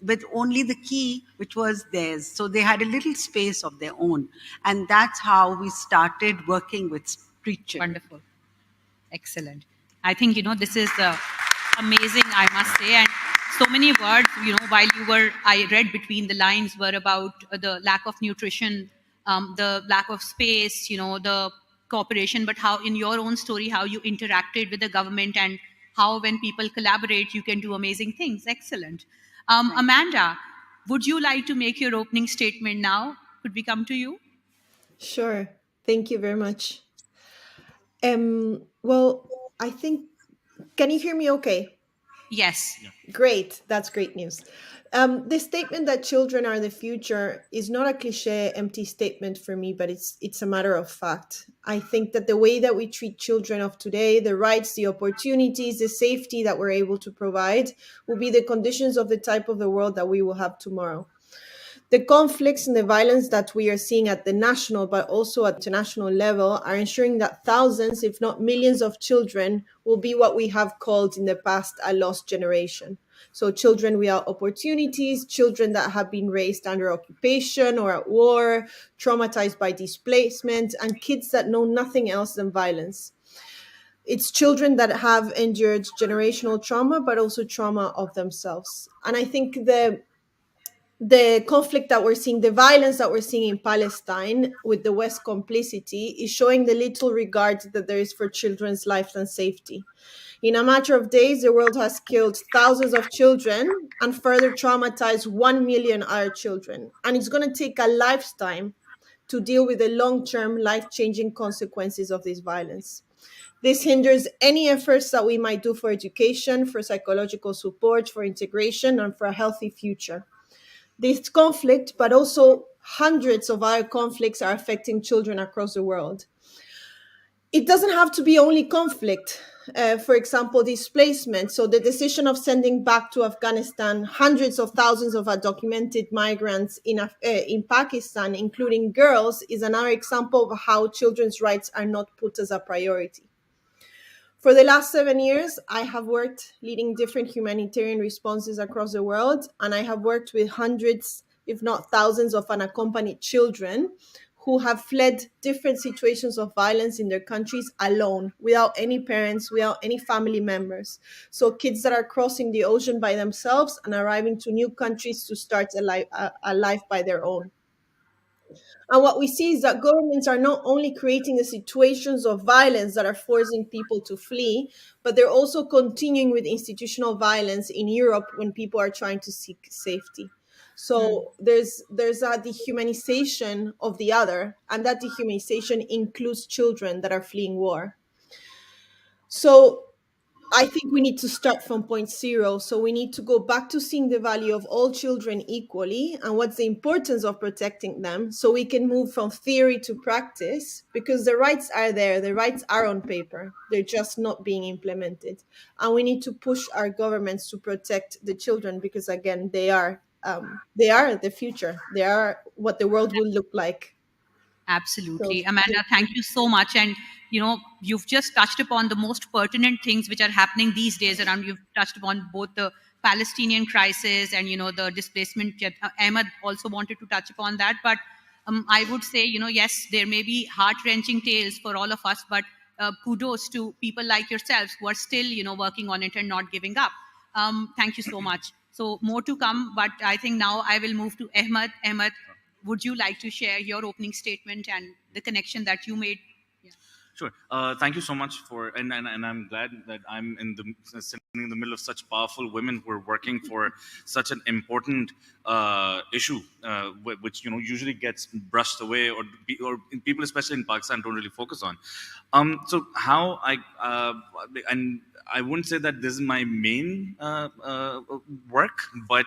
with only the key, which was theirs. So they had a little space of their own. And that's how we started working with street children. Wonderful. Excellent. I think, this is amazing, I must say. And so many words, while I read between the lines, were about the lack of nutrition, the lack of space, the cooperation, but how in your own story, how you interacted with the government and how when people collaborate, you can do amazing things. Excellent. Amanda, would you like to make your opening statement now? Could we come to you? Sure. Thank you very much. Well, I think, can you hear me okay? Yes. Great. That's great news. The statement that children are the future is not a cliche, empty statement for me, but it's a matter of fact. I think that the way that we treat children of today, the rights, the opportunities, the safety that we're able to provide will be the conditions of the type of the world that we will have tomorrow. The conflicts and the violence that we are seeing at the national, but also at the international level, are ensuring that thousands, if not millions of children will be what we have called in the past a lost generation. So children without opportunities, children that have been raised under occupation or at war, traumatized by displacement, and kids that know nothing else than violence. It's children that have endured generational trauma, but also trauma of themselves. And I think the conflict that we're seeing, the violence that we're seeing in Palestine with the West complicity is showing the little regard that there is for children's life and safety. In a matter of days, the world has killed thousands of children and further traumatized 1 million other children. And it's going to take a lifetime to deal with the long-term, life-changing consequences of this violence. This hinders any efforts that we might do for education, for psychological support, for integration, and for a healthy future. This conflict, but also hundreds of other conflicts, are affecting children across the world. It doesn't have to be only conflict. For example, displacement. So the decision of sending back to Afghanistan hundreds of thousands of undocumented migrants in Pakistan, including girls, is another example of how children's rights are not put as a priority. For the last 7 years, I have worked leading different humanitarian responses across the world, and I have worked with hundreds, if not thousands, of unaccompanied children who have fled different situations of violence in their countries alone, without any parents, without any family members. So kids that are crossing the ocean by themselves and arriving to new countries to start a life by their own. And what we see is that governments are not only creating the situations of violence that are forcing people to flee, but they're also continuing with institutional violence in Europe when people are trying to seek safety. So there's a dehumanization of the other, and that dehumanization includes children that are fleeing war. So I think we need to start from point zero. So we need to go back to seeing the value of all children equally and what's the importance of protecting them, so we can move from theory to practice, because the rights are there, the rights are on paper, they're just not being implemented. And we need to push our governments to protect the children, because again, they are the future. They are what the world will look like. Absolutely. So, Amanda, thank you so much. And, you've just touched upon the most pertinent things which are happening these days around. You've touched upon both the Palestinian crisis and, the displacement. Ahmed also wanted to touch upon that. But I would say, yes, there may be heart-wrenching tales for all of us, but kudos to people like yourselves who are still, working on it and not giving up. Thank you so much. So more to come, but I think now I will move to Ahmed. Ahmed, would you like to share your opening statement and the connection that you made? Sure. Thank you so much for, and I'm glad that I'm sitting in the middle of such powerful women who are working for such an important issue, which usually gets brushed away, or people, especially in Pakistan, don't really focus on. So how and I wouldn't say that this is my main work, but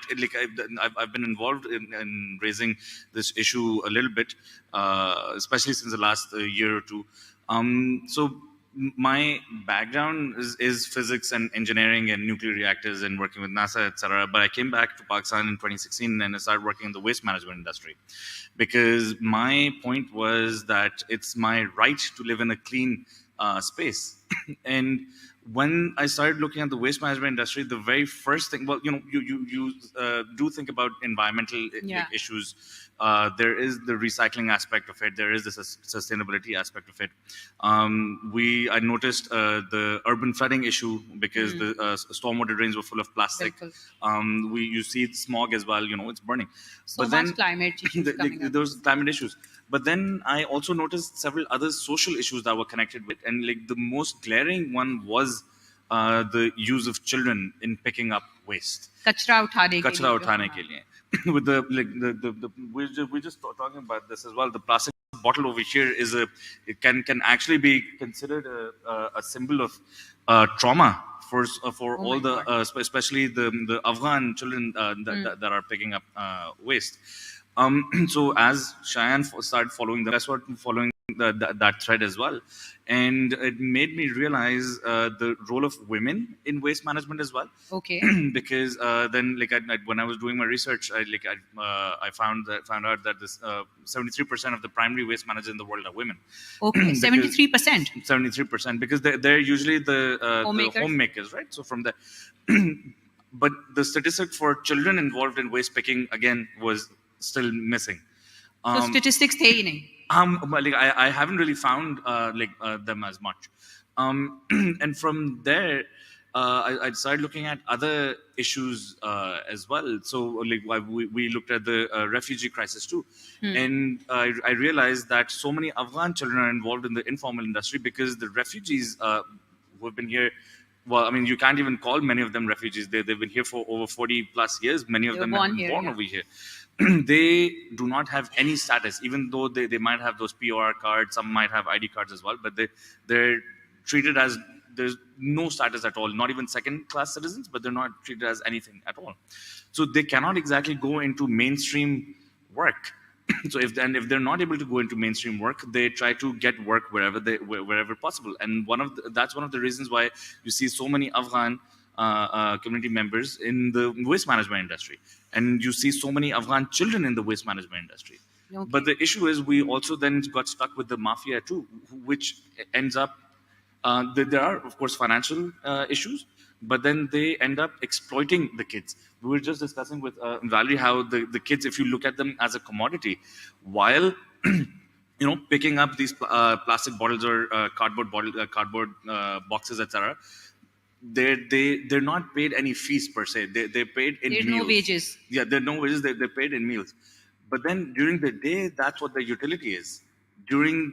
I've been involved in raising this issue a little bit, especially since the last year or two. So my background is physics and engineering and nuclear reactors and working with NASA, etc. But I came back to Pakistan in 2016 and I started working in the waste management industry, because my point was that it's my right to live in a clean space. And when I started looking at the waste management industry, the very first thing, well, you do think about environmental issues. There is the recycling aspect of it. There is the sustainability aspect of it. I noticed the urban flooding issue, because the stormwater drains were full of plastic. You see smog as well. It's burning. So much climate issues coming up. Those climate issues. But then I also noticed several other social issues that were connected with, and the most glaring one was the use of children in picking up waste. Kachra uthane ke liye. With we're just talking about this as well. The plastic bottle over here it can actually be considered a symbol of trauma for all the especially the Afghan children that are picking up waste. So as Cheyenne started following I started following that thread as well, and it made me realize the role of women in waste management as well. Okay. Because then when I was doing my research, I found out that this 73% of the primary waste managers in the world are women. Okay, 73%. 73%, because they're usually the homemakers, right? So from the but the statistic for children involved in waste picking again was still missing. So statistics the ही नहीं. Like I haven't really found them as much. And from there, I started looking at other issues as well. So like we looked at the refugee crisis too, and I realized that so many Afghan children are involved in the informal industry because the refugees who have been here. Well, I mean, you can't even call many of them refugees. They've been here for over 40 plus years. Many of them have been born over here. They do not have any status, even though they might have those POR cards. Some might have ID cards as well, but they're treated as there's no status at all, not even second-class citizens, but they're not treated as anything at all. So they cannot exactly go into mainstream work. So if they're not able to go into mainstream work, they try to get work wherever possible. And that's one of the reasons why you see so many Afghan community members in the waste management industry, and you see so many Afghan children in the waste management industry. Okay. But the issue is we also then got stuck with the mafia too, which ends up there are of course financial issues, but then they end up exploiting the kids. We were just discussing with Valerie how the kids, if you look at them as a commodity, while picking up these plastic bottles or cardboard boxes, etc. They're not paid any fees per se. They're paid in meals. There's no wages. Yeah, there are no wages. They're paid in meals. But then during the day, that's what the utility is. During